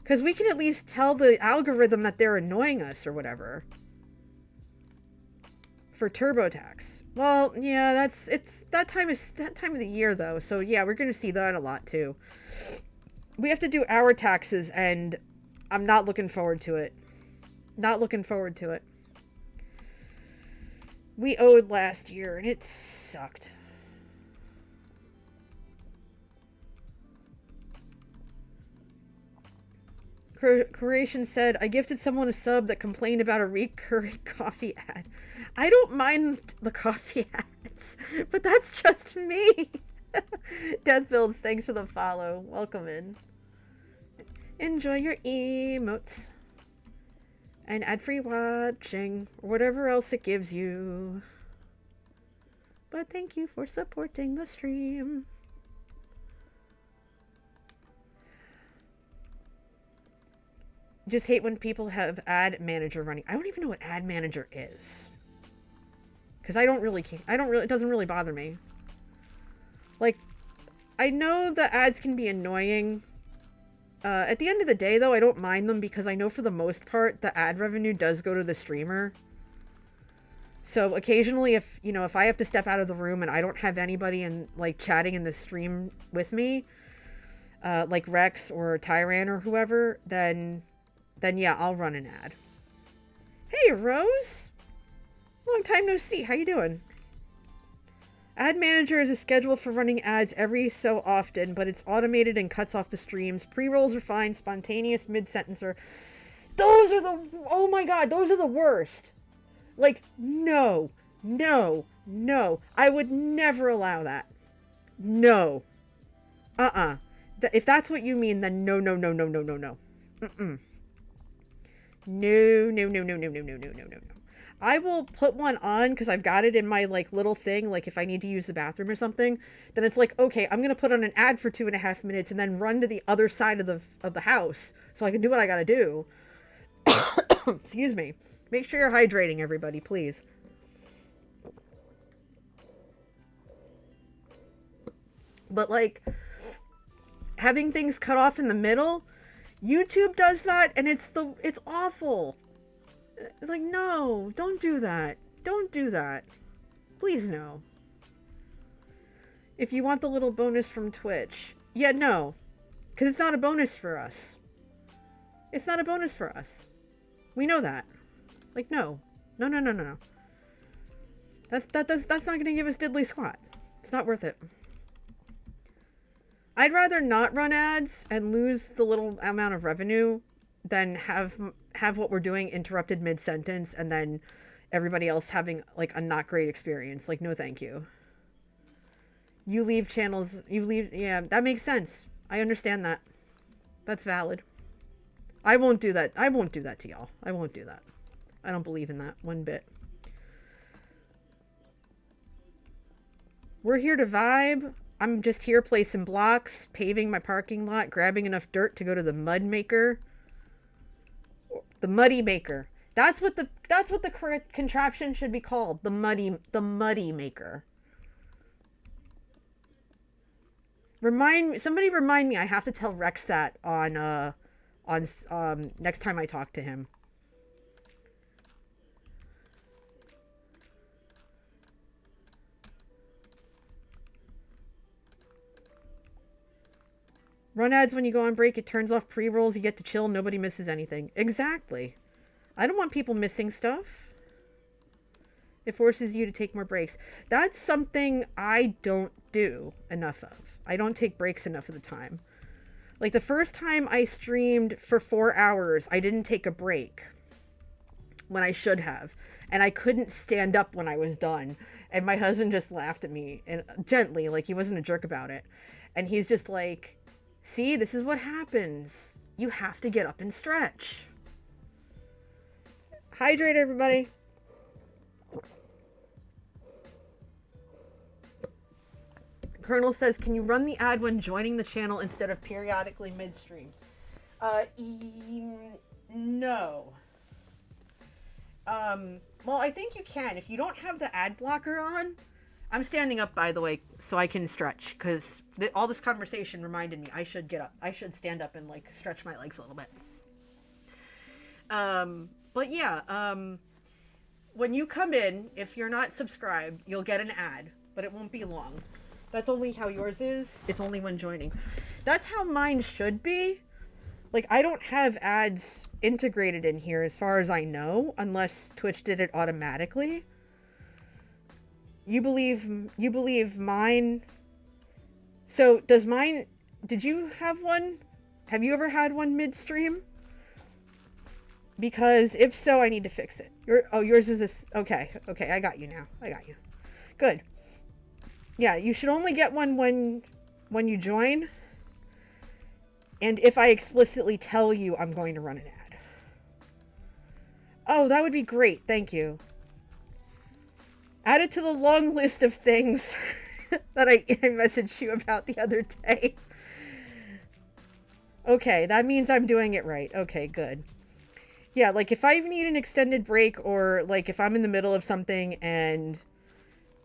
Because we can at least tell the algorithm that they're annoying us or whatever. For TurboTax. Well, yeah, it's that time of the year though. So yeah, we're gonna see that a lot too. We have to do our taxes, and I'm not looking forward to it. Not looking forward to it. We owed last year, and it sucked. Creation said, I gifted someone a sub that complained about a recurring coffee ad. I don't mind the coffee ads, but that's just me. Death Builds, thanks for the follow. Welcome in. Enjoy your emotes. And ad-free watching, or whatever else it gives you. But thank you for supporting the stream. just hate when people have ad manager running. I don't even know what ad manager is. Because I don't really, it doesn't really bother me. Like, I know the ads can be annoying. At the end of the day, though, I don't mind them because I know for the most part, the ad revenue does go to the streamer. So occasionally, if I have to step out of the room and I don't have anybody like chatting in the stream with me, like Rex or Tyran or whoever, then yeah, I'll run an ad. Hey, Rose! Long time no see. How you doing? Ad Manager is a schedule for running ads every so often, but it's automated and cuts off the streams. Pre-rolls are fine. Spontaneous mid-sentencer. Those are the... Oh my god, those are the worst. Like, no. No. No. I would never allow that. No. If that's what you mean, then no, no, no, no, no, no, no. Mm-mm. No, no, no, no, no, no, no, no, no, no. I will put one on because I've got it in my like little thing. Like if I need to use the bathroom or something, then it's like, okay, I'm going to put on an ad for 2.5 minutes and then run to the other side of the house so I can do what I got to do. Excuse me. Make sure you're hydrating, everybody, please. But like having things cut off in the middle, YouTube does that and it's awful. It's like, no, don't do that. Don't do that. Please, no. If you want the little bonus from Twitch. Yeah, no. Because it's not a bonus for us. It's not a bonus for us. We know that. Like, no. No, no, no, no, no. That's not going to give us diddly squat. It's not worth it. I'd rather not run ads and lose the little amount of revenue than have what we're doing interrupted mid-sentence and then everybody else having like a not great experience. Like, no thank you. You leave channels, yeah, that makes sense. I understand that. That's valid. I won't do that. I won't do that to y'all. I won't do that. I don't believe in that one bit. We're here to vibe. I'm just here placing blocks, paving my parking lot, grabbing enough dirt to go to the mud maker. The muddy maker. That's what the correct contraption should be called. The muddy maker. Somebody remind me. I have to tell Rex that on next time I talk to him. Run ads when you go on break. It turns off pre-rolls. You get to chill. Nobody misses anything. Exactly. I don't want people missing stuff. It forces you to take more breaks. That's something I don't do enough of. I don't take breaks enough of the time. Like the first time I streamed for 4 hours, I didn't take a break when I should have. And I couldn't stand up when I was done. And my husband just laughed at me and gently, like he wasn't a jerk about it. And he's just like, see, this is what happens. You have to get up and stretch. Hydrate, everybody. Colonel says, can you run the ad when joining the channel instead of periodically midstream? No. Well, I think you can. If you don't have the ad blocker on, I'm standing up, by the way, so I can stretch, because all this conversation reminded me I should get up. I should stand up and, like, stretch my legs a little bit. But yeah, when you come in, if you're not subscribed, you'll get an ad, but it won't be long. That's only how yours is. It's only when joining. That's how mine should be. Like, I don't have ads integrated in here as far as I know, unless Twitch did it automatically. You believe mine? So does mine, did you have one? Have you ever had one midstream? Because if so, I need to fix it. Yours is this. Okay, I got you now. I got you. Good. Yeah, you should only get one when you join. And if I explicitly tell you I'm going to run an ad. Oh, that would be great. Thank you. Add it to the long list of things that I messaged you about the other day. Okay, that means I'm doing it right. Okay, good. Yeah, like if I need an extended break, or like if I'm in the middle of something and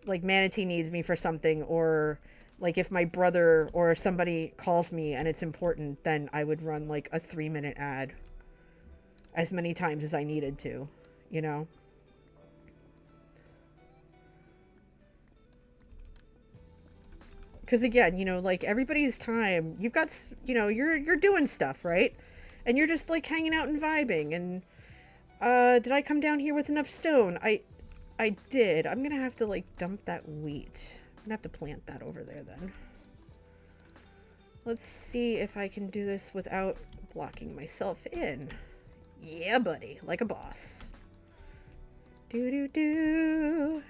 like Manatee needs me for something, or like if my brother or somebody calls me and it's important, then I would run like a 3-minute ad as many times as I needed to, you know? Because again, you know, like everybody's time, you've got, you know, you're doing stuff, right? And you're just like hanging out and vibing. And did I come down here with enough stone? I did. I'm gonna have to like dump that wheat. I'm gonna have to plant that over there then. Let's see if I can do this without blocking myself in. Yeah, buddy, like a boss. Do do do.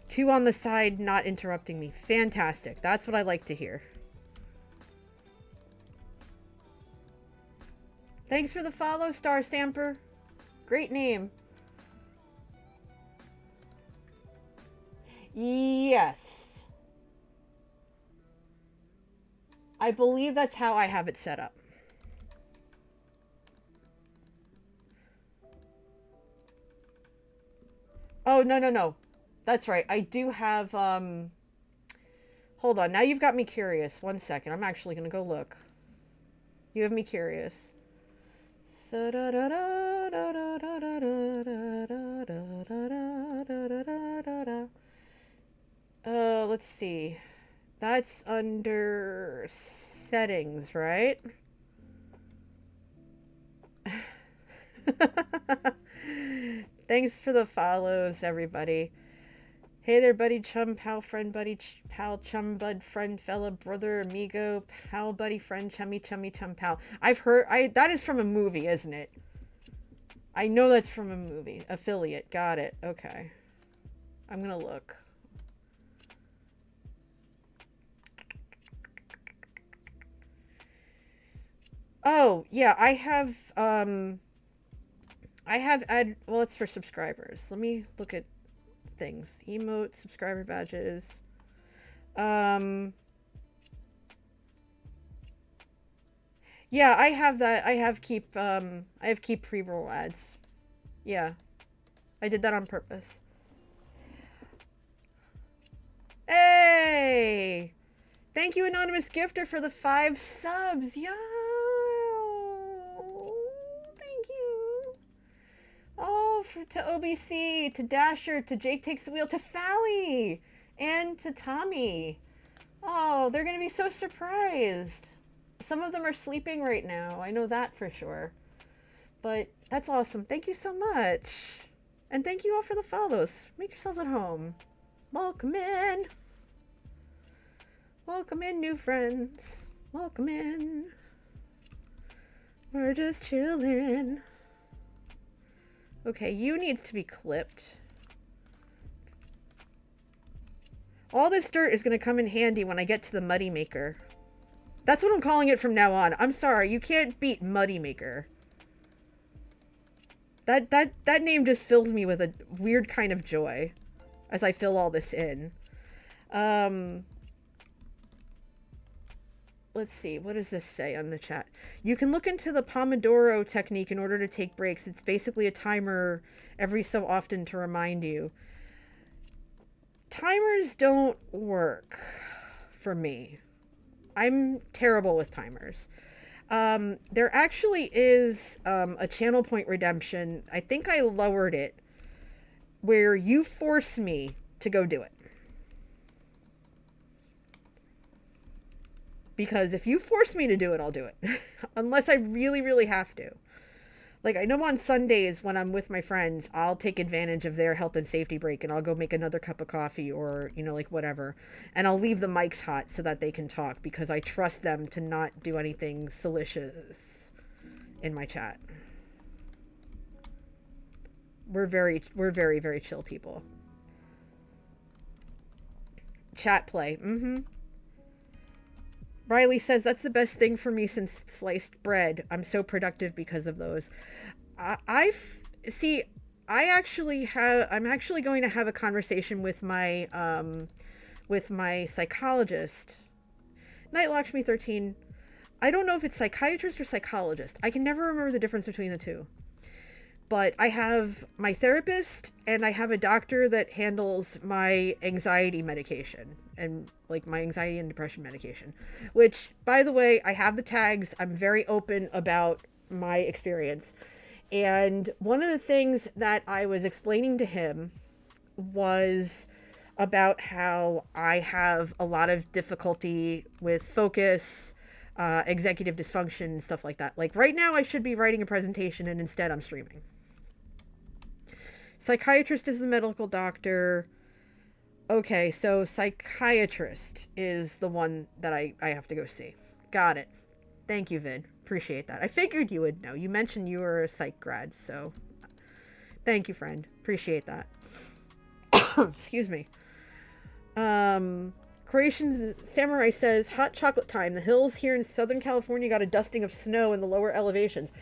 2 on the side, not interrupting me. Fantastic. That's what I like to hear. Thanks for the follow, Star Stamper. Great name. Yes. I believe that's how I have it set up. Oh, no, no, no. That's right. I do have, hold on. Now you've got me curious. 1 second. I'm actually going to go look. You have me curious. Let's see. That's under settings, right? Thanks for the follows, everybody. Hey there, buddy, chum, pal, friend, buddy, pal, chum, bud, friend, fella, brother, amigo, pal, buddy, friend, chummy, chummy, chum, pal. I've heard, that is from a movie, isn't it? I know that's from a movie. Affiliate, got it. Okay. I'm gonna look. Oh, yeah, I have well, it's for subscribers. Let me look at things. Emote, subscriber badges. Yeah, I have that. I have keep pre-roll ads. Yeah. I did that on purpose. Hey! Thank you, Anonymous Gifter, for the 5 subs. Yo! Thank you. Oh, to OBC, to Dasher, to Jake Takes the Wheel, to Fally, and to Tommy. Oh, they're going to be so surprised. Some of them are sleeping right now. I know that for sure. But that's awesome. Thank you so much. And thank you all for the follows. Make yourselves at home. Welcome in. Welcome in, new friends. Welcome in. We're just chilling. Okay, you needs to be clipped. All this dirt is going to come in handy when I get to the Muddy Maker. That's what I'm calling it from now on. I'm sorry, you can't beat Muddy Maker. That name just fills me with a weird kind of joy as I fill all this in. Let's see, what does this say on the chat? You can look into the Pomodoro technique in order to take breaks. It's basically a timer every so often to remind you. Timers don't work for me. I'm terrible with timers. There actually is a channel point redemption. I think I lowered it where you force me to go do it. Because if you force me to do it, I'll do it. Unless I really, really have to. Like, I know on Sundays when I'm with my friends, I'll take advantage of their health and safety break and I'll go make another cup of coffee or, you know, like whatever. And I'll leave the mics hot so that they can talk because I trust them to not do anything salacious in my chat. We're very, very chill people. Chat play. Mm-hmm. Riley says, that's the best thing for me since sliced bread. I'm so productive because of those. I'm actually going to have a conversation with my psychologist. Night Lakshmi 13. I don't know if it's psychiatrist or psychologist. I can never remember the difference between the two. But I have my therapist and I have a doctor that handles my anxiety medication and like my anxiety and depression medication, which, by the way, I have the tags. I'm very open about my experience. And one of the things that I was explaining to him was about how I have a lot of difficulty with focus, executive dysfunction, stuff like that. Like right now I should be writing a presentation and instead I'm streaming. Psychiatrist is the medical doctor. Okay, so psychiatrist is the one that I have to go see. Got it. Thank you, Vid. Appreciate that. I figured you would know. You mentioned you were a psych grad, so thank you, friend. Appreciate that. Excuse me. Croatian Samurai says, hot chocolate time. The hills here in Southern California got a dusting of snow in the lower elevations.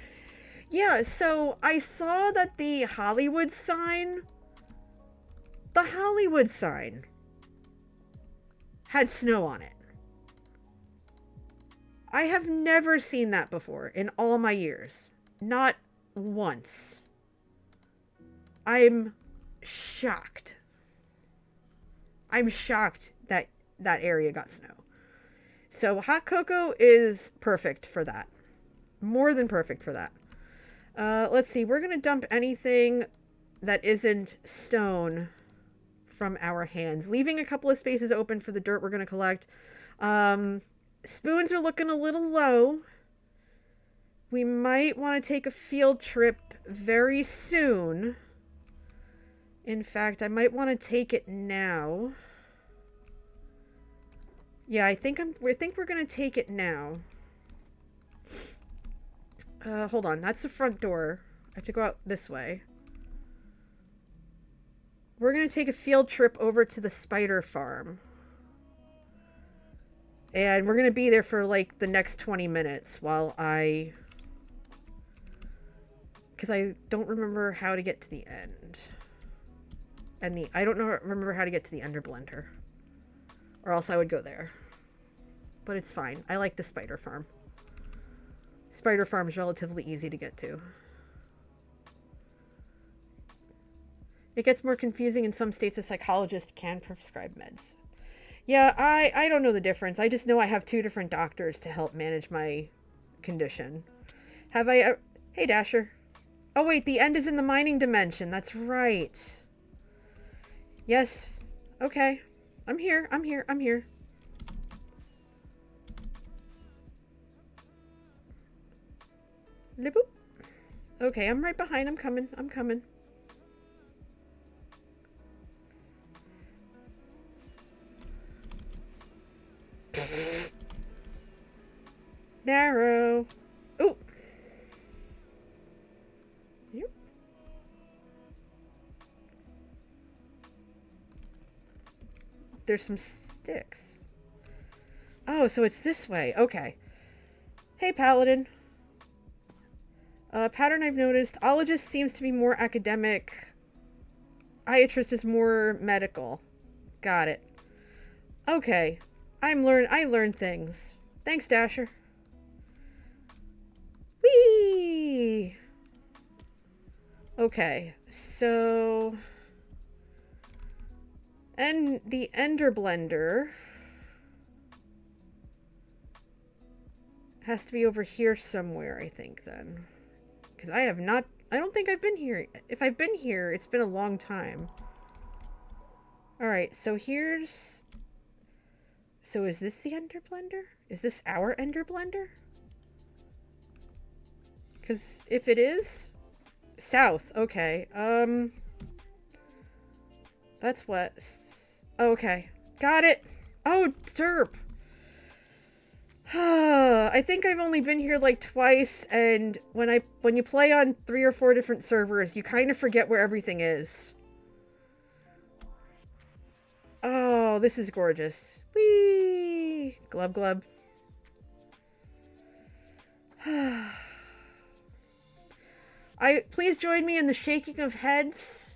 Yeah, so I saw that the Hollywood sign had snow on it. I have never seen that before in all my years. Not once. I'm shocked. I'm shocked that that area got snow. So hot cocoa is perfect for that. More than perfect for that. Let's see. We're going to dump anything that isn't stone from our hands, leaving a couple of spaces open for the dirt we're going to collect. Spoons are looking a little low. We might want to take a field trip very soon. In fact, I might want to take it now. Yeah, I think we're going to take it now. Hold on. That's the front door. I have to go out this way. We're going to take a field trip over to the spider farm. And we're going to be there for like the next 20 minutes while because I don't remember how to get to the end. And I don't remember how to get to the Ender Blender. Or else I would go there. But it's fine. I like the spider farm. Spider farm is relatively easy to get to. It gets more confusing in some states. A psychologist can prescribe meds. Yeah, I don't know the difference. I just know I have 2 different doctors to help manage my condition. Hey, Dasher. Oh, wait, the end is in the mining dimension. That's right. Yes. Okay. I'm here. Boop. Okay, I'm right behind. I'm coming. Narrow. Ooh. Yep. There's some sticks. Oh, so it's this way. Okay. Hey, Paladin. Pattern I've noticed. Ologist seems to be more academic. Iatrist is more medical. Got it. Okay. I learned things. Thanks, Dasher. Whee! Okay, so... And the Ender Blender has to be over here somewhere, I think, then. Because I don't think I've been here. If I've been here, it's been a long time. Alright, so here's... So is this the Ender Blender? Is this our Ender Blender? Because if it is... South, okay. That's what... Okay. Got it! Oh, derp! I think I've only been here like twice, and when you play on 3 or 4 different servers, you kind of forget where everything is. Oh, this is gorgeous. Whee! Glub glub. Please join me in the shaking of heads.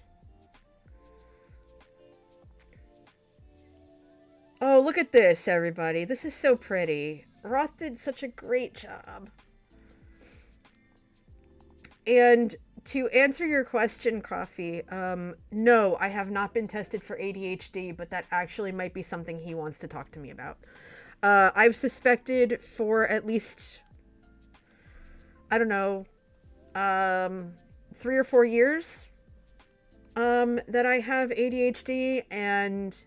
Oh, look at this, everybody. This is so pretty. Roth did such a great job. And to answer your question, Coffee, no, I have not been tested for ADHD, but that actually might be something he wants to talk to me about. I've suspected for at least, I don't know, 3 or 4 years, that I have ADHD, and,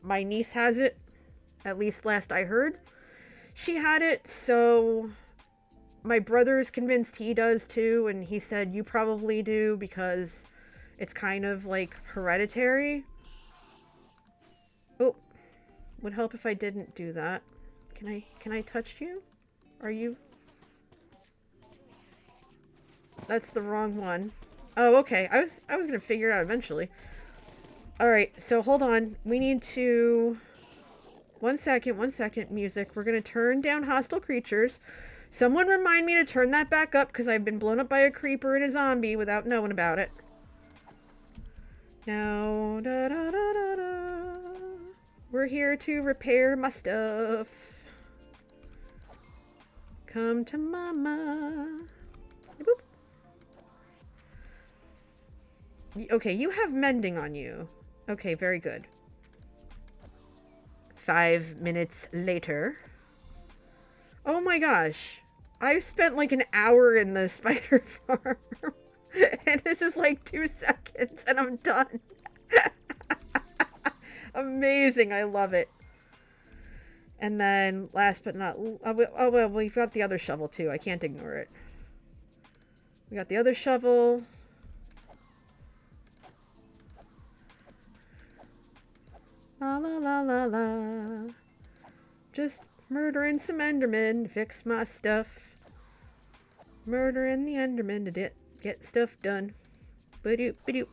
my niece has it, at least last I heard. She had it, so my brother is convinced he does too, and he said you probably do because it's kind of like hereditary. Oh, would help if I didn't do that. Can I touch you? Are you? That's the wrong one. Oh, okay. I was gonna figure it out eventually. Alright, so hold on. We need to... One second, music. We're gonna turn down hostile creatures. Someone remind me to turn that back up, because I've been blown up by a creeper and a zombie without knowing about it. Now, we're here to repair my stuff. Come to mama. Boop. Okay, you have mending on you. Okay, very good. 5 minutes later. Oh my gosh. I've spent like an hour in the spider farm. And this is like 2 seconds and I'm done. Amazing. I love it. And then last but not... Oh, well, we've got the other shovel too. I can't ignore it. We got the other shovel. La la la la la. Just murdering some Endermen to fix my stuff. Murdering the Endermen to get stuff done. Ba-doop, ba-doop.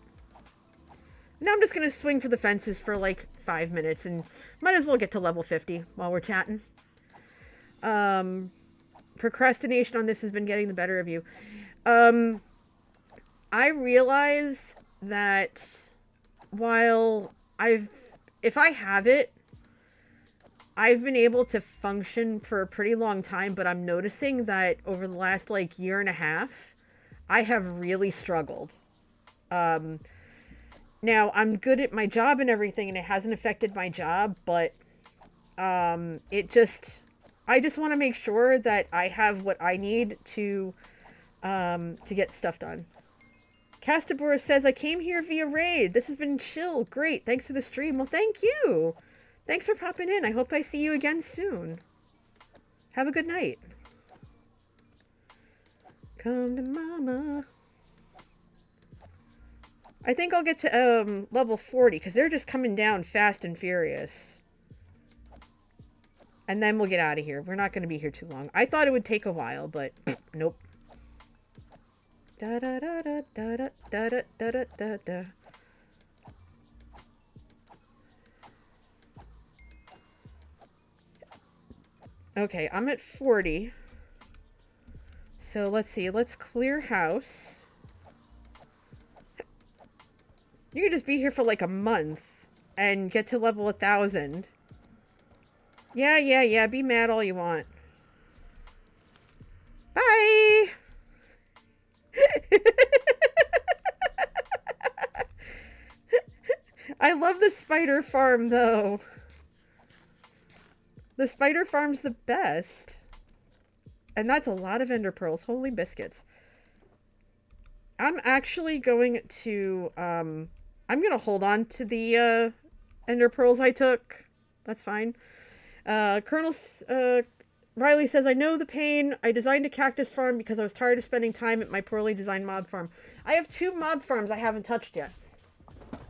Now I'm just gonna swing for the fences for like 5 minutes and might as well get to level 50 while we're chatting. Procrastination on this has been getting the better of you. I realize that while if I have it, I've been able to function for a pretty long time, but I'm noticing that over the last like year and a half, I have really struggled. Now I'm good at my job and everything, and it hasn't affected my job, but I just want to make sure that I have what I need to get stuff done. Castabora says, I came here via raid. This has been chill. Great. Thanks for the stream. Well, thank you. Thanks for popping in. I hope I see you again soon. Have a good night. Come to mama. I think I'll get to level 40 because they're just coming down fast and furious. And then we'll get out of here. We're not going to be here too long. I thought it would take a while, but nope. Da da da da da da da da da da. Okay, I'm at 40. So let's see. Let's clear house. You could just be here for like a month and get to level 1000. Yeah. Be mad all you want. Bye! I love the spider farm, though. The spider farm's the best. And that's a lot of ender pearls. Holy biscuits. I'm actually going to, I'm going to hold on to the, ender pearls I took. That's fine. Colonel, Riley says, I know the pain. I designed a cactus farm because I was tired of spending time at my poorly designed mob farm. I have 2 mob farms I haven't touched yet.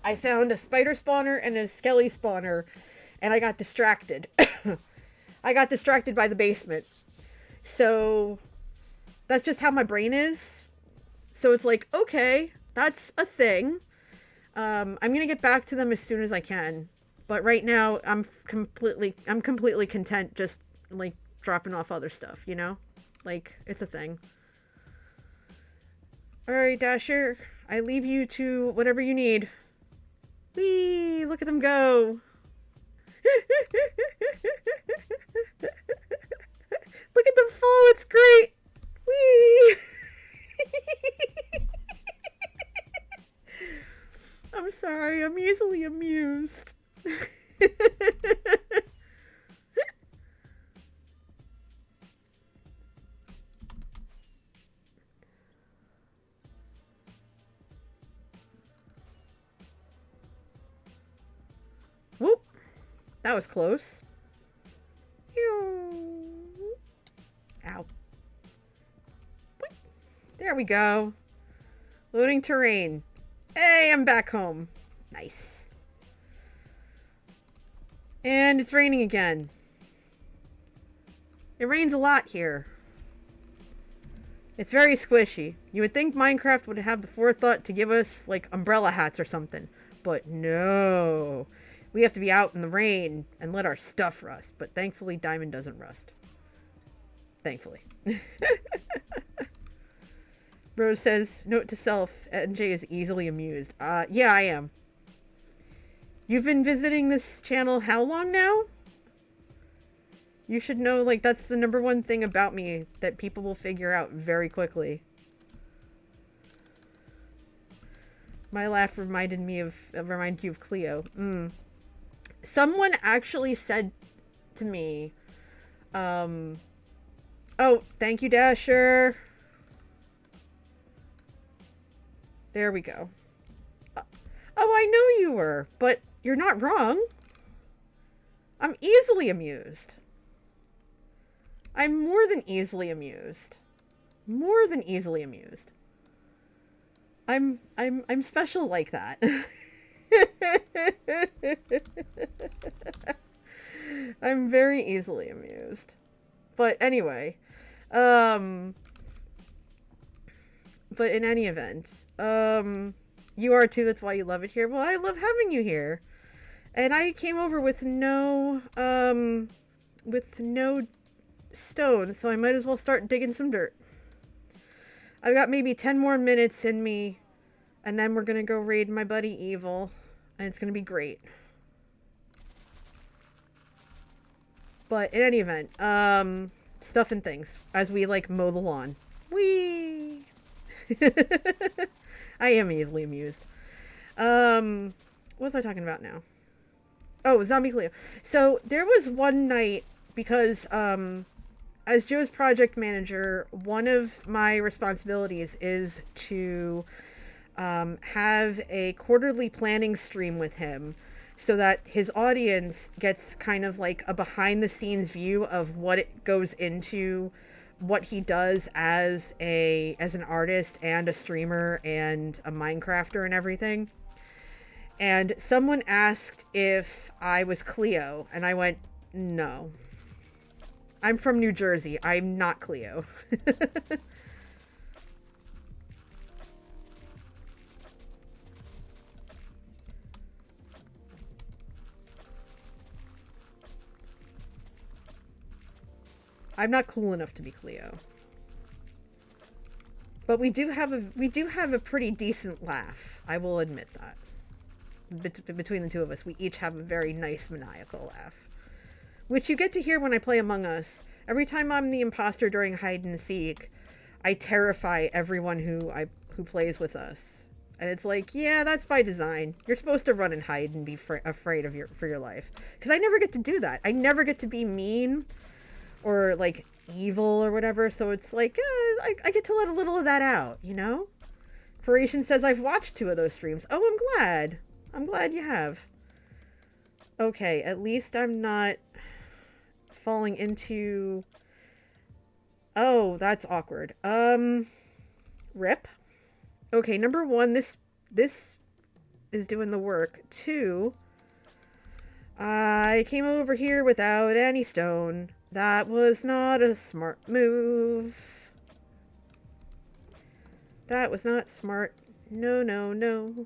I found a spider spawner and a skelly spawner, and I got distracted. I got distracted by the basement. So, that's just how my brain is. So it's like, okay, that's a thing. I'm gonna get back to them as soon as I can. But right now, I'm completely content just, like, dropping off other stuff, you know? Like, it's a thing. Alright, Dasher. I leave you to whatever you need. Whee! Look at them go! Look at them fall, it's great! Whee! I'm sorry, I'm easily amused. Whoop! That was close. Ow. There we go. Loading terrain. Hey, I'm back home. Nice. And it's raining again. It rains a lot here. It's very squishy. You would think Minecraft would have the forethought to give us, like, umbrella hats or something. But no. We have to be out in the rain and let our stuff rust. But thankfully, diamond doesn't rust. Thankfully. Rose says, note to self, NJ is easily amused. Yeah, I am. You've been visiting this channel how long now? You should know, like, that's the #1 thing about me that people will figure out very quickly. My laugh reminded you of Cleo. Someone actually said to me, oh, thank you, Dasher. There we go. Oh, I know you were, but you're not wrong. I'm easily amused. I'm more than easily amused. More than easily amused. I'm special like that. I'm very easily amused. But anyway, but in any event, you are too, that's why you love it here. Well, I love having you here. And I came over with no stone, so I might as well start digging some dirt. I've got maybe 10 more minutes in me, and then we're gonna go raid my buddy Evil, and it's gonna be great. But in any event, stuff and things, as we, like, mow the lawn. Whee! I am easily amused. What was I talking about now? Oh, Zombie Cleo. So, there was one night, because, as Joe's project manager, one of my responsibilities is to have a quarterly planning stream with him so that his audience gets kind of like a behind-the-scenes view of what it goes into, what he does as an artist and a streamer and a Minecrafter and everything. And someone asked if I was Cleo, and I went, no. I'm from New Jersey. I'm not Cleo. I'm not cool enough to be Cleo. But we do have a pretty decent laugh. I will admit that. Between the two of us, we each have a very nice maniacal laugh. Which you get to hear when I play Among Us. Every time I'm the imposter during hide and seek, I terrify everyone who plays with us. And it's like, yeah, that's by design. You're supposed to run and hide and be afraid of for your life. Because I never get to do that. I never get to be mean or, like, evil or whatever. So it's like, I get to let a little of that out, you know? Creation says I've watched 2 of those streams. Oh, I'm glad. I'm glad you have. Okay, at least I'm not falling into... Oh, that's awkward. Rip. Okay, #1, this is doing the work. 2, I came over here without any stone. That was not a smart move. That was not smart. No, no, no.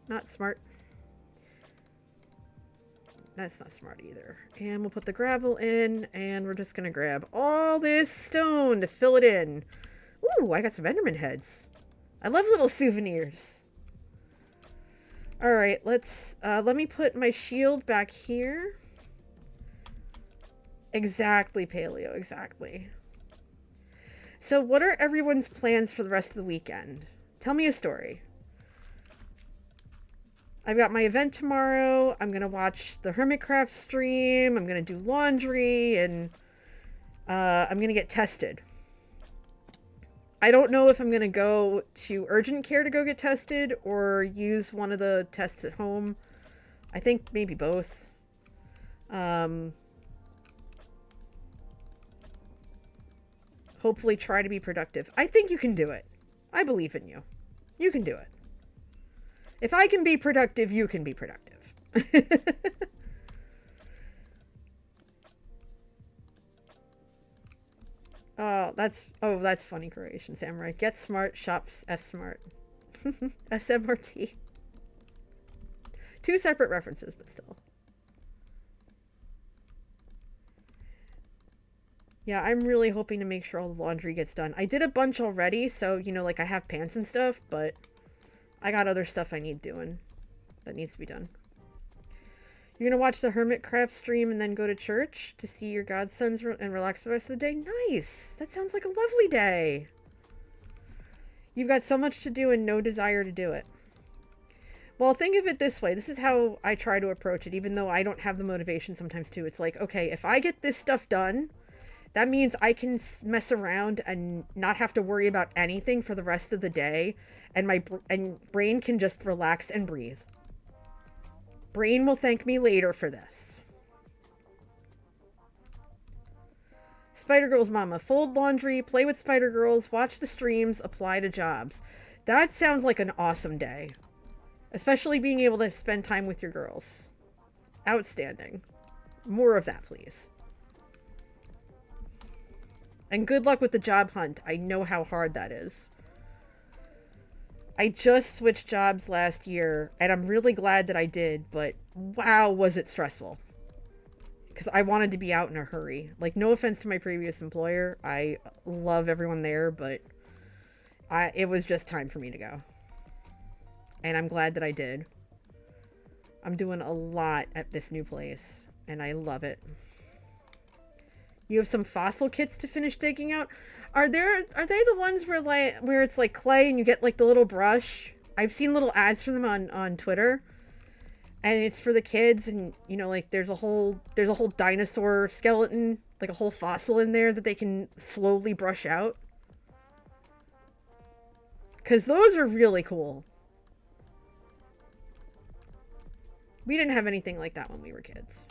Not smart. That's not smart either. And we'll put the gravel in, and we're just gonna grab all this stone to fill it in. Ooh, I got some Enderman heads. I love little souvenirs. Alright, let me put my shield back here. Exactly, Paleo, exactly. So, what are everyone's plans for the rest of the weekend? Tell me a story. I've got my event tomorrow. I'm going to watch the Hermitcraft stream. I'm going to do laundry, and I'm going to get tested. I don't know if I'm going to go to urgent care to go get tested or use one of the tests at home. I think maybe both. Hopefully try to be productive. I think you can do it. I believe in you. You can do it. If I can be productive, you can be productive. That's funny, Croatian Samurai. Get smart, shops S smart. SMRT. Two separate references, but still. Yeah, I'm really hoping to make sure all the laundry gets done. I did a bunch already, so, like I have pants and stuff, but I got other stuff I need doing that needs to be done. You're going to watch the Hermitcraft stream and then go to church to see your godsons and relax the rest of the day? Nice! That sounds like a lovely day. You've got so much to do and no desire to do it. Well, think of it this way. This is how I try to approach it, even though I don't have the motivation sometimes too. It's like, okay, if I get this stuff done, that means I can mess around and not have to worry about anything for the rest of the day, and my brain can just relax and breathe. Brain will thank me later for this. Spider-Girl's mama. Fold laundry, play with Spider-Girls, watch the streams, apply to jobs. That sounds like an awesome day. Especially being able to spend time with your girls. Outstanding. More of that, please. And good luck with the job hunt. I know how hard that is. I just switched jobs last year, and I'm really glad that I did, but wow, was it stressful. Because I wanted to be out in a hurry. Like, no offense to my previous employer. I love everyone there, but it was just time for me to go. And I'm glad that I did. I'm doing a lot at this new place, and I love it. You have some fossil kits to finish digging out. Are they the ones where it's like clay and you get like the little brush? I've seen little ads for them on Twitter. And it's for the kids, and like there's a whole dinosaur skeleton, like a whole fossil in there that they can slowly brush out. 'Cause those are really cool. We didn't have anything like that when we were kids.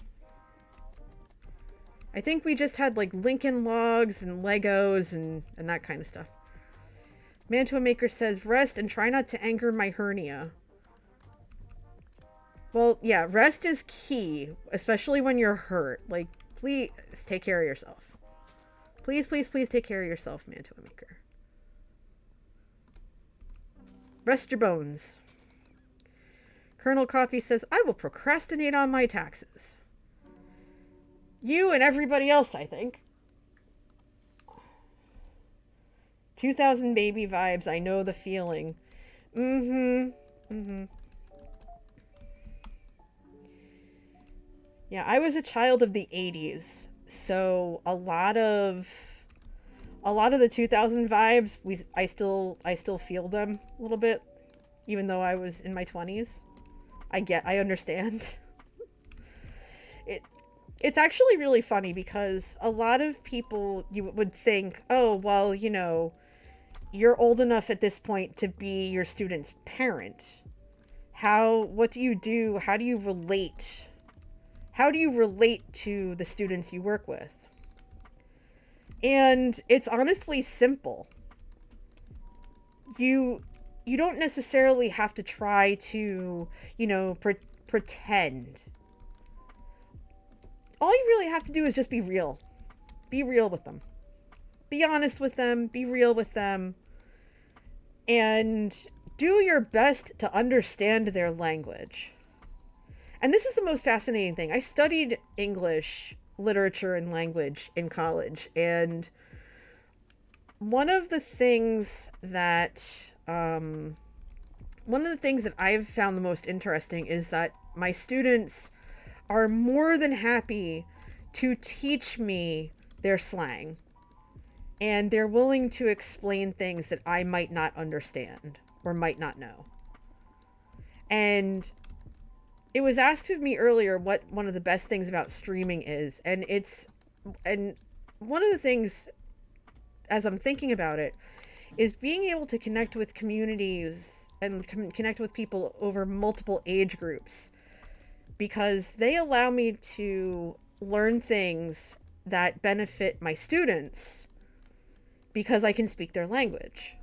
I think we just had like Lincoln logs and Legos and that kind of stuff. Mantua Maker says, rest and try not to anger my hernia. Well, yeah, rest is key, especially when you're hurt. Like, please take care of yourself. Please, please, please take care of yourself, Mantua Maker. Rest your bones. Colonel Coffee says, I will procrastinate on my taxes. You and everybody else, I think. 2000 baby vibes. I know the feeling. Yeah, I was a child of the 80s. So a lot of the 2000 vibes, I still feel them a little bit, even though I was in my 20s. I understand. It's actually really funny because a lot of people, you would think, oh, well, you're old enough at this point to be your student's parent. What do you do? How do you relate? How do you relate to the students you work with? And it's honestly simple. You don't necessarily have to try to, pretend. All you really have to do is just be real. Be real with them. Be honest with them. Be real with them. And do your best to understand their language. And this is the most fascinating thing. I studied English, literature, and language in college. And one of the things that I've found the most interesting is that my students are more than happy to teach me their slang. And they're willing to explain things that I might not understand or might not know. And it was asked of me earlier what one of the best things about streaming is. And one of the things, as I'm thinking about it, is being able to connect with communities and connect with people over multiple age groups. Because they allow me to learn things that benefit my students because I can speak their language.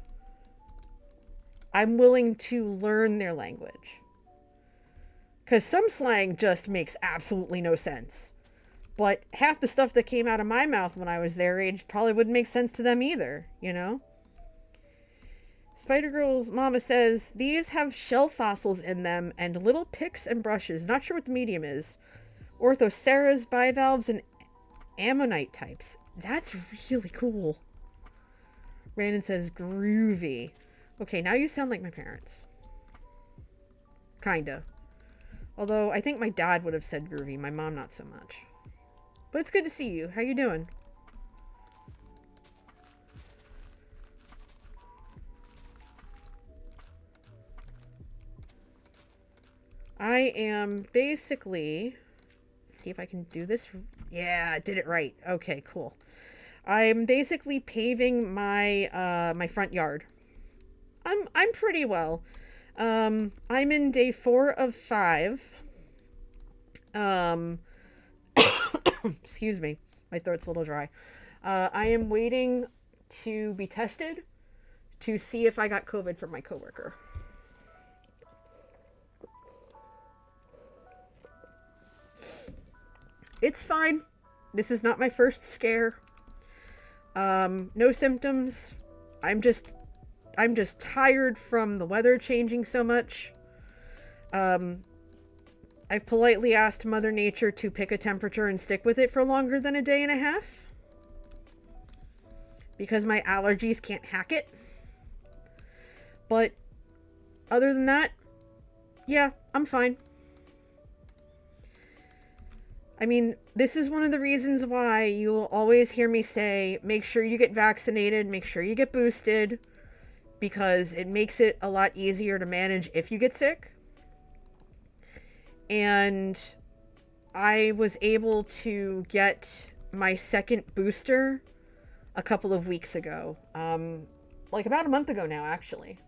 I'm willing to learn their language. Because some slang just makes absolutely no sense. But half the stuff that came out of my mouth when I was their age probably wouldn't make sense to them either, you know? Spider Girl's mama says, these have shell fossils in them and little picks and brushes. Not sure what the medium is. Orthoceras, bivalves, and ammonite types. That's really cool. Brandon says, groovy. Okay, now you sound like my parents. Kinda. Although, I think my dad would have said groovy. My mom, not so much. But it's good to see you. How you doing? I am basically... See if I can do this. Yeah, I did it right. Okay, cool. I'm basically paving my my front yard. I'm pretty well. I'm in day 4 of 5. Excuse me. My throat's a little dry. I am waiting to be tested to see if I got COVID from my coworker. It's fine. This is not my first scare. No symptoms. I'm just tired from the weather changing so much. I've politely asked Mother Nature to pick a temperature and stick with it for longer than a day and a half. Because my allergies can't hack it. But other than that, yeah, I'm fine. I mean, this is one of the reasons why you will always hear me say, make sure you get vaccinated, make sure you get boosted, because it makes it a lot easier to manage if you get sick. And I was able to get my second booster a couple of weeks ago. Like about a month ago now, actually.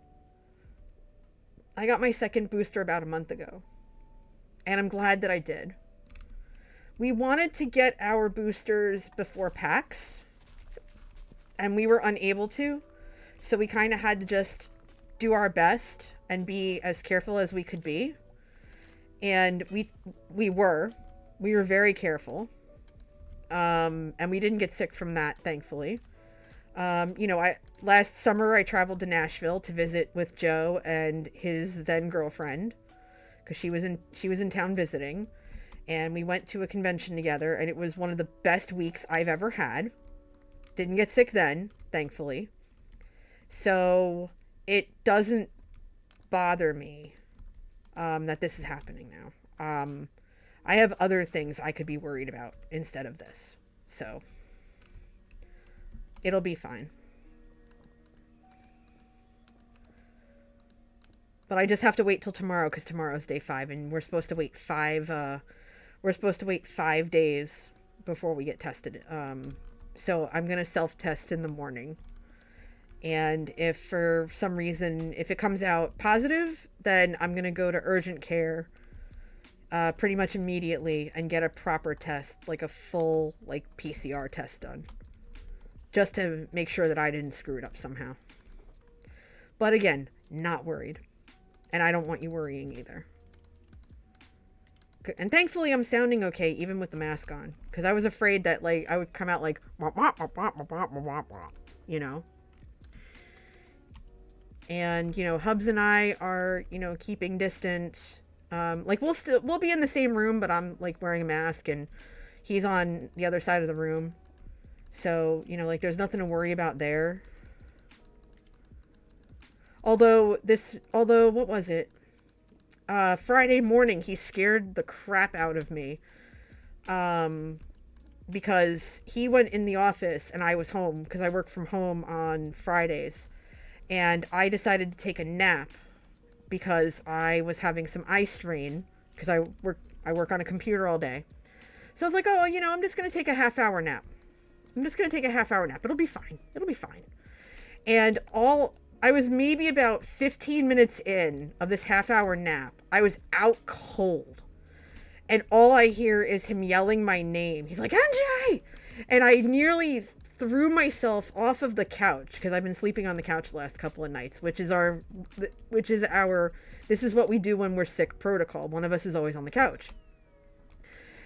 I got my second booster about a month ago. And I'm glad that I did. We wanted to get our boosters before PAX, and we were unable to. So we kind of had to just do our best and be as careful as we could be. And we were very careful. And we didn't get sick from that, thankfully. Last summer I traveled to Nashville to visit with Joe and his then girlfriend, because she was in town visiting. And we went to a convention together, and it was one of the best weeks I've ever had. Didn't get sick then, thankfully. So it doesn't bother me that this is happening now. I have other things I could be worried about instead of this. So it'll be fine. But I just have to wait till tomorrow, because tomorrow's day 5, and we're supposed to wait 5 days before we get tested. So I'm going to self-test in the morning. And if for some reason, if it comes out positive, then I'm going to go to urgent care pretty much immediately and get a proper test, like a full PCR test done. Just to make sure that I didn't screw it up somehow. But again, not worried. And I don't want you worrying either. And thankfully I'm sounding okay even with the mask on, because I was afraid that I would come out like, you know. And Hubs and I are keeping distant. We'll be in the same room, but I'm wearing a mask and he's on the other side of the room. So there's nothing to worry about there. Although what was it? Friday morning, he scared the crap out of me. because he went in the office and I was home because I work from home on Fridays. And I decided to take a nap because I was having some eye strain because I work on a computer all day. So I was like, oh, I'm just going to take a half-hour nap. It'll be fine. And I was maybe about 15 minutes in of this half-hour nap. I was out cold. And all I hear is him yelling my name. He's like, MJ! And I nearly threw myself off of the couch because I've been sleeping on the couch the last couple of nights, this is what we do when we're sick protocol. One of us is always on the couch.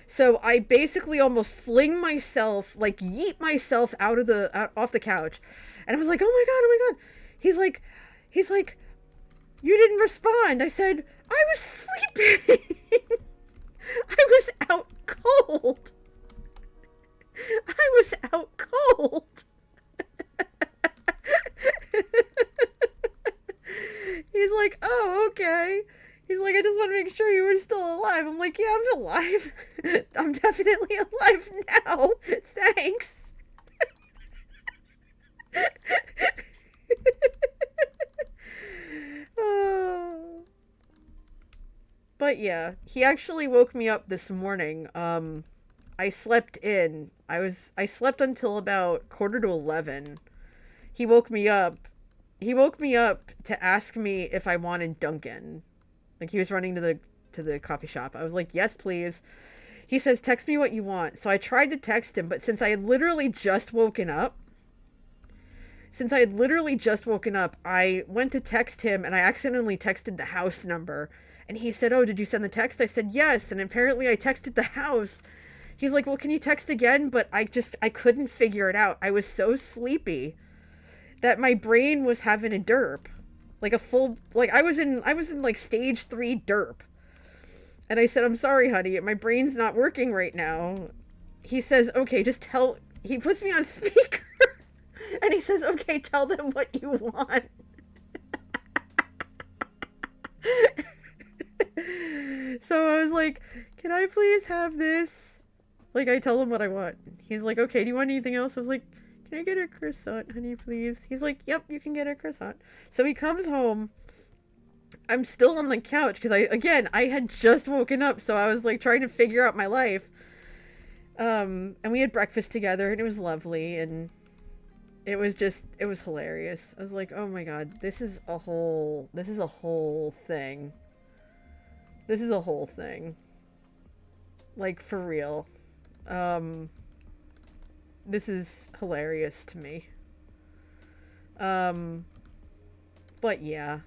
So I basically almost fling myself, like yeet myself off the couch. And I was like, oh my God. He's like, you didn't respond. I said, I was sleeping. I was out cold. He's like, oh, okay. He's like, I just want to make sure you were still alive. I'm like, yeah, I'm alive. I'm definitely alive now. Thanks. Oh. But yeah, he actually woke me up this morning. I slept in. I slept until about 10:45. He woke me up. To ask me if I wanted Dunkin'. Like, he was running to the coffee shop. I was like, yes, please. He says, text me what you want. So I tried to text him, but since I had literally just woken up, I went to text him and I accidentally texted the house number. And he said, oh, did you send the text? I said, yes. And apparently I texted the house. He's like, well, can you text again? But I couldn't figure it out. I was so sleepy that my brain was having a derp. Like a full, like I was in like stage 3 derp. And I said, I'm sorry, honey. My brain's not working right now. He says, okay, he puts me on speaker. And he says, okay, tell them what you want. So I was like, can I please have this? Like, I tell him what I want. He's like, okay, do you want anything else? I was like, can I get a croissant, honey, please? He's like, yep, you can get a croissant. So he comes home. I'm still on the couch because I had just woken up. So I was like trying to figure out my life. And we had breakfast together and it was lovely. And it was hilarious. I was like, oh my God, this is a whole thing. Like, for real. This is hilarious to me. But yeah.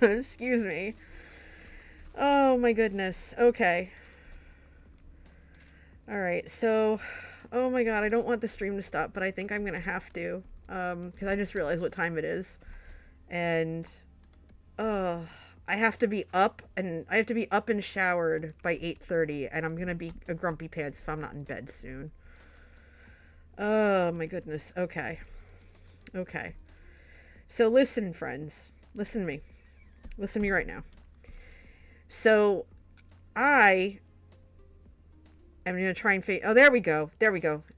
Excuse me. Oh my goodness. Okay. Alright, so, oh my God, I don't want the stream to stop, but I think I'm gonna have to, because I just realized what time it is. And, I have to be up and showered by 8:30, and I'm gonna be a grumpy pants if I'm not in bed soon. Oh my goodness. Okay. So listen, friends. Listen to me. Listen to me right now. So I'm gonna try and oh, there we go.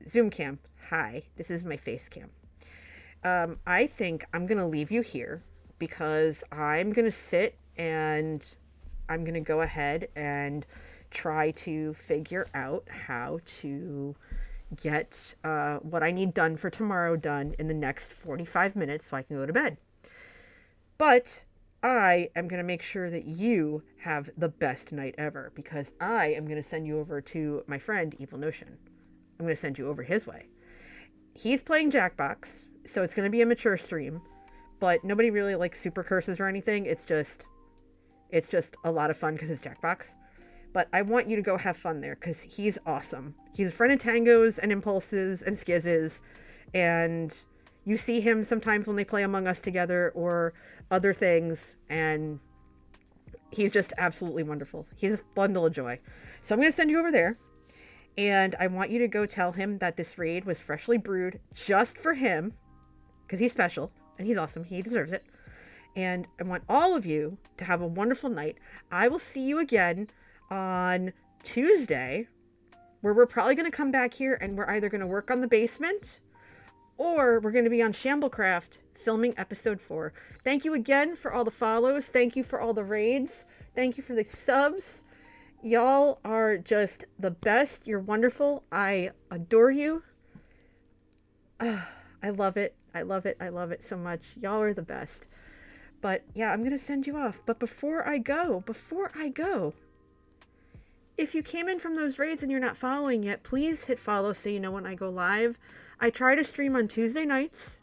Zoom cam. Hi, this is my face cam. I think I'm gonna leave you here because I'm gonna sit and I'm gonna go ahead and try to figure out how to get what I need done for tomorrow done in the next 45 minutes so I can go to bed. But I am going to make sure that you have the best night ever because I am going to send you over to my friend Evil Notion. I'm going to send you over his way. He's playing Jackbox, so it's going to be a mature stream, but nobody really like super curses or anything. It's just a lot of fun because it's Jackbox. But I want you to go have fun there because he's awesome. He's a friend of Tango's and Impulse's and Skizz's, and you see him sometimes when they play Among Us together or other things, and he's just absolutely wonderful. He's a bundle of joy. So I'm going to send you over there, and I want you to go tell him that this raid was freshly brewed just for him, because he's special, and he's awesome. He deserves it. And I want all of you to have a wonderful night. I will see you again on Tuesday, where we're probably going to come back here and we're either going to work on the basement or we're going to be on Shamblecraft filming episode 4. Thank you again for all the follows. Thank you for all the raids. Thank you for the subs. Y'all are just the best. You're wonderful. I adore you. I love it. I love it. I love it so much. Y'all are the best. But yeah, I'm going to send you off. But before I go, if you came in from those raids and you're not following yet, please hit follow so you know when I go live. I try to stream on Tuesday nights.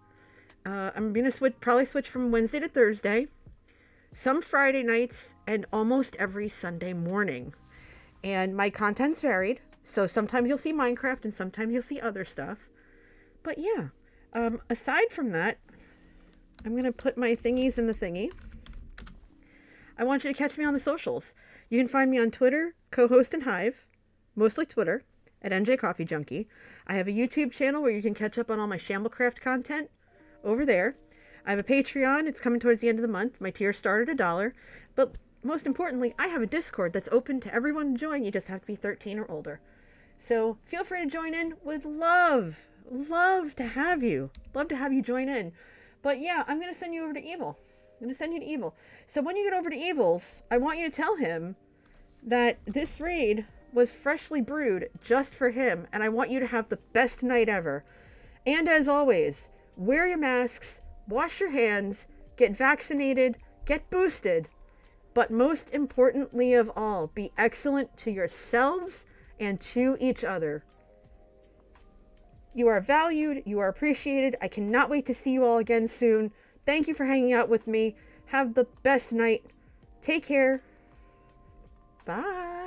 I'm going to probably switch from Wednesday to Thursday. Some Friday nights, and almost every Sunday morning. And my content's varied. So sometimes you'll see Minecraft and sometimes you'll see other stuff. But yeah, aside from that, I'm going to put my thingies in the thingy. I want you to catch me on the socials. You can find me on Twitter, co-host and Hive, mostly Twitter, at NJ Coffee Junkie. I have a YouTube channel where you can catch up on all my Shamblecraft content over there. I have a Patreon. It's coming towards the end of the month. My tier started at $1. But most importantly, I have a Discord that's open to everyone to join. You just have to be 13 or older. So feel free to join in. Would love to have you. Love to have you join in. But yeah, I'm going to send you over to Evil. I'm going to send you to Evil. So when you get over to Evil's, I want you to tell him that this raid was freshly brewed just for him. And I want you to have the best night ever. And as always, wear your masks, wash your hands, get vaccinated, get boosted. But most importantly of all, be excellent to yourselves and to each other. You are valued. You are appreciated. I cannot wait to see you all again soon. Thank you for hanging out with me. Have the best night. Take care. Bye.